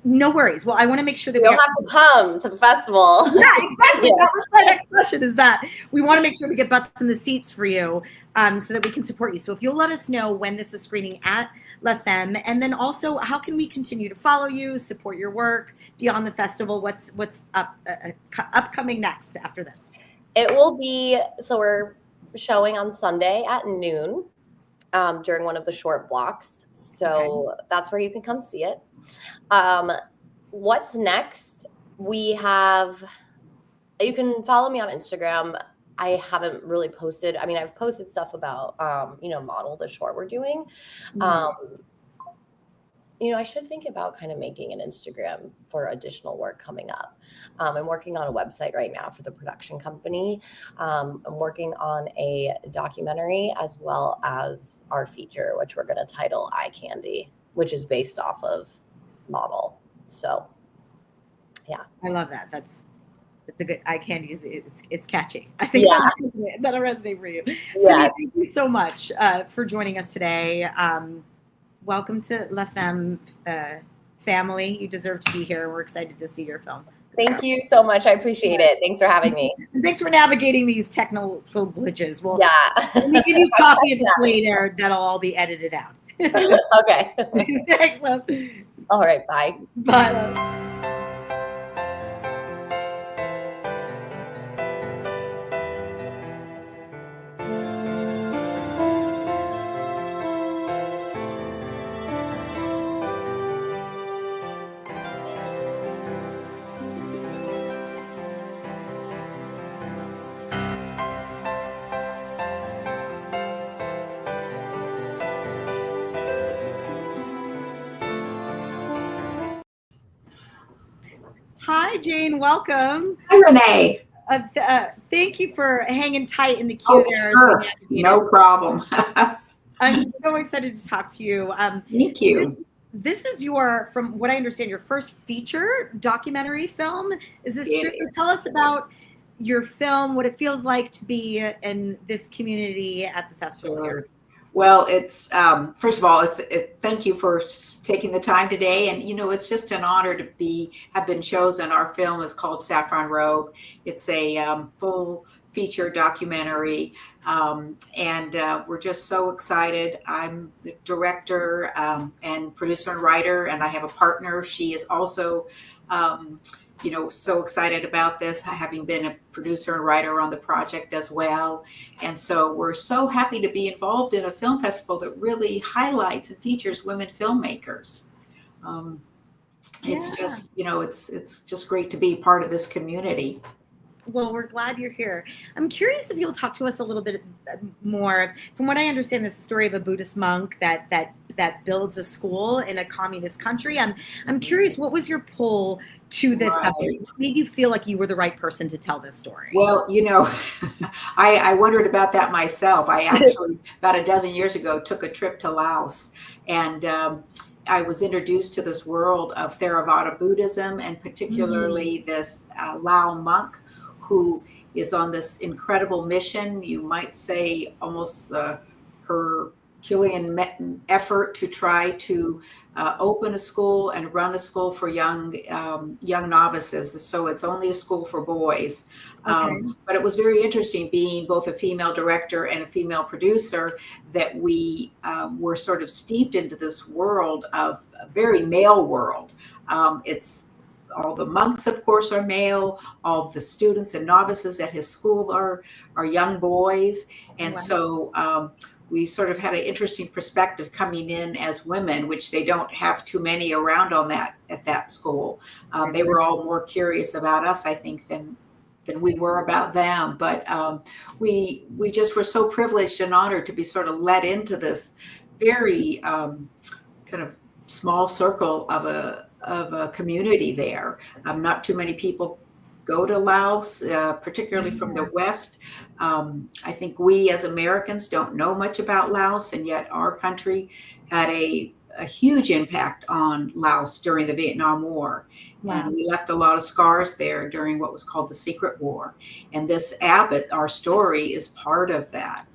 No worries. Well, I want to make sure that you don't have to come to the festival. Yeah, exactly. That was my next question, is that we want to make sure we get butts in the seats for you, so that we can support you. So if you'll let us know when this is screening at La Femme, and then also how can we continue to follow you, support your work beyond the festival? What's upcoming next after this? It will be, so we're showing on Sunday at noon during one of the short blocks. So that's where you can come see it. What's next? You can follow me on Instagram. I haven't really posted. I mean, I've posted stuff about, Model, the short we're doing. I should think about kind of making an Instagram for additional work coming up. I'm working on a website right now for the production company. I'm working on a documentary as well as our feature, which we're going to title Eye Candy, which is based off of Model. So, yeah. I love that. It's a good eye candy. It's catchy. I think that'll resonate for you. Yeah. Cindy, thank you so much for joining us today. Welcome to La Femme family. You deserve to be here. We're excited to see your film. Thank you so much. I appreciate it. Thanks for having me. And thanks for navigating these technical glitches. Well, yeah. Let me give you a copy of this later. That'll all be edited out. Okay. Thanks, love. All right. Bye. Bye, love. Hi, Jane. Welcome. Hi, Renee. Thank you for hanging tight in the queue there. Sure. No problem. I'm so excited to talk to you. Thank you. This is from what I understand, your first feature documentary film. Is this true? Tell us about your film, what it feels like to be in this community at the festival here. Well, it's first of all, thank you for taking the time today, and it's just an honor to have been chosen. Our film is called Saffron Robe. It's a full feature documentary, and we're just so excited. I'm the director and producer and writer, and I have a partner. She is also so excited about this, having been a producer and writer on the project as well. And so we're so happy to be involved in a film festival that really highlights and features women filmmakers. It's just, it's just great to be part of this community. Well, we're glad you're here. I'm curious if you'll talk to us a little bit more. From what I understand, this is the story of a Buddhist monk that builds a school in a communist country. I'm curious, what was your pull to this subject? What made you feel like you were the right person to tell this story? Well, I wondered about that myself. I actually, about a dozen years ago, took a trip to Laos, and I was introduced to this world of Theravada Buddhism, and particularly this Lao monk who is on this incredible mission. You might say almost Herculean effort to try to open a school and run a school for young novices. So it's only a school for boys. But it was very interesting being both a female director and a female producer that we were sort of steeped into this world of a very male world. It's all the monks, of course, are male. All of the students and novices at his school are young boys. And so we sort of had an interesting perspective coming in as women, which they don't have too many around at that school. They were all more curious about us, I think, than we were about them. But we just were so privileged and honored to be sort of let into this very kind of small circle of a community there. Not too many people go to Laos, particularly from the West. I think we as Americans don't know much about Laos, and yet our country had a a huge impact on Laos during the Vietnam War. Wow. And we left a lot of scars there during what was called the Secret War. And this Abbott, our story, is part of that.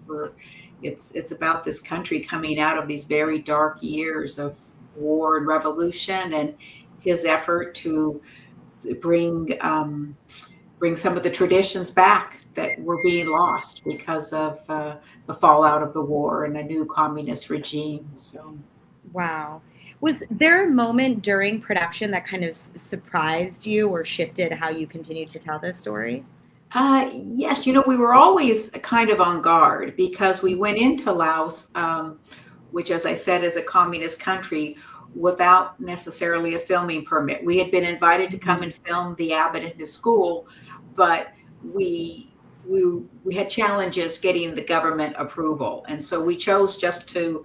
It's about this country coming out of these very dark years of war and revolution, and his effort to bring some of the traditions back that were being lost because of the fallout of the war and a new communist regime. So, wow. Was there a moment during production that kind of surprised you or shifted how you continued to tell this story? yes, we were always kind of on guard because we went into Laos, which, as I said, is a communist country, without necessarily a filming permit. We had been invited to come and film the Abbot in his school, but we had challenges getting the government approval, and so we chose just to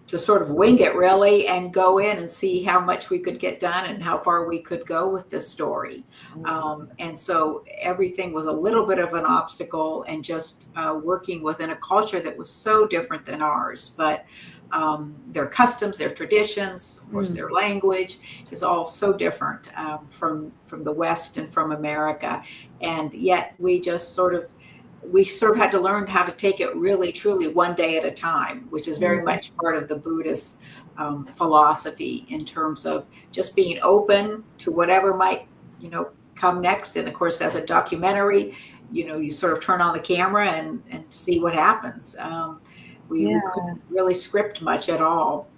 sort of wing it, really, and go in and see how much we could get done and how far we could go with this story. And so everything was a little bit of an obstacle, and just working within a culture that was so different than ours. But their customs, their traditions, of course, their language is all so different from the West and from America. And yet we sort of had to learn how to take it really, truly one day at a time, which is very much part of the Buddhist philosophy, in terms of just being open to whatever might, come next. And of course, as a documentary, you sort of turn on the camera and see what happens. We couldn't really script much at all.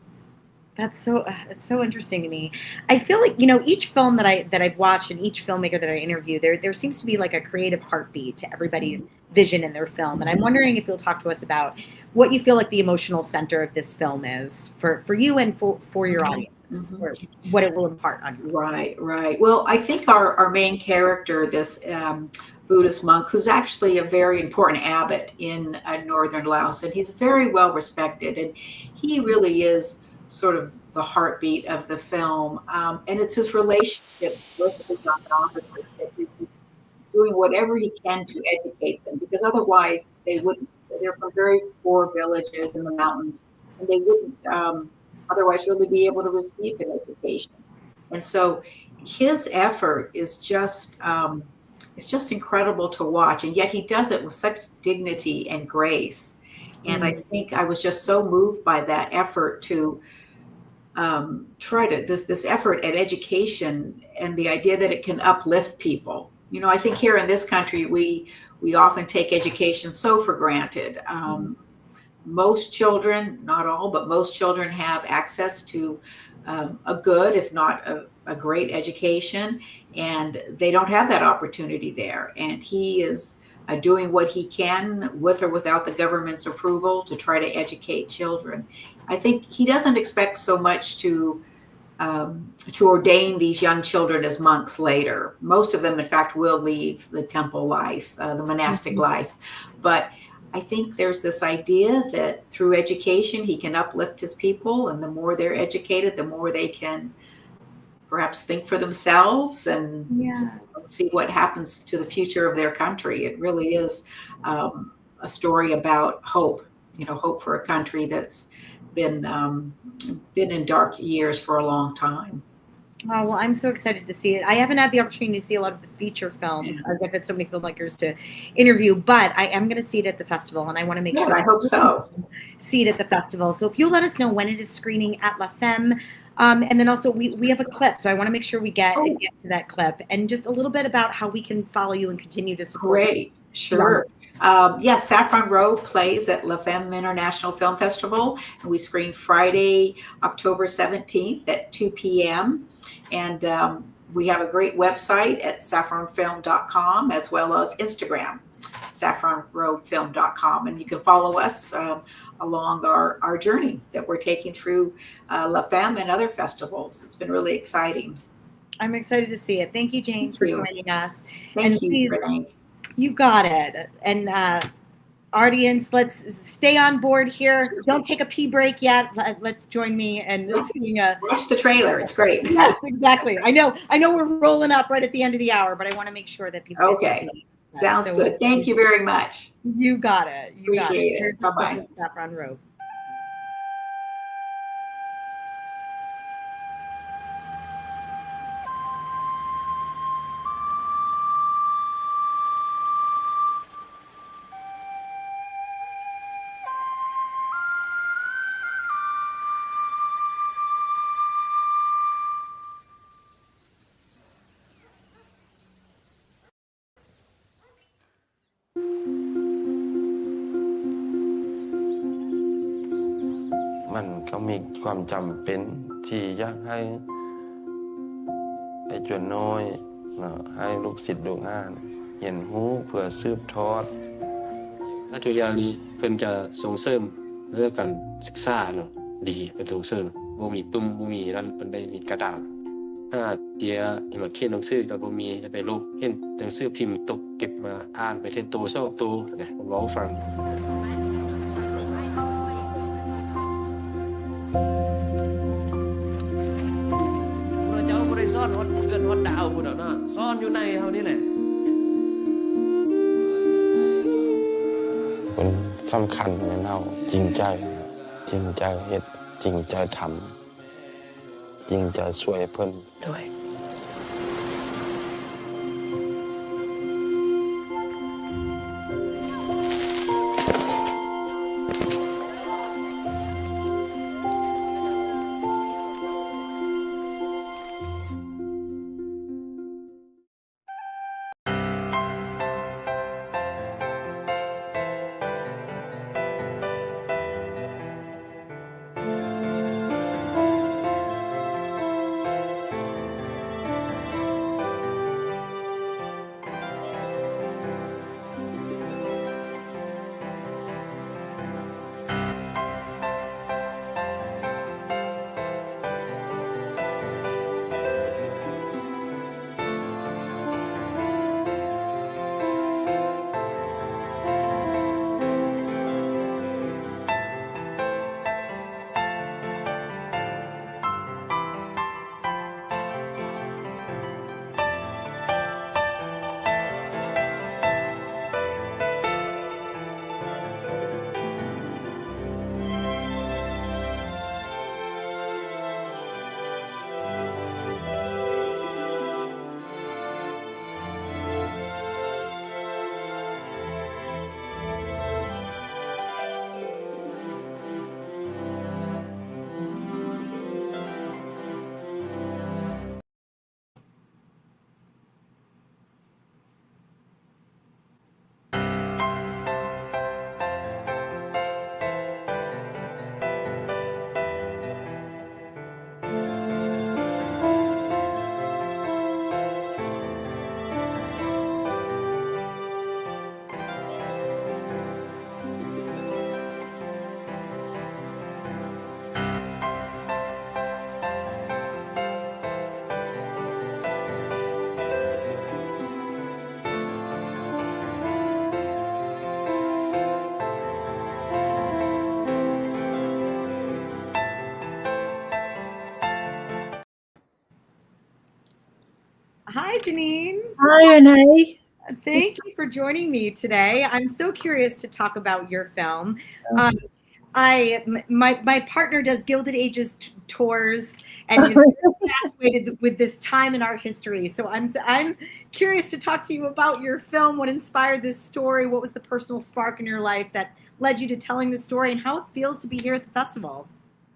It's so interesting to me. I feel like, each film that I've watched and each filmmaker that I interview, there seems to be like a creative heartbeat to everybody's vision in their film. And I'm wondering if you'll talk to us about what you feel like the emotional center of this film is for you and for your audience, or what it will impart on you. Right. Well, I think our main character, this Buddhist monk, who's actually a very important abbot in northern Laos, and he's very well respected, and he really is sort of the heartbeat of the film, and it's his relationships with the young officers that he's doing whatever he can to educate them, because otherwise they wouldn't. They're from very poor villages in the mountains, and they wouldn't otherwise really be able to receive an education. And so his effort is just it's just incredible to watch, and yet he does it with such dignity and grace. And I think I was just so moved by that effort to try to this effort at education, and the idea that it can uplift people. I think here in this country we often take education so for granted. Most children, not all, but most children have access to a good, if not a great education, and they don't have that opportunity there. And he is doing what he can, with or without the government's approval, to try to educate children. I think he doesn't expect so much to ordain these young children as monks later. Most of them, in fact, will leave the temple life, the monastic life. But I think there's this idea that through education, he can uplift his people, and the more they're educated, the more they can perhaps think for themselves and see what happens to the future of their country. It really is a story about hope, hope for a country that's been in dark years for a long time. Oh, well, I'm so excited to see it. I haven't had the opportunity to see a lot of the feature films, as I've had so many filmmakers to interview, but I am going to see it at the festival, and I want to make sure I hope so. See it at the festival. So if you'll let us know when it is screening at La Femme, and then also we have a clip, so I want to make sure we get to that clip, and just a little bit about how we can follow you and continue to support. Great. Sure. Yes, Saffron Road plays at La Femme International Film Festival, and we screen Friday, October 17th at 2 p.m. And we have a great website at saffronfilm.com, as well as Instagram, saffronroadfilm.com. And you can follow us along our journey that we're taking through La Femme and other festivals. It's been really exciting. I'm excited to see it. Thank you, Jane, for joining us. Thank you, Renee. You got it. And audience, let's stay on board here. Don't take a pee break yet. Let's join me and seeing watch the trailer. It's great. Yes, exactly. I know we're rolling up right at the end of the hour, but I want to make sure that people okay. Sounds good. Thank you very much. You got it. Appreciate it. Bye-bye. Saffron Road. มันก็มีความจำเป็นที่อยากให้ไอ้จวนน้อยให้ลูกศิษย์ลูกหาเห็นหูเพื่อสืบทอด ถ้าจุฬาลีเพิ่นจะส่งเสริมเรื่องการศึกษาเนาะดีเป็นส่งเสริมบ่มีปึ้มบ่มีนั่นเพิ่นได้มีกระดาษถ้าเดียมาเขียนหนังสือก็บ่มีไปลบเห็นหนังสือพิมพ์ตกเก็บมาอ่านไปเทนโตโซโตนะผมเว้าฟัง พระเจ้าบ่ได้ซ่อนฮอดเดือนฮอดดาวพุ่นดอกเนาะซ่อนอยู่ในเฮานี่แหละ คนสำคัญในเราจริงใจเฮ็ดจริงใจทำจริงใจช่วยเพิ่นด้วย Hi, Janine. Hi, Renee. Thank you for joining me today. I'm so curious to talk about your film. My partner does Gilded Ages tours and is fascinated with this time in our history. So I'm curious to talk to you about your film. What inspired this story? What was the personal spark in your life that led you to telling the story, and how it feels to be here at the festival?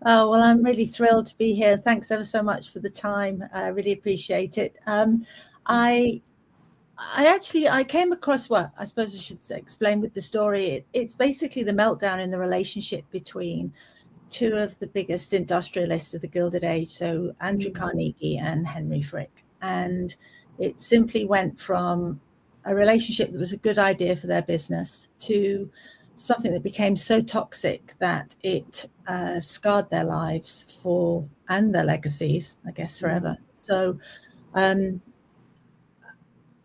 Oh, well, I'm really thrilled to be here. Thanks ever so much for the time. I really appreciate it. I came across, well, I suppose I should explain with the story. It's basically the meltdown in the relationship between two of the biggest industrialists of the Gilded Age, so Andrew Carnegie and Henry Frick. And it simply went from a relationship that was a good idea for their business to something that became so toxic that it scarred their lives and their legacies, I guess, forever. So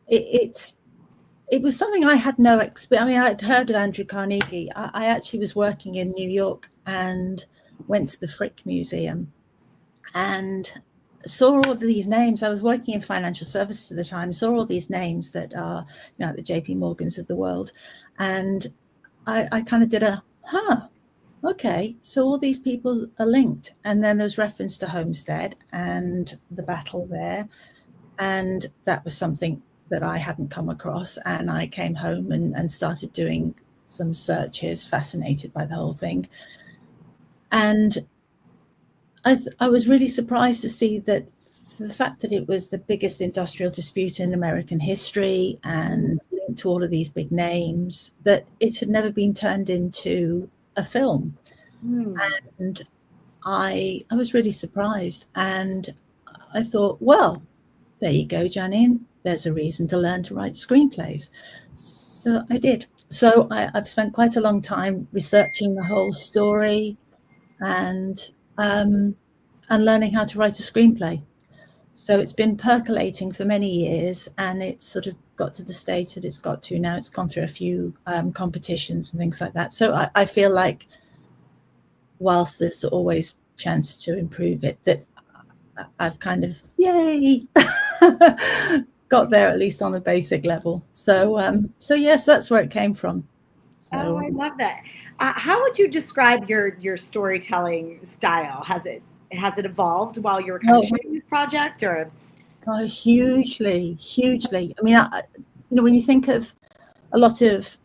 it was something I had no experience. I mean, I'd heard of Andrew Carnegie. I actually was working in New York and went to the Frick Museum and saw all these names. I was working in financial services at the time, saw all these names that are, the JP Morgans of the world. And I kind of did okay, so all these people are linked. And then there's reference to Homestead and the battle there. And that was something that I hadn't come across. And I came home and started doing some searches, fascinated by the whole thing. And I was really surprised to see that the fact that it was the biggest industrial dispute in American history and linked to all of these big names, that it had never been turned into a film. And I was really surprised, and I thought, well, there you go, Janine. There's a reason to learn to write screenplays. So I did. So I've spent quite a long time researching the whole story and learning how to write a screenplay. So it's been percolating for many years, and it's sort of got to the stage that it's got to now. It's gone through a few competitions and things like that. So I feel like, whilst there's always chance to improve it, that I've kind of, yay, got there, at least on a basic level. So yes, that's where it came from. So, oh, I love that. How would you describe your storytelling style? Has it evolved while you were kind of shooting this project, or? Oh, hugely. I mean, when you think of a lot of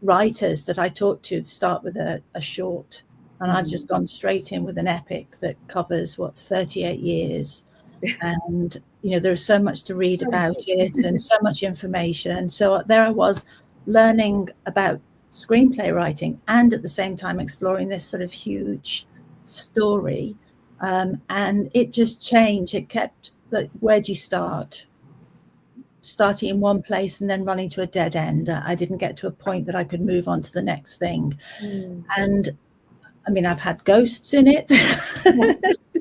writers that I talk to start with a short, and I've just gone straight in with an epic that covers 38 years. And, there's so much to read about it and so much information. So there I was learning about screenplay writing and at the same time exploring this sort of huge story. And it just changed. It kept, like, where'd you start? Starting in one place and then running to a dead end. I didn't get to a point that I could move on to the next thing. And I mean, I've had ghosts in it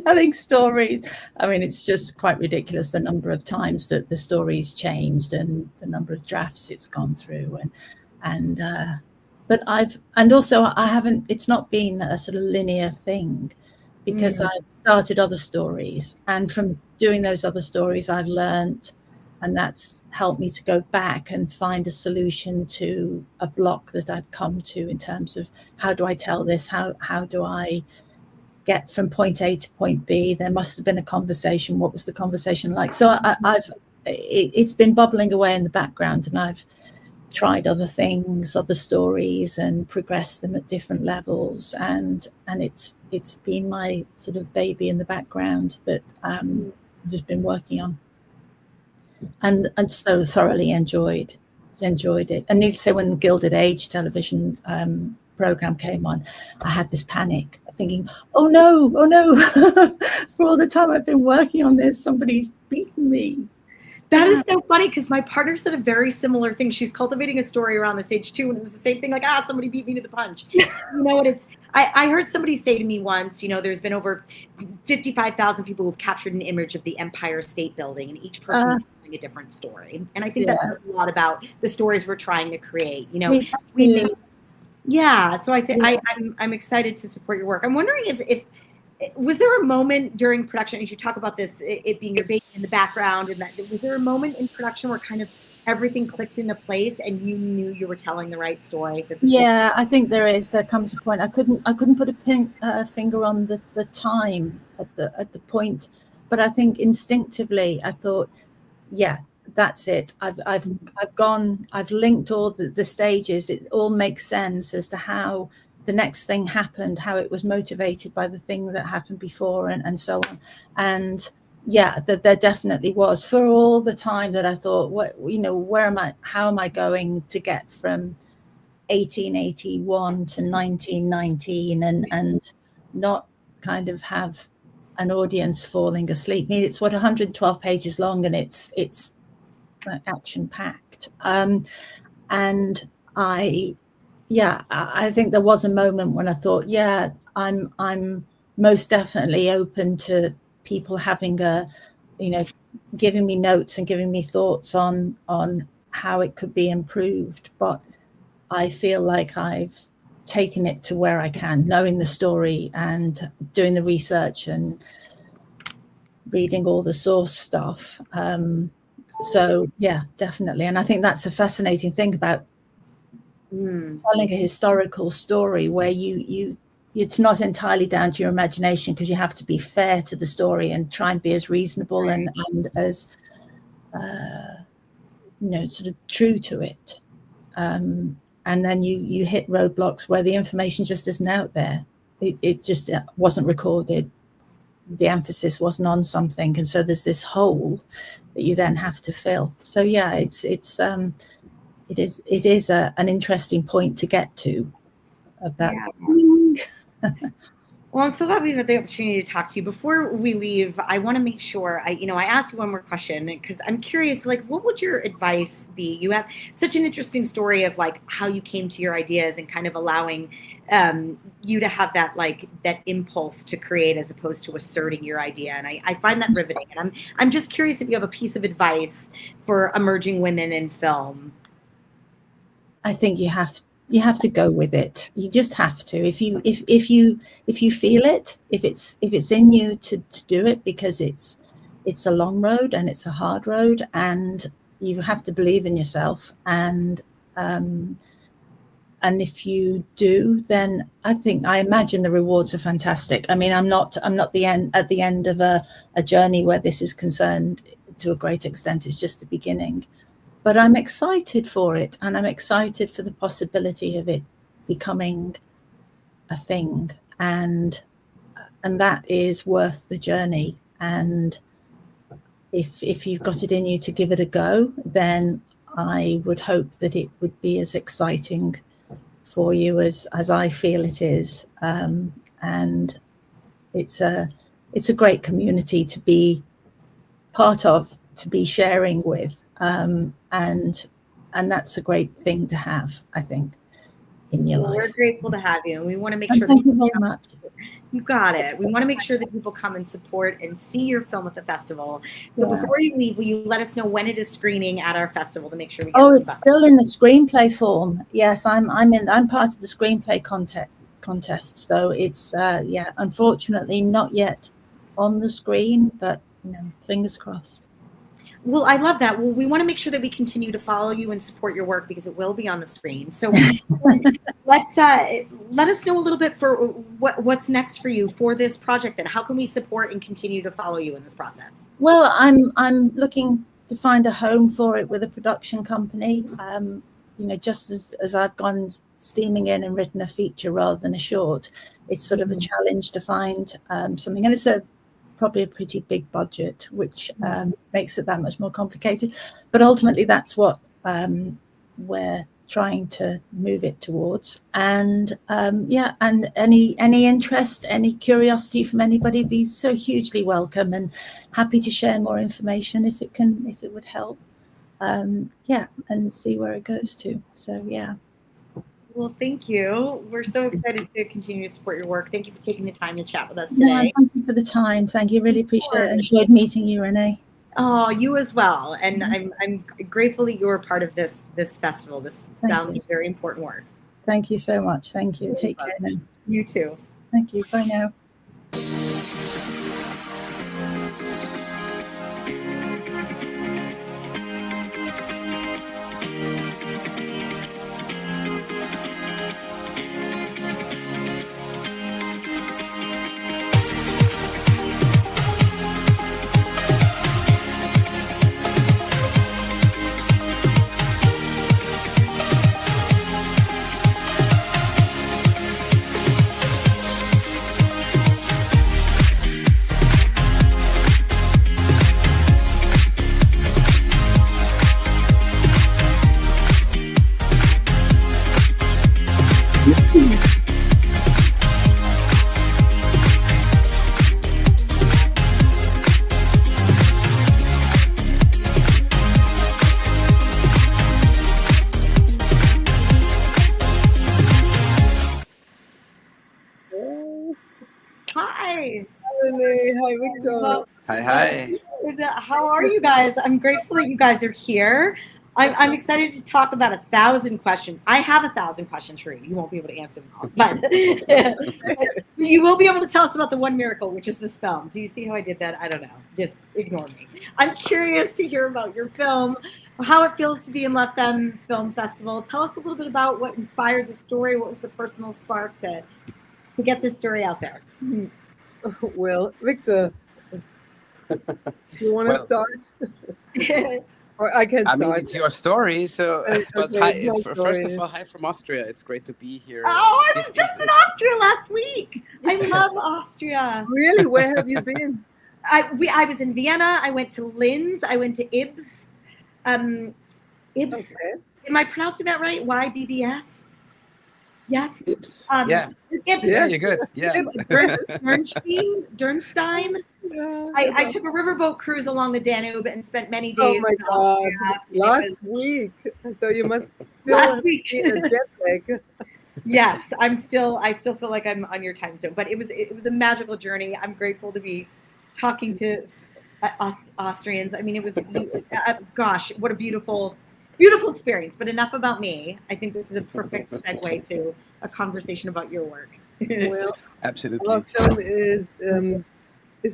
telling stories. I mean, it's just quite ridiculous the number of times that the story's changed and the number of drafts it's gone through. But I haven't, it's not been a sort of linear thing, because I've started other stories, and from doing those other stories I've learned, and that's helped me to go back and find a solution to a block that I'd come to in terms of, how do I tell this? How do I get from point A to point B? There must have been a conversation. What was the conversation like? So it's been bubbling away in the background, and I've tried other things, other stories, and progressed them at different levels. And it's been my sort of baby in the background that I've just been working on. And so thoroughly enjoyed it. And need to say, when the Gilded Age television program came on, I had this panic, thinking, oh no, for all the time I've been working on this, somebody's beaten me. That is so funny, because my partner said a very similar thing. She's cultivating a story around this age too, and it was the same thing, like, somebody beat me to the punch. And I heard somebody say to me once, there's been over 55,000 people who've captured an image of the Empire State Building, and each person is telling a different story. And I think that says a lot about the stories we're trying to create. So I think I'm excited to support your work. I'm wondering if was there a moment during production, as you talk about this, it being your baby in the background, and that, was there a moment in production where kind of everything clicked into place and you knew you were telling the right story? Yeah, I think there comes a point. I couldn't put a finger on the time at the point, but I think instinctively I thought, yeah, that's it. I've linked all the stages. It all makes sense as to how the next thing happened, how it was motivated by the thing that happened before, and so on. And yeah, there definitely was, for all the time that I thought, where am I, how am I going to get from 1881 to 1919 and not kind of have an audience falling asleep. I mean, it's 112 pages long, and it's action packed. And I think there was a moment when I thought, yeah, I'm most definitely open to people having giving me notes and giving me thoughts on how it could be improved. But I feel like I've taken it to where I can, knowing the story and doing the research and reading all the source stuff. So yeah, definitely. And I think that's a fascinating thing about telling a historical story, where it's not entirely down to your imagination, because you have to be fair to the story and try and be as reasonable and as sort of true to it. And then you hit roadblocks where the information just isn't out there. It just wasn't recorded. The emphasis wasn't on something, and so there's this hole that you then have to fill. So yeah, it is an interesting point to get to, of that. Yeah. Well, I'm so glad we've had the opportunity to talk to you. Before we leave, I want to make sure I ask you one more question because I'm curious, like, what would your advice be? You have such an interesting story of like how you came to your ideas and kind of allowing you to have that that impulse to create as opposed to asserting your idea. And I find that riveting. And I'm just curious if you have a piece of advice for emerging women in film. I think you have to go with it. You just have to. If you feel it, if it's in you to do it, because it's a long road and it's a hard road, and you have to believe in yourself. And if you do, then I imagine the rewards are fantastic. I mean, I'm not at the end of a journey where this is concerned to a great extent. It's just the beginning. But I'm excited for it, and I'm excited for the possibility of it becoming a thing, and that is worth the journey. And if you've got it in you to give it a go, then I would hope that it would be as exciting for you as I feel it is. And it's a great community to be part of, to be sharing with. And that's a great thing to have, I think, in your life. We're grateful to have you, and we want to make And sure. thank you very much. You got it. We want to make sure that people come and support and see your film at the festival. So before you leave, will you let us know when it is screening at our festival to make sure we get some It's still in the screenplay form. Yes, I'm part of the screenplay contest. So it's unfortunately not yet on the screen, but fingers crossed. Well, I love that. Well, we want to make sure that we continue to follow you and support your work because it will be on the screen. So let's let us know a little bit for what's next for you for this project. Then, how can we support and continue to follow you in this process? Well, I'm looking to find a home for it with a production company. Just as I've gone steaming in and written a feature rather than a short, it's sort of a challenge to find something, and it's probably a pretty big budget, which makes it that much more complicated. But ultimately, that's what we're trying to move it towards. And and any interest, any curiosity from anybody, be so hugely welcome, and happy to share more information if it would help. And see where it goes to. So yeah. Well, thank you. We're so excited to continue to support your work. Thank you for taking the time to chat with us today. No, thank you for the time. Thank you. Really appreciate it. Enjoyed meeting you, Renee. Oh, you as well. And I'm grateful that you're part of this festival. This sounds like very important work. Thank you so much. Thank you. Take care then. You too. Thank you. Bye now. Hi. Hi, Victor. Well, Hi. How are you guys? I'm grateful that you guys are here. I'm excited to talk about 1,000 questions. I have 1,000 questions for you. You won't be able to answer them all, but you will be able to tell us about the one miracle, which is this film. Do you see how I did that? I don't know. Just ignore me. I'm curious to hear about your film, how it feels to be in La Femme Film Festival. Tell us a little bit about what inspired the story. What was the personal spark to get this story out there? Well, Victor, you want to start? Or I can start. I mean, it's your story, so. But Okay, hi, it's my first of story. all, hi from Austria. It's great to be here. Oh, I was just in Austria last week. I love Austria. Really? Where have you been? I was in Vienna. I went to Linz. I went to Ibs. Ibs. Okay. Am I pronouncing that right? YBBS? Yes. Lips. Yeah. Yeah, you're good. Yeah. Dernstein. I took a riverboat cruise along the Danube and spent many Oh days my in God! Austria. Last week, so you must still Last have week. a jet lag. Yes, I still feel like I'm on your time zone, but it was a magical journey. I'm grateful to be talking to us Austrians. I mean, it was gosh, what a beautiful experience. But enough about me. I think this is a perfect segue to a conversation about your work. Well, absolutely. Our film is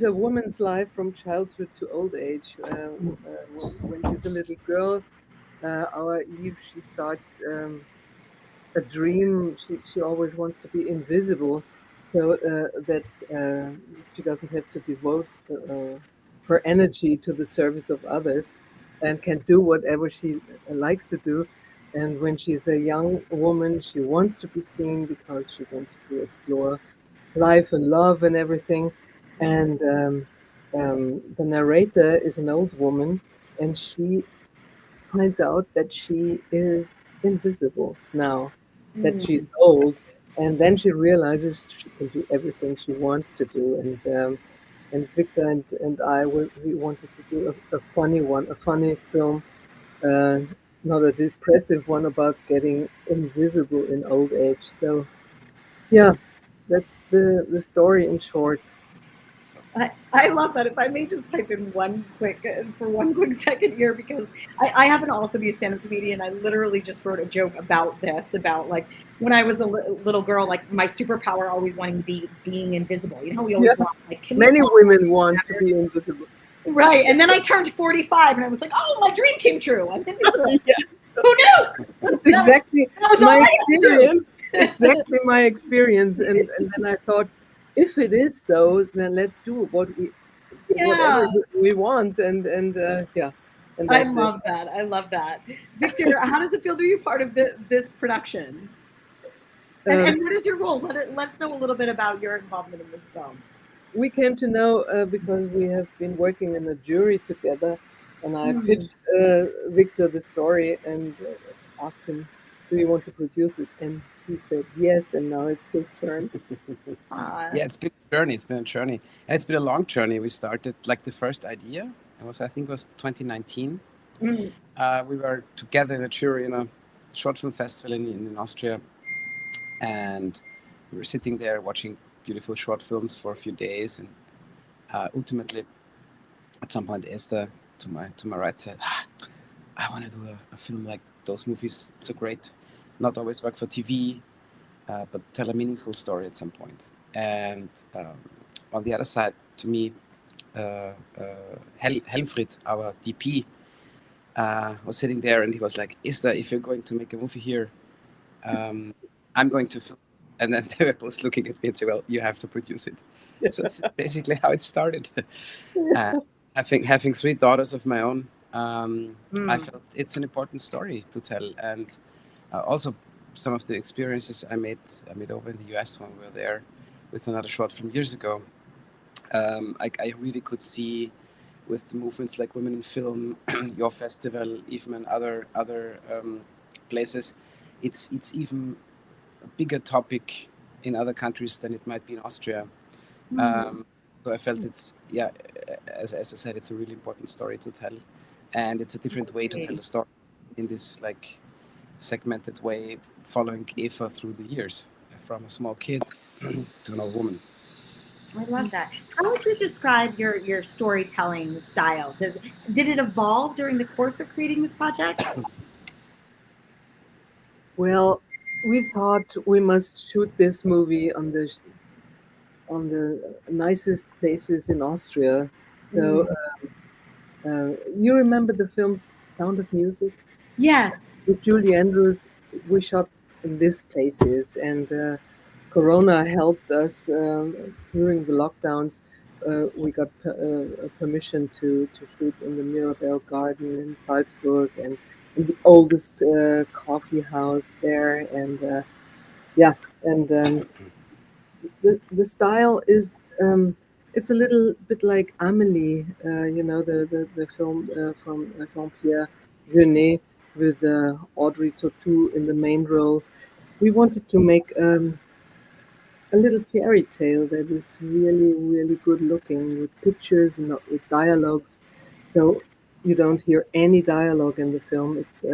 a woman's life from childhood to old age. When she's a little girl, our Eve, she starts a dream. She always wants to be invisible, so that she doesn't have to devote her energy to the service of others, and can do whatever she likes to do. And when she's a young woman, she wants to be seen because she wants to explore life and love and everything. And the narrator is an old woman, and she finds out that she is invisible now, that she's old, and then she realizes she can do everything she wants to do. And Victor and I, we wanted to do a funny one, a funny film, not a depressive one about getting invisible in old age. So, yeah, that's the story in short. I love that. If I may just pipe in one quick second here, because I happen to also be a stand-up comedian. I literally just wrote a joke about this, about like when I was a little girl, like my superpower always wanting to be being invisible. You know, we always want like many women want to be invisible. Right. And then I turned 45 and I was like, oh, my dream came true. I'm invisible. Yes. Who knew? That's exactly That was all my I had to do. experience. Exactly my experience. And then I thought, if it is so, then let's do whatever we want. And yeah. And I that's love that. I love that. Victor, how does it feel to be part of this production? And what is your role? Let's know a little bit about your involvement in this film. We came to know because we have been working in a jury together, and I pitched Victor the story and asked him, do you want to produce it? And he said yes, and now it's his turn. Yeah, it's been a journey. It's been a journey. It's been a long journey. We started like the first idea. I think it was 2019. We were together in a jury in a short film festival in Austria, and we were sitting there watching beautiful short films for a few days, and ultimately, at some point, Esther to my right said, "I want to do a film like those movies. It's so great. Not always work for TV, but tell a meaningful story at some point." And on the other side, to me, Helmfried, our DP, was sitting there, and he was like, "Esther, if you're going to make a movie here, I'm going to film." And then they were both looking at me and said, "Well, you have to produce it." So that's basically how it started. Having three daughters of my own, I felt it's an important story to tell, and also some of the experiences I made over in the US when we were there with another short film years ago. I really could see with movements like Women in Film, your festival, even in other places, it's even a bigger topic in other countries than it might be in Austria. So I felt it's, as I said, it's a really important story to tell, and it's a different way to tell a story in this like segmented way, following Eva through the years, from a small kid to an old woman. I love that. How would you describe your storytelling style? Did it evolve during the course of creating this project? Well, we thought we must shoot this movie on the nicest places in Austria. So you remember the film Sound of Music? Yes. With Julie Andrews, we shot in these places, and Corona helped us during the lockdowns. We got permission to shoot in the Mirabell Garden in Salzburg, and in the oldest coffee house there, and the style is it's a little bit like Amélie, the film from Jean-Pierre Jeunet with Audrey Tautou in the main role. we wanted to make a little fairy tale that is really, really good looking with pictures and not with dialogues. So you don't hear any dialogue in the film. It's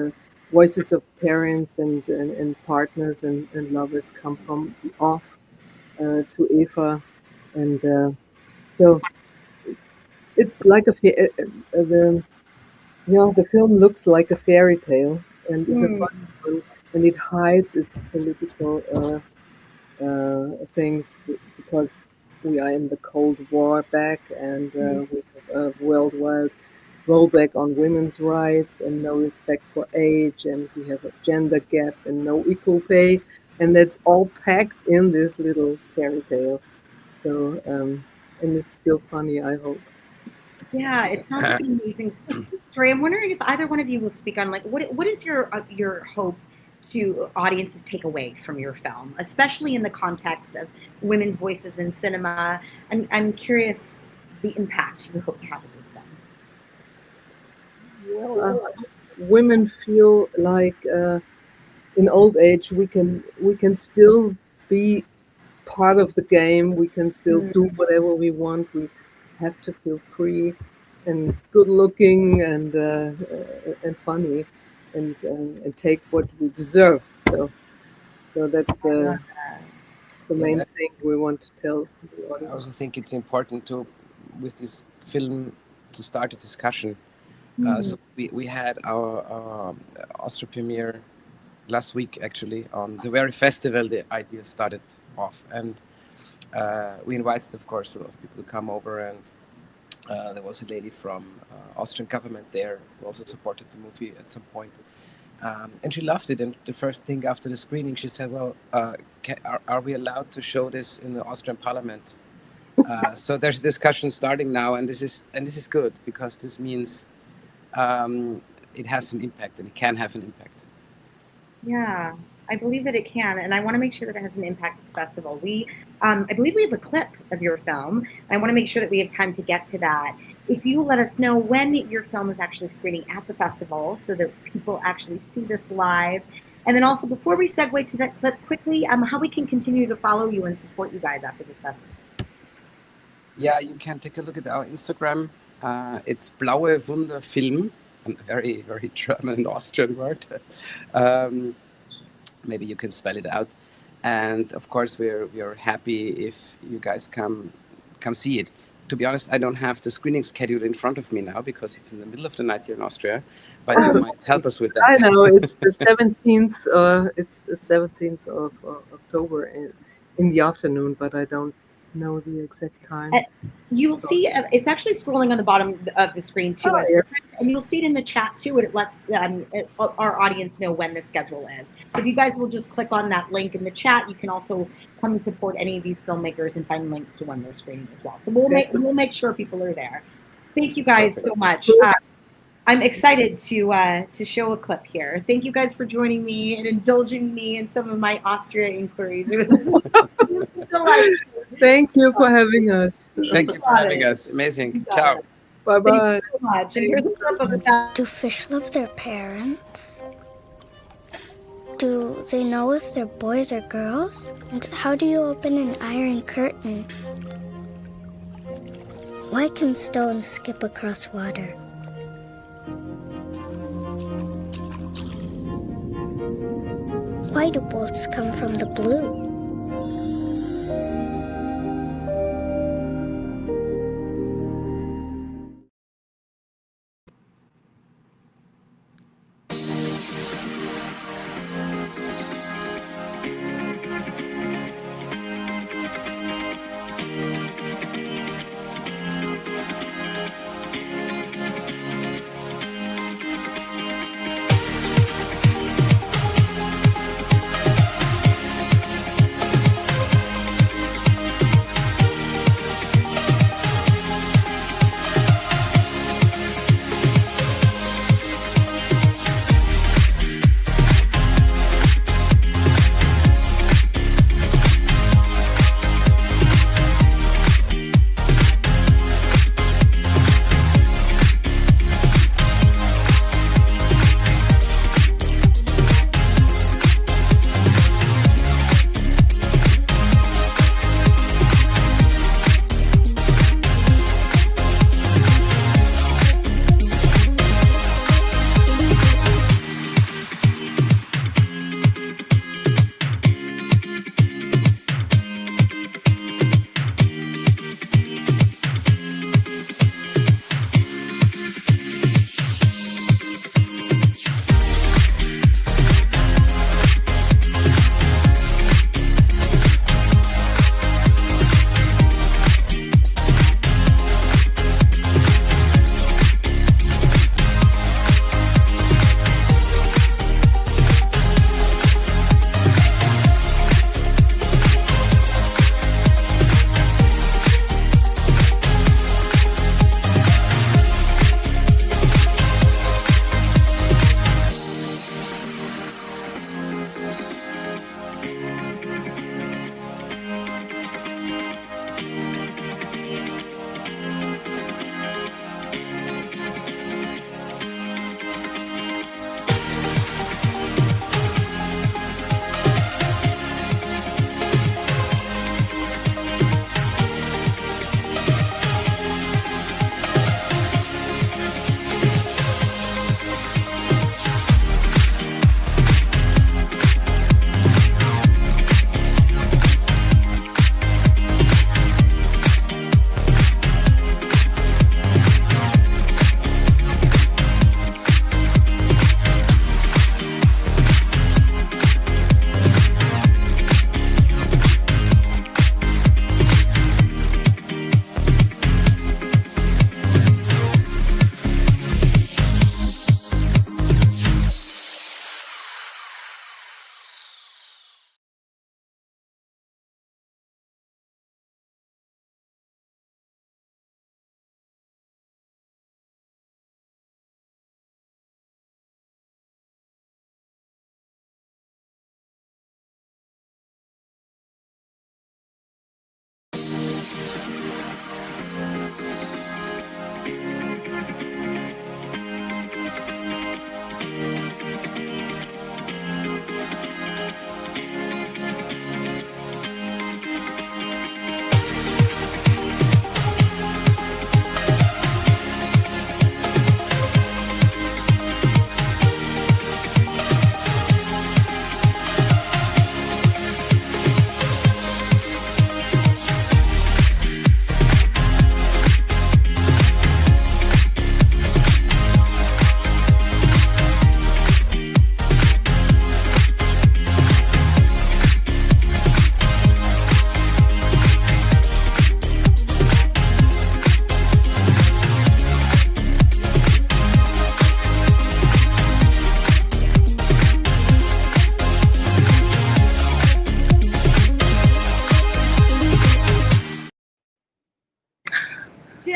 voices of parents and partners and lovers come from the off to Eva. And so it's like the film looks like a fairy tale and is a fun one, and it hides its political things because we are in the Cold War back, and we have a worldwide rollback on women's rights and no respect for age, and we have a gender gap and no equal pay, and that's all packed in this little fairy tale. So, and it's still funny, I hope. Yeah, it sounds like an amazing story. I'm wondering if either one of you will speak on like what is your hope to audiences take away from your film, especially in the context of women's voices in cinema. I'm curious the impact you hope to have with this film. Well, women feel like in old age we can still be part of the game. We can still do whatever we want. We have to feel free and good looking and funny and take what we deserve. So that's the main thing we want to tell the audience. I also think it's important with this film to start a discussion. So we had our Austria premiere last week, actually, on the very festival the idea started off, and we invited, of course, a lot of people to come over, and there was a lady from Austrian government there who also supported the movie at some point, and she loved it. And the first thing after the screening, she said, "Well, are we allowed to show this in the Austrian Parliament?" So there's discussion starting now, and this is good because this means it has some impact, and it can have an impact. Yeah, I believe that it can, and I want to make sure that it has an impact at the festival. I believe we have a clip of your film. I want to make sure that we have time to get to that. If you let us know when your film is actually screening at the festival so that people actually see this live. And then also, before we segue to that clip quickly, how we can continue to follow you and support you guys after this festival. Yeah, you can take a look at our Instagram. It's Blaue Wunder Film, a very, very German and Austrian word. Maybe you can spell it out. And of course, we're happy if you guys come see it. To be honest, I don't have the screening schedule in front of me now because it's in the middle of the night here in Austria. But you might help us with that. I know it's the 17th. It's the 17th of October in the afternoon, but I don't know the exact time. You'll see it's actually scrolling on the bottom of the screen too, and you'll see it in the chat too. And it lets our audience know when the schedule is. So if you guys will just click on that link in the chat, you can also come and support any of these filmmakers and find links to when they're screening as well. So we'll make sure people are there. Thank you guys so much. I'm excited to show a clip here. Thank you guys for joining me and indulging me in some of my Austria inquiries. It was delightful. Thank you for having us. Thank you for having us. Amazing. Ciao. Bye-bye. Thank you so much. And here's a clip of that. Do fish love their parents? Do they know if they're boys or girls? And how do you open an iron curtain? Why can stones skip across water? Why do bolts come from the blue?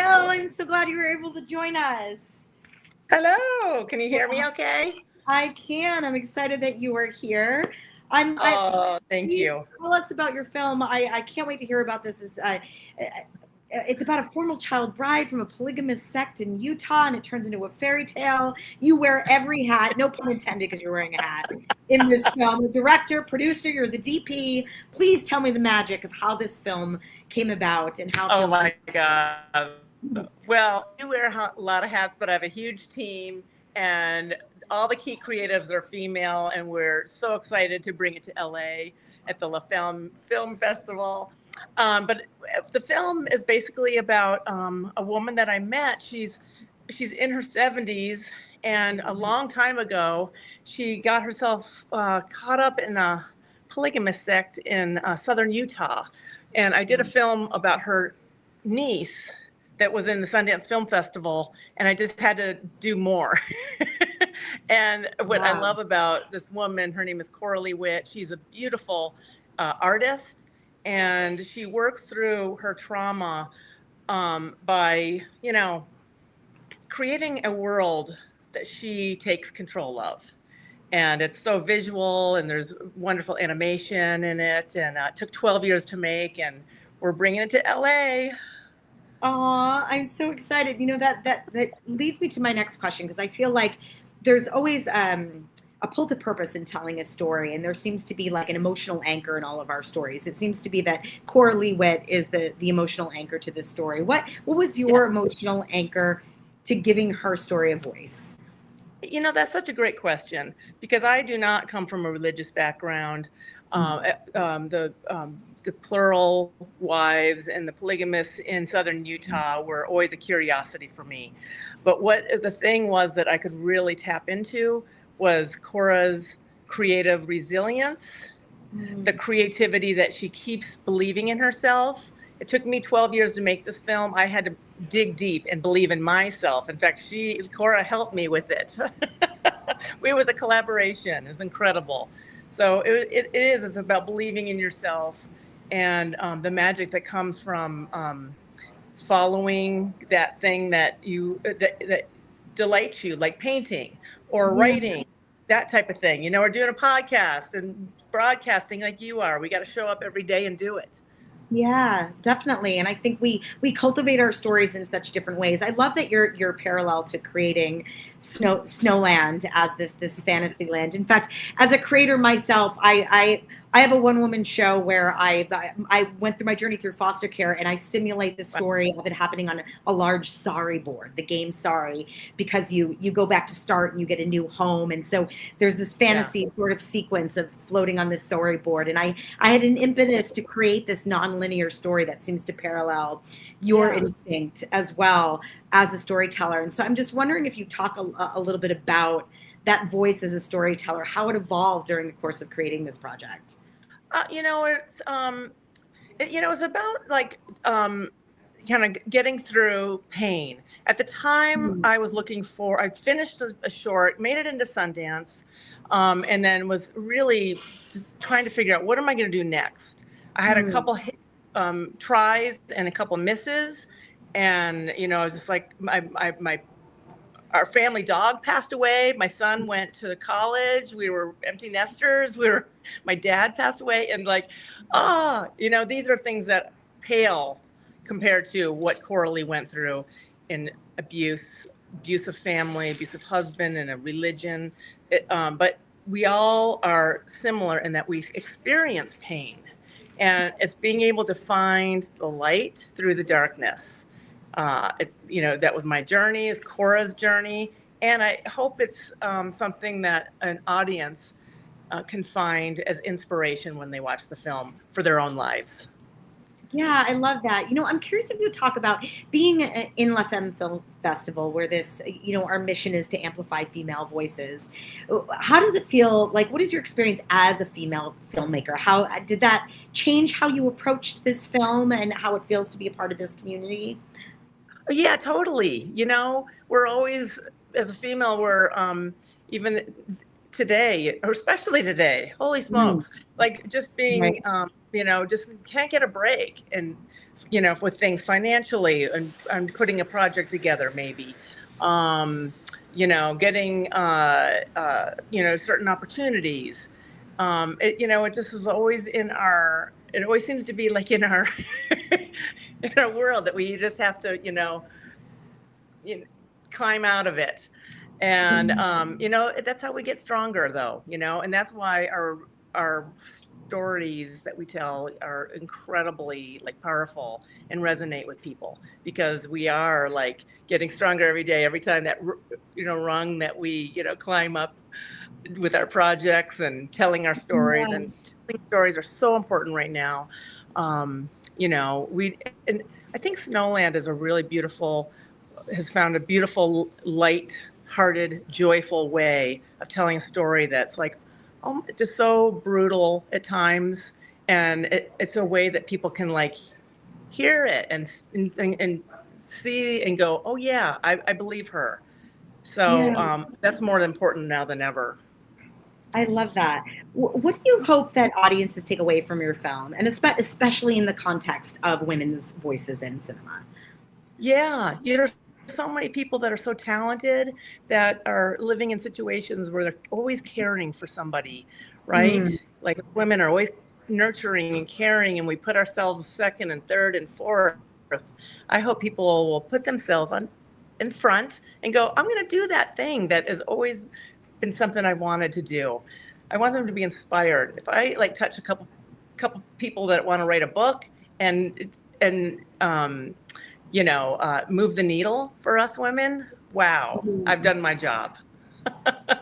I'm so glad you were able to join us. Hello, can you hear me okay? I can. I'm excited that you are here. Thank please you. Tell us about your film. I can't wait to hear about this. It's about a formal child bride from a polygamous sect in Utah, and it turns into a fairy tale. You wear every hat, no pun intended, because you're wearing a hat in this film. The director, producer, you're the DP. Please tell me the magic of how this film came about and how. Oh my God. Well, I wear a lot of hats, but I have a huge team, and all the key creatives are female, and we're so excited to bring it to LA at the Femme Film Festival. But the film is basically about a woman that I met. She's in her 70s, and a long time ago, she got herself caught up in a polygamous sect in southern Utah. And I did a film about her niece that was in the Sundance Film Festival, and I just had to do more. And what I love about this woman, her name is Coralie Witt. She's a beautiful artist, and she works through her trauma by, creating a world that she takes control of. And it's so visual, and there's wonderful animation in it, and it took 12 years to make, and we're bringing it to LA. Aw, I'm so excited. That leads me to my next question, because I feel like there's always a pull to purpose in telling a story, and there seems to be like an emotional anchor in all of our stories. It seems to be that Coralie Witt is the emotional anchor to this story. What was your emotional anchor to giving her story a voice? That's such a great question, because I do not come from a religious background. The plural wives and the polygamists in southern Utah were always a curiosity for me. But what the thing was that I could really tap into was Cora's creative resilience, the creativity that she keeps believing in herself. It took me 12 years to make this film. I had to dig deep and believe in myself. In fact, Cora helped me with it. It was a collaboration. It's incredible. So it's about believing in yourself, and the magic that comes from following that thing that delights you, like painting or writing, that type of thing. Or doing a podcast and broadcasting like you are. We got to show up every day and do it. Yeah, definitely. And I think we cultivate our stories in such different ways. I love that you're parallel to creating Snowland as this fantasy land. In fact, as a creator myself, I have a one-woman show where I went through my journey through foster care, and I simulate the story of it happening on a large Sorry board, the game Sorry, because you go back to start and you get a new home. And so there's this fantasy sort of sequence of floating on this Sorry board. And I had an impetus to create this non-linear story that seems to parallel your instinct as well as a storyteller. And so I'm just wondering if you talk a little bit about that voice as a storyteller, how it evolved during the course of creating this project. It's about like kind of getting through pain. At the time, I finished a short, made it into Sundance, and then was really just trying to figure out, what am I going to do next? I had a couple tries and a couple misses, and I was just like, our family dog passed away. My son went to college. We were empty nesters. My dad passed away, and these are things that pale compared to what Coralie went through in abusive family, abusive husband, and a religion. But we all are similar in that we experience pain, and it's being able to find the light through the darkness. That was my journey, it's Cora's journey, and I hope it's something that an audience can find as inspiration when they watch the film for their own lives. Yeah, I love that. I'm curious if you would talk about being in La Femme Film Festival, where this, our mission is to amplify female voices. How does it feel? Like, what is your experience as a female filmmaker? How did that change how you approached this film and how it feels to be a part of this community? Yeah, totally. We're always, as a female, we're even today, or especially today, holy smokes, like just being, just can't get a break, and, with things financially and putting a project together, maybe, getting, certain opportunities. It just is always it always seems to be like in our, in our world that we just have to, climb out of it. And, that's how we get stronger, though, and that's why our stories that we tell are incredibly like powerful and resonate with people, because we are like getting stronger every day, every time that, rung that we, climb up with our projects and telling our stories. And telling stories are so important right now. And I think Snowland is has found a beautiful, light-hearted, joyful way of telling a story that's like, just so brutal at times, and it's a way that people can like hear it and see and go, oh yeah, I believe her. So that's more important now than ever. I love that. What do you hope that audiences take away from your film, and especially in the context of women's voices in cinema? Yeah, there's so many people that are so talented that are living in situations where they're always caring for somebody, right? Like women are always nurturing and caring, and we put ourselves second and third and fourth. I hope people will put themselves in front and go, I'm going to do that thing that has always been something I wanted to do. I want them to be inspired. If I like touch a couple people that want to write a book and move the needle for us women, wow, I've done my job.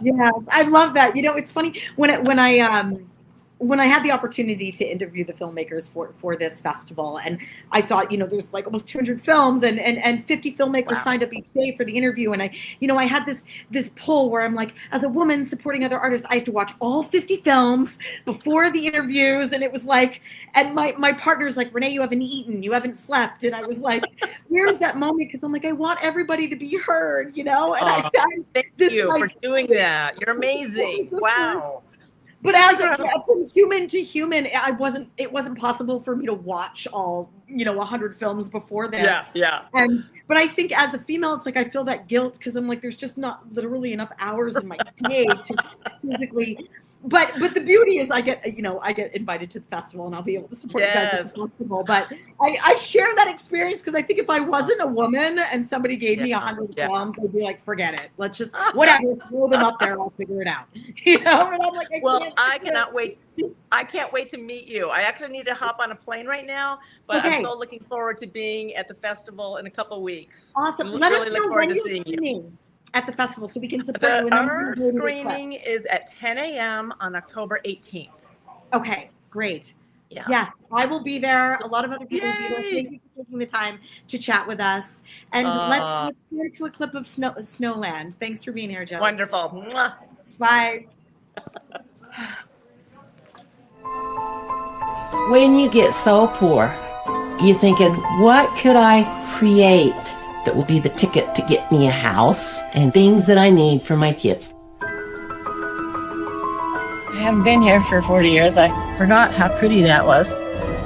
Yes, I love that. It's funny when I had the opportunity to interview the filmmakers for this festival, and I saw, there's like almost 200 films and 50 filmmakers signed up each day for the interview. And I had this pull where I'm like, as a woman supporting other artists, I have to watch all 50 films before the interviews. And it was like, and my partner's like, Renee, you haven't eaten, you haven't slept. And I was like, where's that moment? Because I'm like, I want everybody to be heard, and thank you for doing that. You're amazing. Wow. But as from human to human, it wasn't possible for me to watch all, 100 films before this. Yeah. But I think as a female, it's like I feel that guilt because I'm like, there's just not literally enough hours in my day to physically. But the beauty is I get invited to the festival, and I'll be able to support you guys at the festival. But I share that experience because I think if I wasn't a woman and somebody gave me 100 films, I'd be like, forget it. Let's just whatever, throw them up there. I'll figure it out. And I'm like, I cannot wait. I can't wait to meet you. I actually need to hop on a plane right now, but I'm so looking forward to being at the festival in a couple weeks. Awesome. Let us know when you're screening at the festival so we can support you. Our screening is at 10 a.m. on October 18th. Okay, great. Yeah. Yes, I will be there. A lot of other people will be there. Thank you for taking the time to chat with us. And let's hear to a clip of Snowland. Thanks for being here, Joe. Wonderful. Mwah. Bye. When you get so poor, you're thinking, what could I create that will be the ticket to get me a house and things that I need for my kids? I haven't been here for 40 years. I forgot how pretty that was.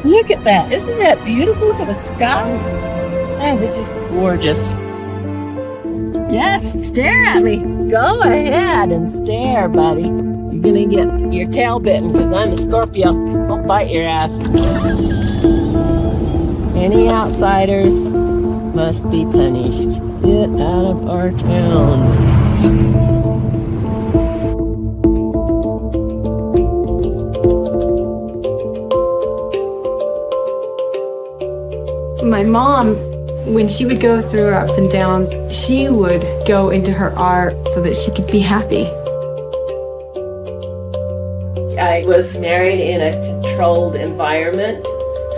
Look at that. Isn't that beautiful? Look at the sky. That is just gorgeous. Yes, stare at me. Go ahead and stare, buddy. You're gonna get your tail bitten because I'm a Scorpio. I'll bite your ass. Any outsiders must be punished. Get out of our town. My mom, when she would go through her ups and downs, she would go into her art so that she could be happy. I was married in a controlled environment,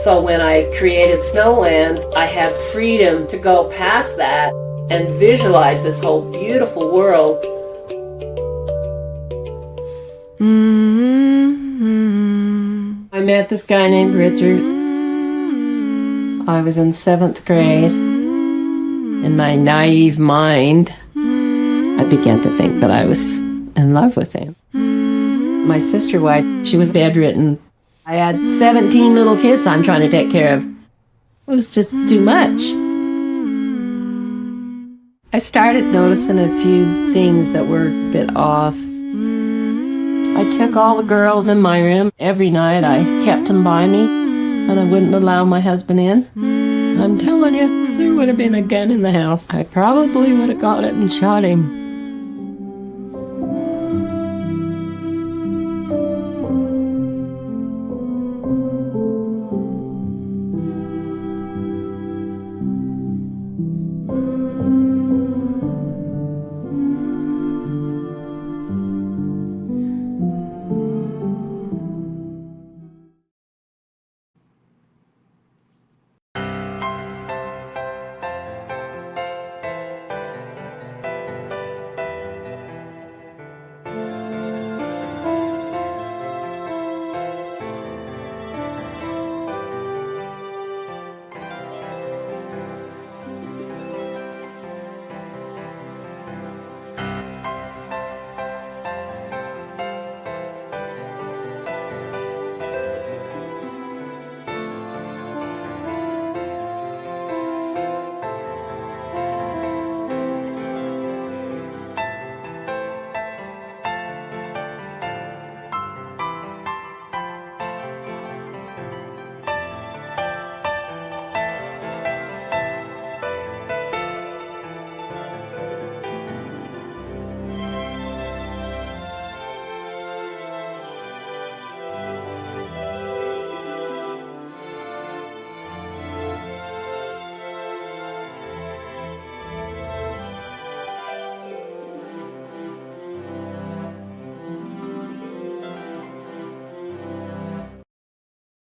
so when I created Snowland, I had freedom to go past that and visualize this whole beautiful world. I met this guy named Richard. I was in 7th grade. In my naive mind, I began to think that I was in love with him. My sister wife, she was bedridden. I had 17 little kids I'm trying to take care of. It was just too much. I started noticing a few things that were a bit off. I took all the girls in my room. Every night I kept them by me, and I wouldn't allow my husband in. I'm telling you, there would have been a gun in the house. I probably would have got it and shot him.